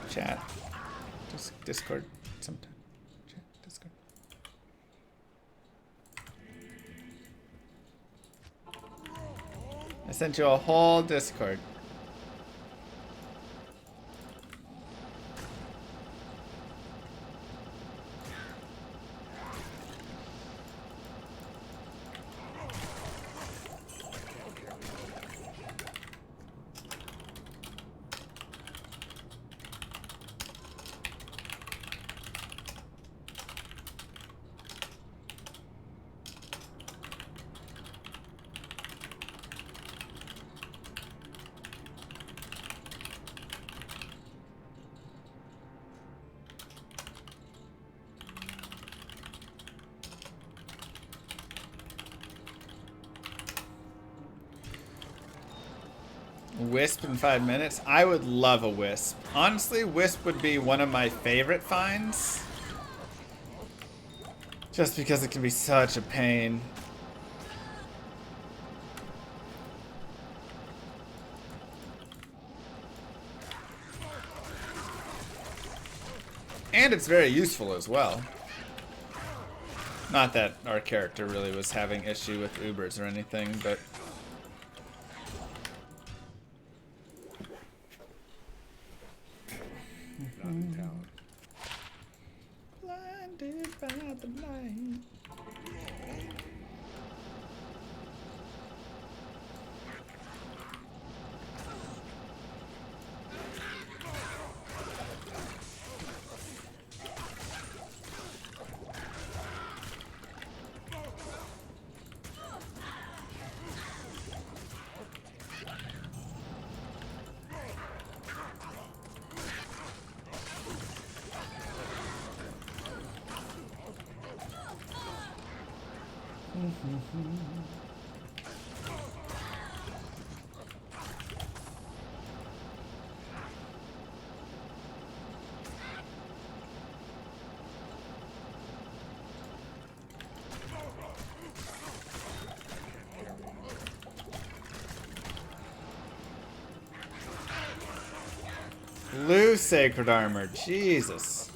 chat. Just Discord sometime. Chat, Discord. I sent you a whole Discord. Wisp in 5 minutes? I would love a Wisp. Honestly, Wisp would be one of my favorite finds. Just because it can be such a pain. And it's very useful as well. Not that our character really was having issue with Ubers or anything, but... Blinded by the light. Lose sacred armor. Jesus.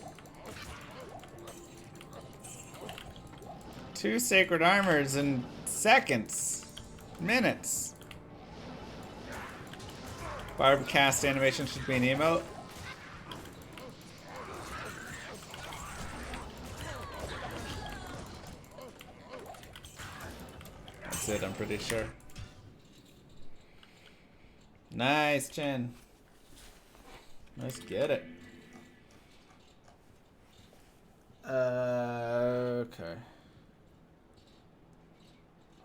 2 sacred armors in seconds. Minutes. Barb cast animation should be an emote. That's it, I'm pretty sure. Nice, Chen. Let's get it. Okay.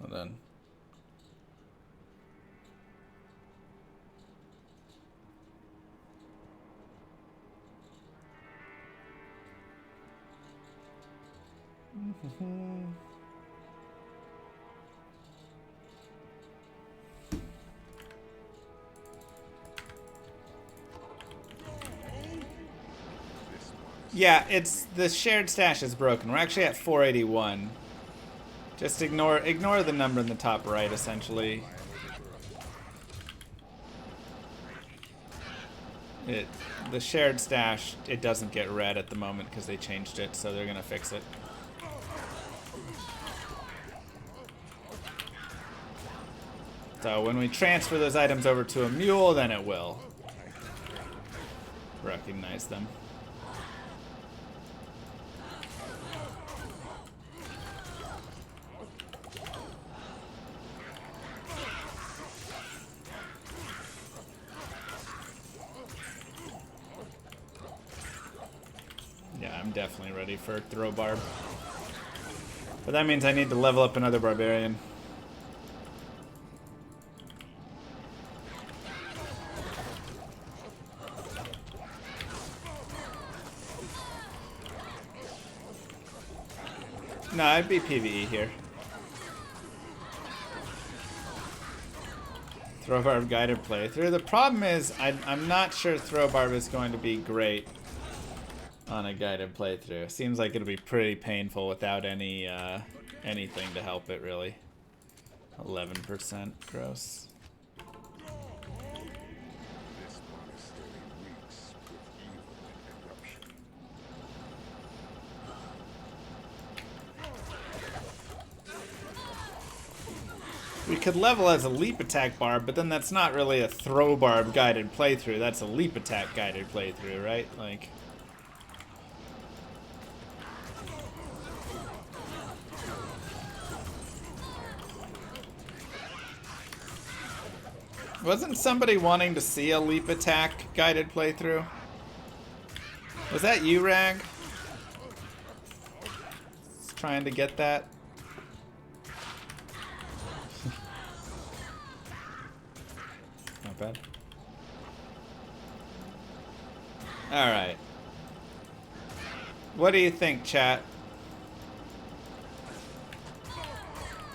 Hold on. Yeah, it's the shared stash is broken. We're actually at 481. Just ignore the number in the top right, essentially. The shared stash, it doesn't get read at the moment because they changed it, so they're gonna fix it. So when we transfer those items over to a mule, then it will recognize them. Yeah, I'm definitely ready for throw barb. But that means I need to level up another barbarian. No, I'd be PvE here. Throw barb guided playthrough. The problem is I'm not sure throw barb is going to be great on a guided playthrough. Seems like it'll be pretty painful without any anything to help it really. 11% gross. We could level as a leap attack barb, but then that's not really a throw barb guided playthrough. That's a leap attack guided playthrough, right? Like. Wasn't somebody wanting to see a leap attack guided playthrough? Was that you, Rag? Just trying to get that? Not bad. Alright. What do you think, chat?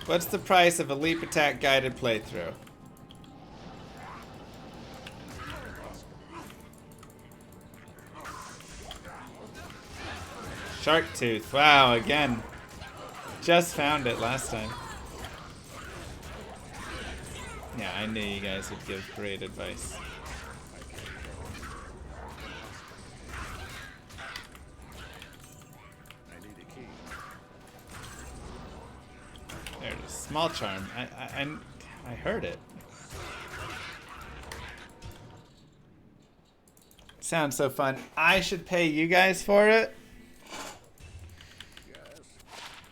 What's the price of a leap attack guided playthrough? Shark tooth. Wow, again. Just found it last time. Yeah, I knew you guys would give great advice. There it is. Small charm. I heard it. Sounds so fun. I should pay you guys for it?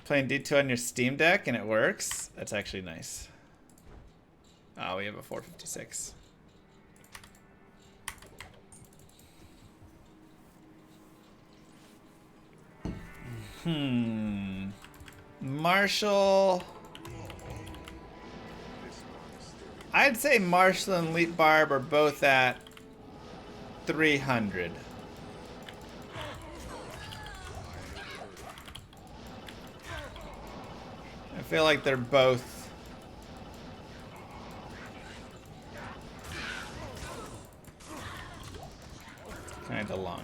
Playing D2 on your Steam Deck and it works? That's actually nice. Oh, we have a 456. Marshall. I'd say Marshall and Leap Barb are both at 300. I feel like they're both kind of long.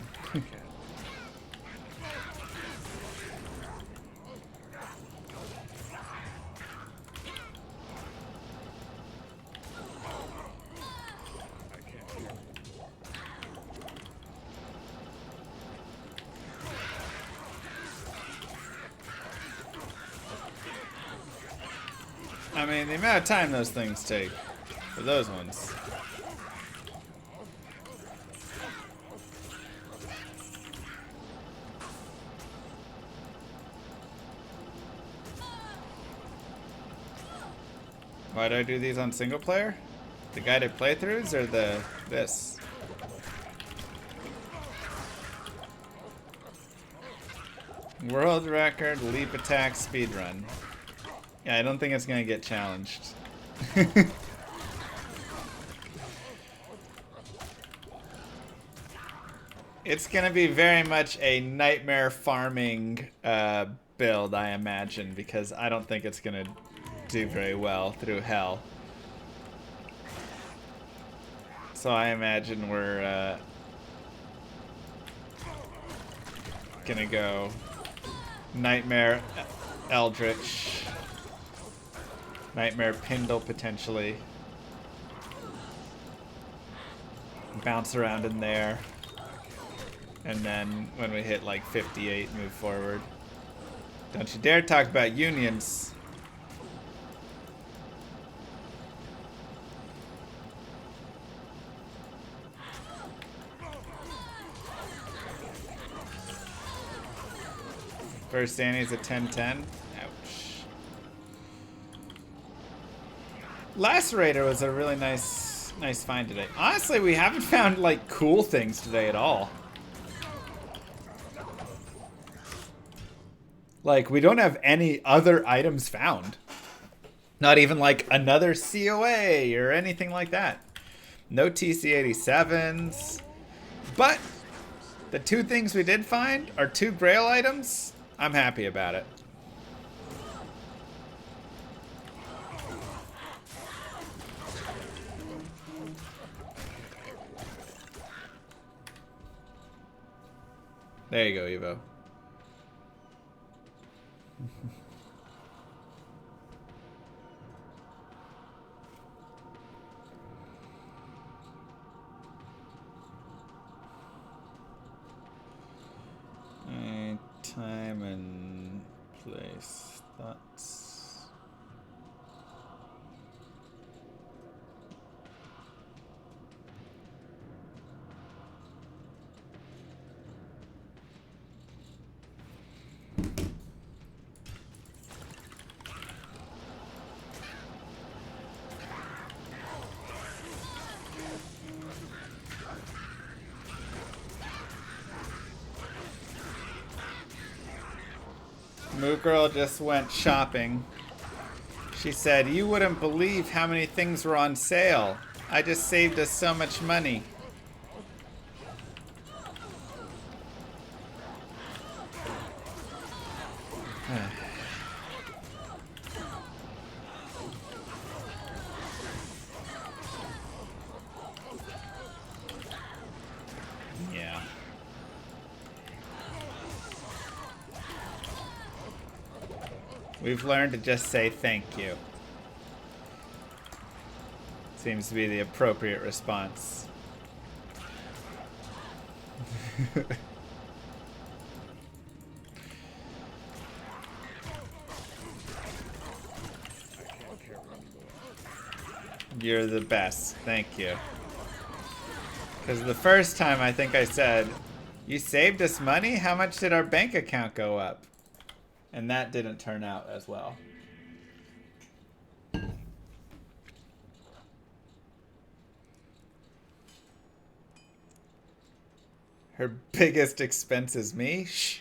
I mean, the amount of time those things take for those ones. Why do I do these on single player? The guided playthroughs or this? World record leap attack speedrun. Yeah, I don't think it's gonna get challenged. It's gonna be very much a nightmare farming build, I imagine, because I don't think it's gonna do very well through hell. So I imagine we're gonna go Nightmare Eldritch, Nightmare Pindle potentially. Bounce around in there. And then when we hit like 58, move forward. Don't you dare talk about unions. First Danny's a 10-10. Ouch. Lacerator was a really nice find today. Honestly, we haven't found like cool things today at all. Like, we don't have any other items found. Not even like another COA or anything like that. No TC-87s. But the two things we did find are 2 Grail items. I'm happy about it. There you go, Evo. Time and place. Thoughts. Moo Girl just went shopping. She said, "You wouldn't believe how many things were on sale. I just saved us so much money." Yeah. We've learned to just say thank you. Seems to be the appropriate response. You're the best. Thank you. Because the first time I think I said, "You saved us money? How much did our bank account go up?" And that didn't turn out as well. Her biggest expense is me? Shh.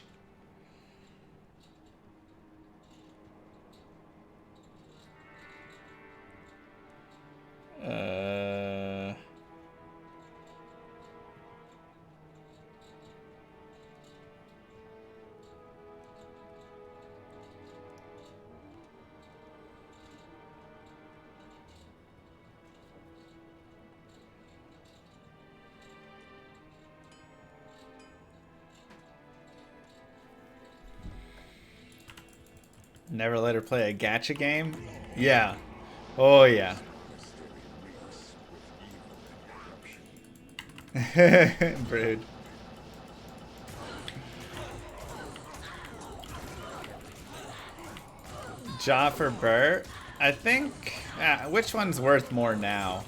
Never let her play a gacha game? Yeah. Oh, yeah. Brood. Jaw for Bert? I think... which one's worth more now?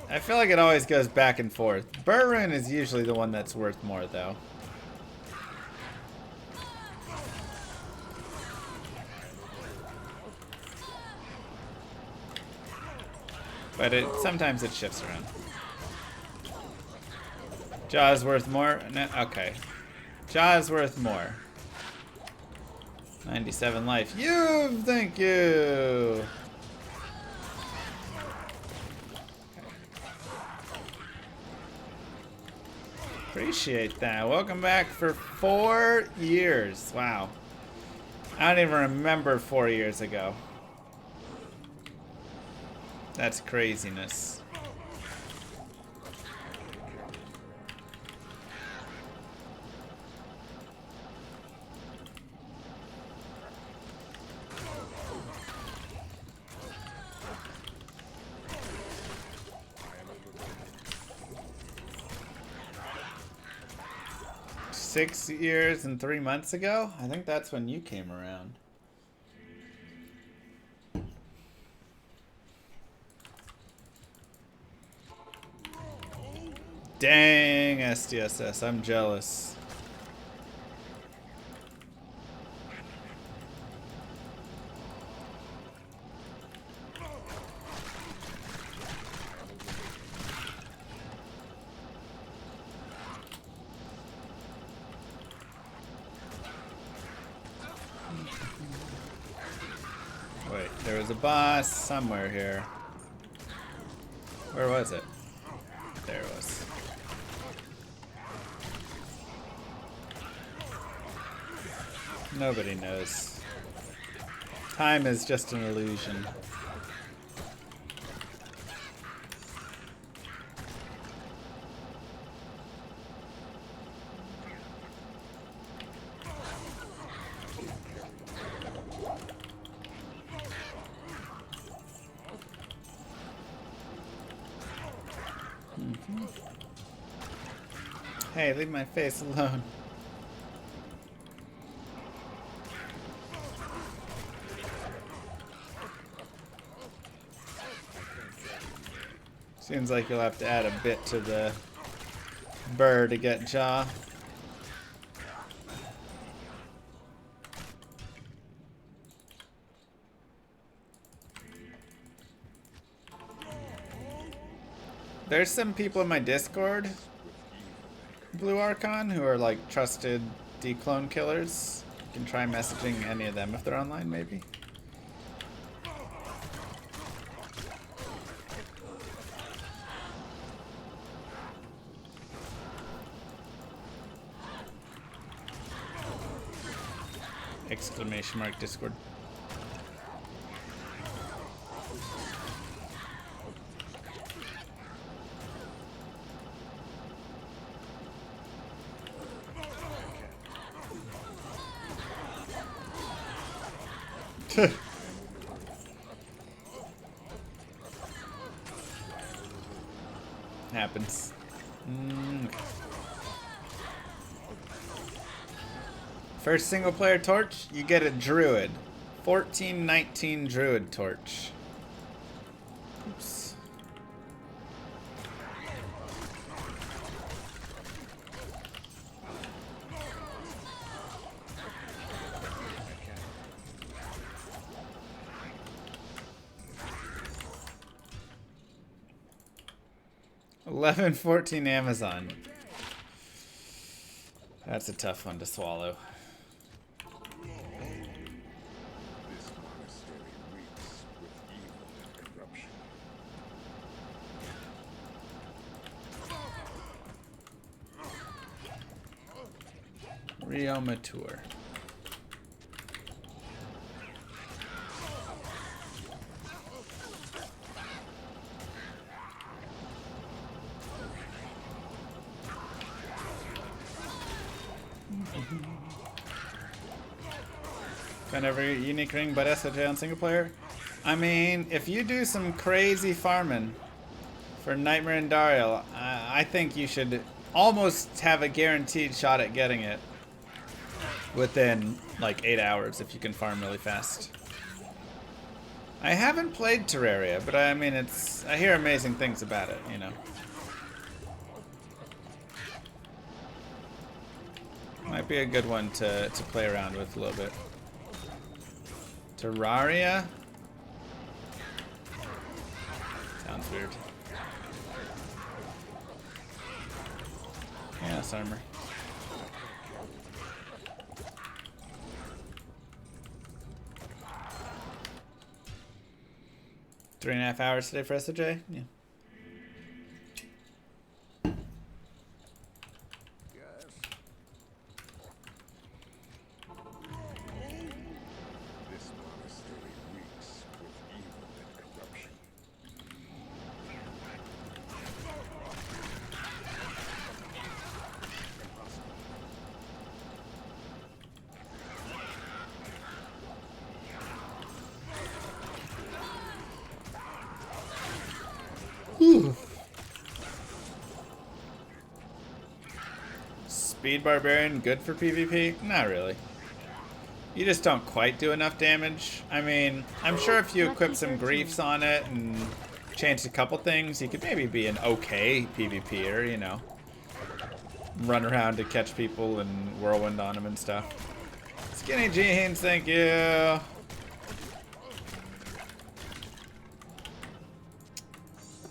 I feel like it always goes back and forth. Burrun is usually the one that's worth more, though. But sometimes it shifts around. Jaw's worth more? No, okay. Jaw's worth more. 97 life. Thank you! Appreciate that. Welcome back for 4 years. Wow. I don't even remember 4 years ago. That's craziness. Six years and 3 months ago? I think that's when you came around. Dang, SDSS, I'm jealous. Wait, there was a boss somewhere here. Where was it? There it was. Nobody knows. Time is just an illusion. Hey, leave my face alone. Seems like you'll have to add a bit to the burr to get jaw. There's some people in my Discord, Blue Archon, who are like trusted declone killers. You can try messaging any of them if they're online, maybe. Exclamation mark Discord. Happens. First single player torch, you get a druid. 1419 druid torch. Oops. $11.14 Amazon. That's a tough one to swallow. Rio Mature. Kind of a unique ring, but SOJ on single player. I mean, if you do some crazy farming for Nightmare and Dariel, I think you should almost have a guaranteed shot at getting it within like 8 hours if you can farm really fast. I haven't played Terraria, but I mean, I hear amazing things about it, you know. Might be a good one to play around with a little bit. Terraria? Sounds weird. Yeah, it's armor. Three and a half hours today for SOJ? Yeah. This monastery reeks with evil and corruption. Speed Barbarian, good for PvP? Not really. You just don't quite do enough damage. I mean, I'm sure if you equip some griefs on it and changed a couple things, you could maybe be an okay PvPer, you know. Run around to catch people and whirlwind on them and stuff. Skinny jeans, thank you.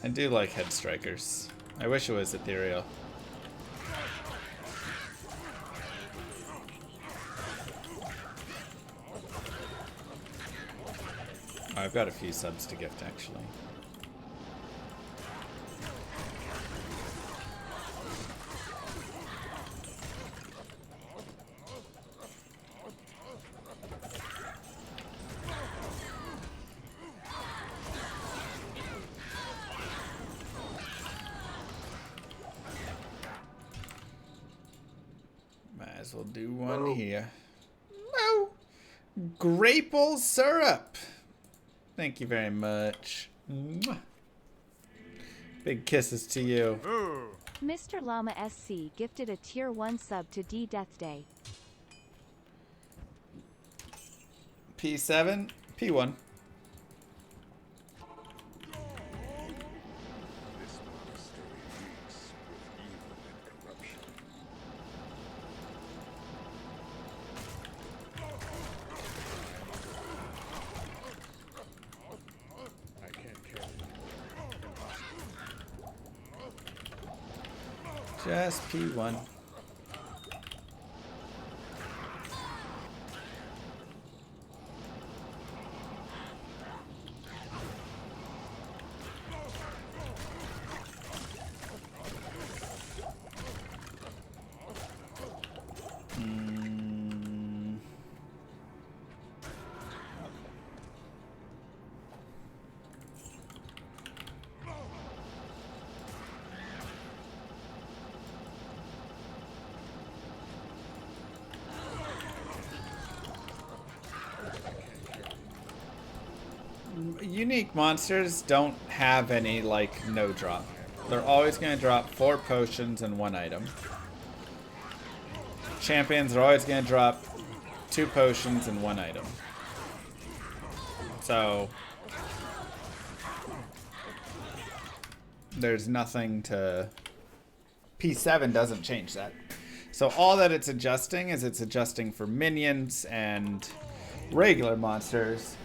I do like head strikers. I wish it was ethereal. Oh, I've got a few subs to gift, actually. Might as well do one here. No! Graple syrup! Thank you very much. Mwah. Big kisses to you. Mr. Llama SC gifted a tier 1 sub to D Death Day. P7? P1. This monastery reeks with evil and corruption. I can't carry it. Just P1. Unique monsters don't have any, like, no drop. They're always going to drop 4 potions and 1 item. Champions are always going to drop 2 potions and 1 item. So there's nothing to... P7 doesn't change that. So all that it's adjusting is it's adjusting for minions and regular monsters.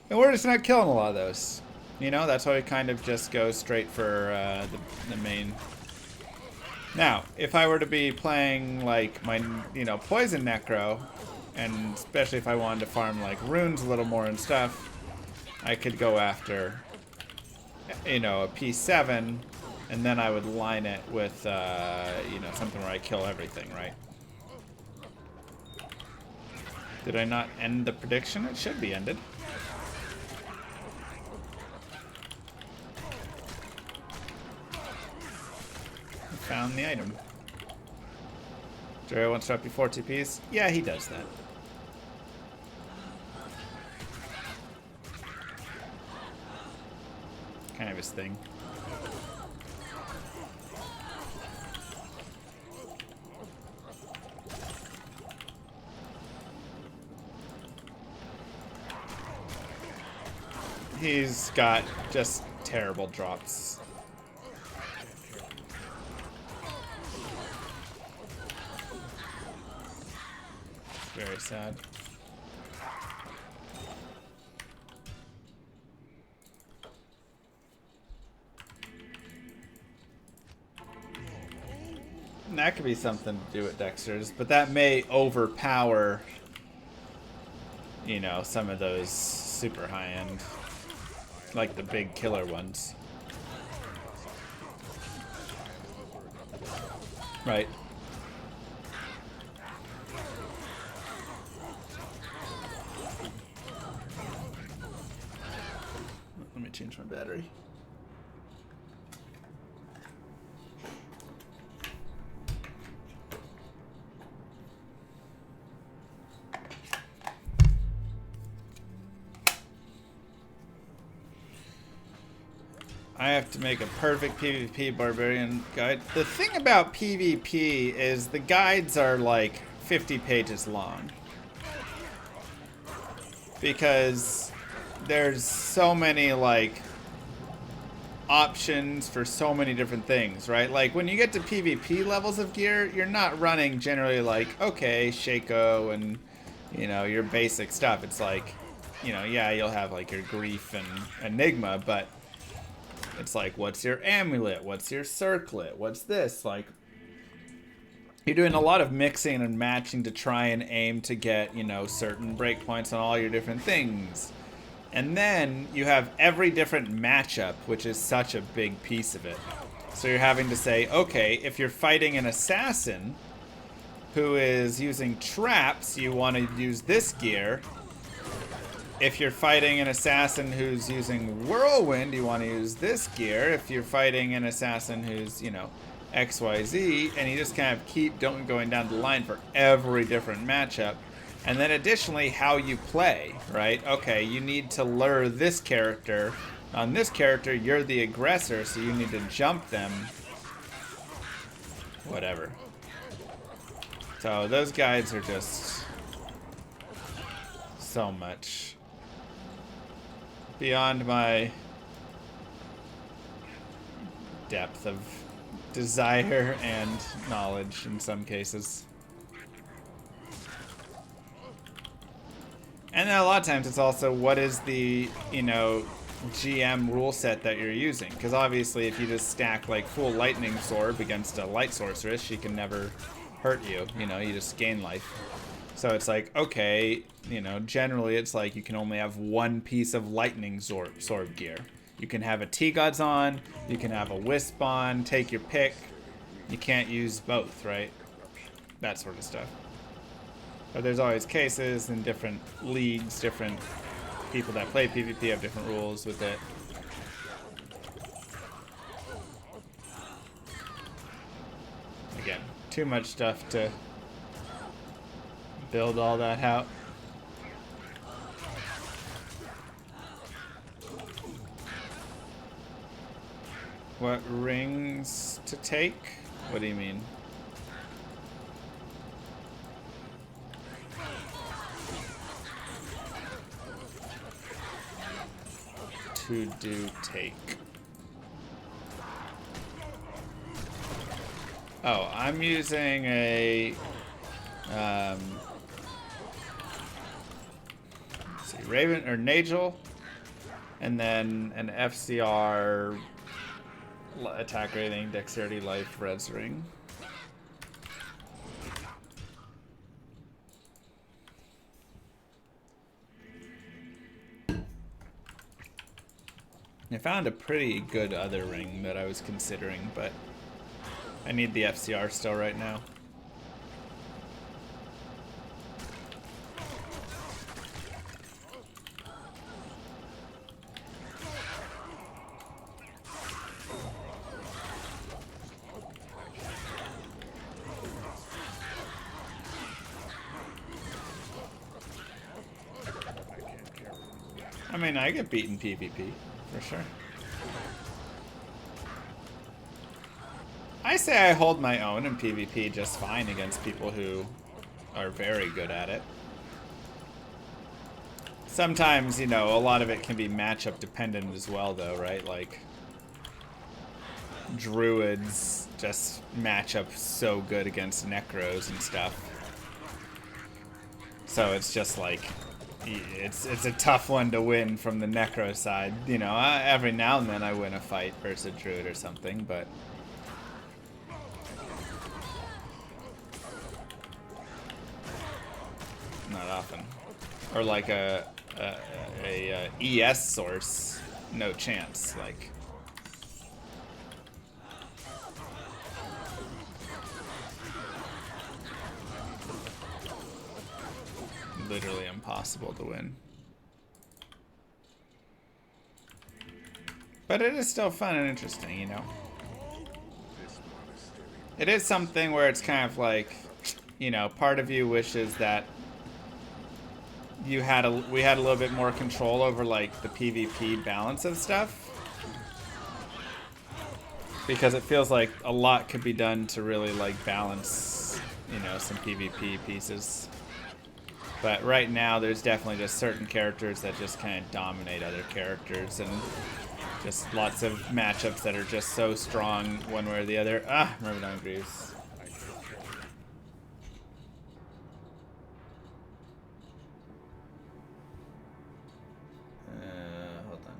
And we're just not killing a lot of those. You know, that's why we kind of just go straight for the main. Now, if I were to be playing, like, my, you know, Poison Necro, and especially if I wanted to farm, like, runes a little more and stuff, I could go after, you know, a P7, and then I would line it with, you know, something where I kill everything, right? Did I not end the prediction? It should be ended. Found the item. Jerry wants to drop you 4 TPs? Yeah, he does that. Kind of his thing. He's got just terrible drops. Very sad. And that could be something to do with Dexter's, but that may overpower, you know, some of those super high-end, like the big killer ones. Right. Let me change my battery. I have to make a perfect PvP barbarian guide. The thing about PvP is the guides are like 50 pages long. Because there's so many like options for so many different things, right? Like when you get to PvP levels of gear, you're not running generally like, okay, Shaco and, you know, your basic stuff. It's like, you know, yeah, you'll have like your Grief and Enigma, but it's like, what's your amulet? What's your circlet? What's this? Like, you're doing a lot of mixing and matching to try and aim to get, you know, certain breakpoints on all your different things. And then you have every different matchup, which is such a big piece of it. So you're having to say, okay, if you're fighting an assassin who is using traps, you want to use this gear. If you're fighting an assassin who's using whirlwind, you want to use this gear. If you're fighting an assassin who's, you know, XYZ, and you just kind of keep going down the line for every different matchup. And then additionally, how you play, right? Okay, you need to lure this character. On this character, you're the aggressor, so you need to jump them. Whatever. So those guides are just so much beyond my depth of desire and knowledge in some cases. And then a lot of times it's also what is the, you know, GM rule set that you're using. Because obviously if you just stack like full lightning sword against a light sorceress, she can never hurt you. You know, you just gain life. So it's like, okay, you know, generally it's like you can only have one piece of lightning sword gear. You can have a T-Gods on, you can have a Wisp on, take your pick. You can't use both, right? That sort of stuff. But there's always cases in different leagues, different people that play PvP have different rules with it. Again, too much stuff to build all that out. What rings to take? What do you mean? To do take. Oh, I'm using a let's see, Raven or Nagel, and then an FCR attack rating, dexterity, life, res ring. I found a pretty good other ring that I was considering, but I need the FCR still right now. I mean, I get beaten PvP, for sure. I say I hold my own in PvP just fine against people who are very good at it. Sometimes, you know, a lot of it can be matchup dependent as well, though, right? Like, druids just match up so good against necros and stuff. So it's just like, it's a tough one to win from the necro side. You know, every now and then I win a fight versus a druid or something, but not often. Or like a ES source, no chance. Like, literally impossible to win. But it is still fun and interesting, you know. It is something where it's kind of like, you know, part of you wishes that we had a little bit more control over like the PvP balance of stuff, because it feels like a lot could be done to really like balance, you know, some PvP pieces. But right now there's definitely just certain characters that just kind of dominate other characters, and just lots of matchups that are just so strong one way or the other. Remember down Greaves. Hold on.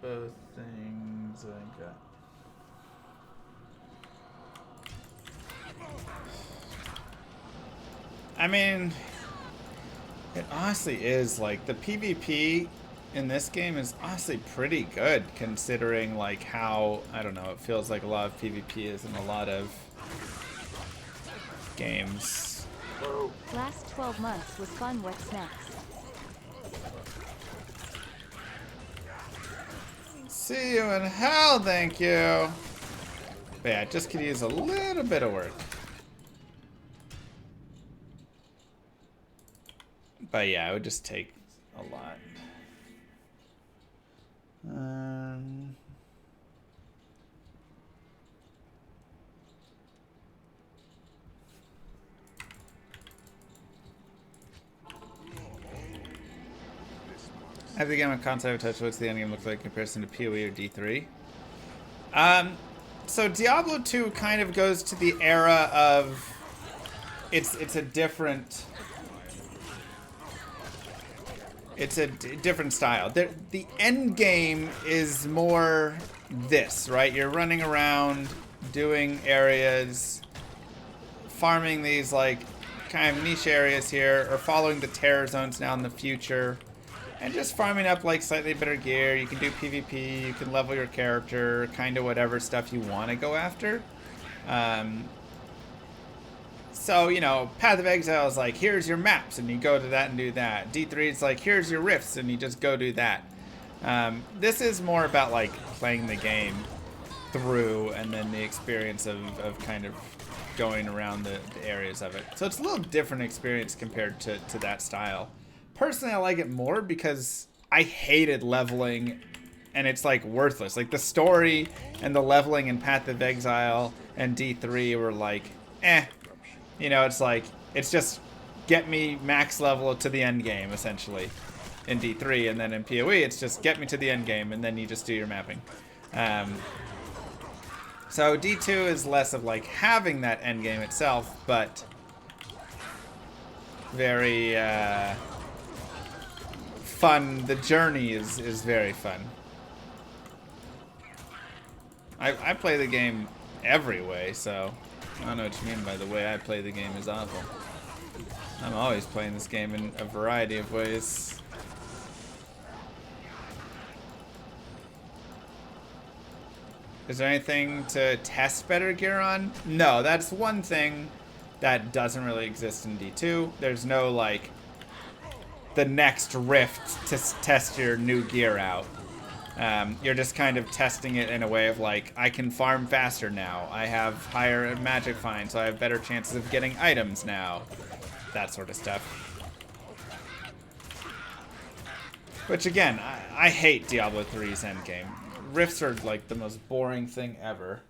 Both things I got. I mean, it honestly is like the PvP in this game is honestly pretty good, considering like how, I don't know, it feels like a lot of PvP is in a lot of games. Last 12 months was fun. What's next? See you in hell, thank you. But yeah, just could use a little bit of work. But yeah, it would just take a lot. Have the game on console touch? What's the end game look like in comparison to PoE or D3? So Diablo 2 kind of goes to the era of it's a different different style. The end game is more this, right? You're running around doing areas, farming these like kind of niche areas here, or following the terror zones now in the future. And just farming up like slightly better gear. You can do PvP, you can level your character, kind of whatever stuff you want to go after. So, you know, Path of Exile is like, here's your maps, and you go to that and do that. D3 is like, here's your rifts, and you just go do that. This is more about like playing the game through, and then the experience of kind of going around the areas of it. So it's a little different experience compared to that style. Personally, I like it more because I hated leveling, and it's like worthless. Like the story and the leveling in Path of Exile and D3 were like, eh. You know, it's like, it's just get me max level to the end game, essentially, in D3. And then in PoE, it's just get me to the end game, and then you just do your mapping. So D2 is less of like having that end game itself, but very fun. The journey is very fun. I play the game every way, so I don't know what you mean by the way I play the game is awful. I'm always playing this game in a variety of ways. Is there anything to test better gear on? No, that's one thing that doesn't really exist in D2. There's no, like, the next rift to test your new gear out. You're just kind of testing it in a way of, like, I can farm faster now. I have higher magic find, so I have better chances of getting items now. That sort of stuff. Which, again, I hate Diablo 3's endgame. Rifts are, like, the most boring thing ever.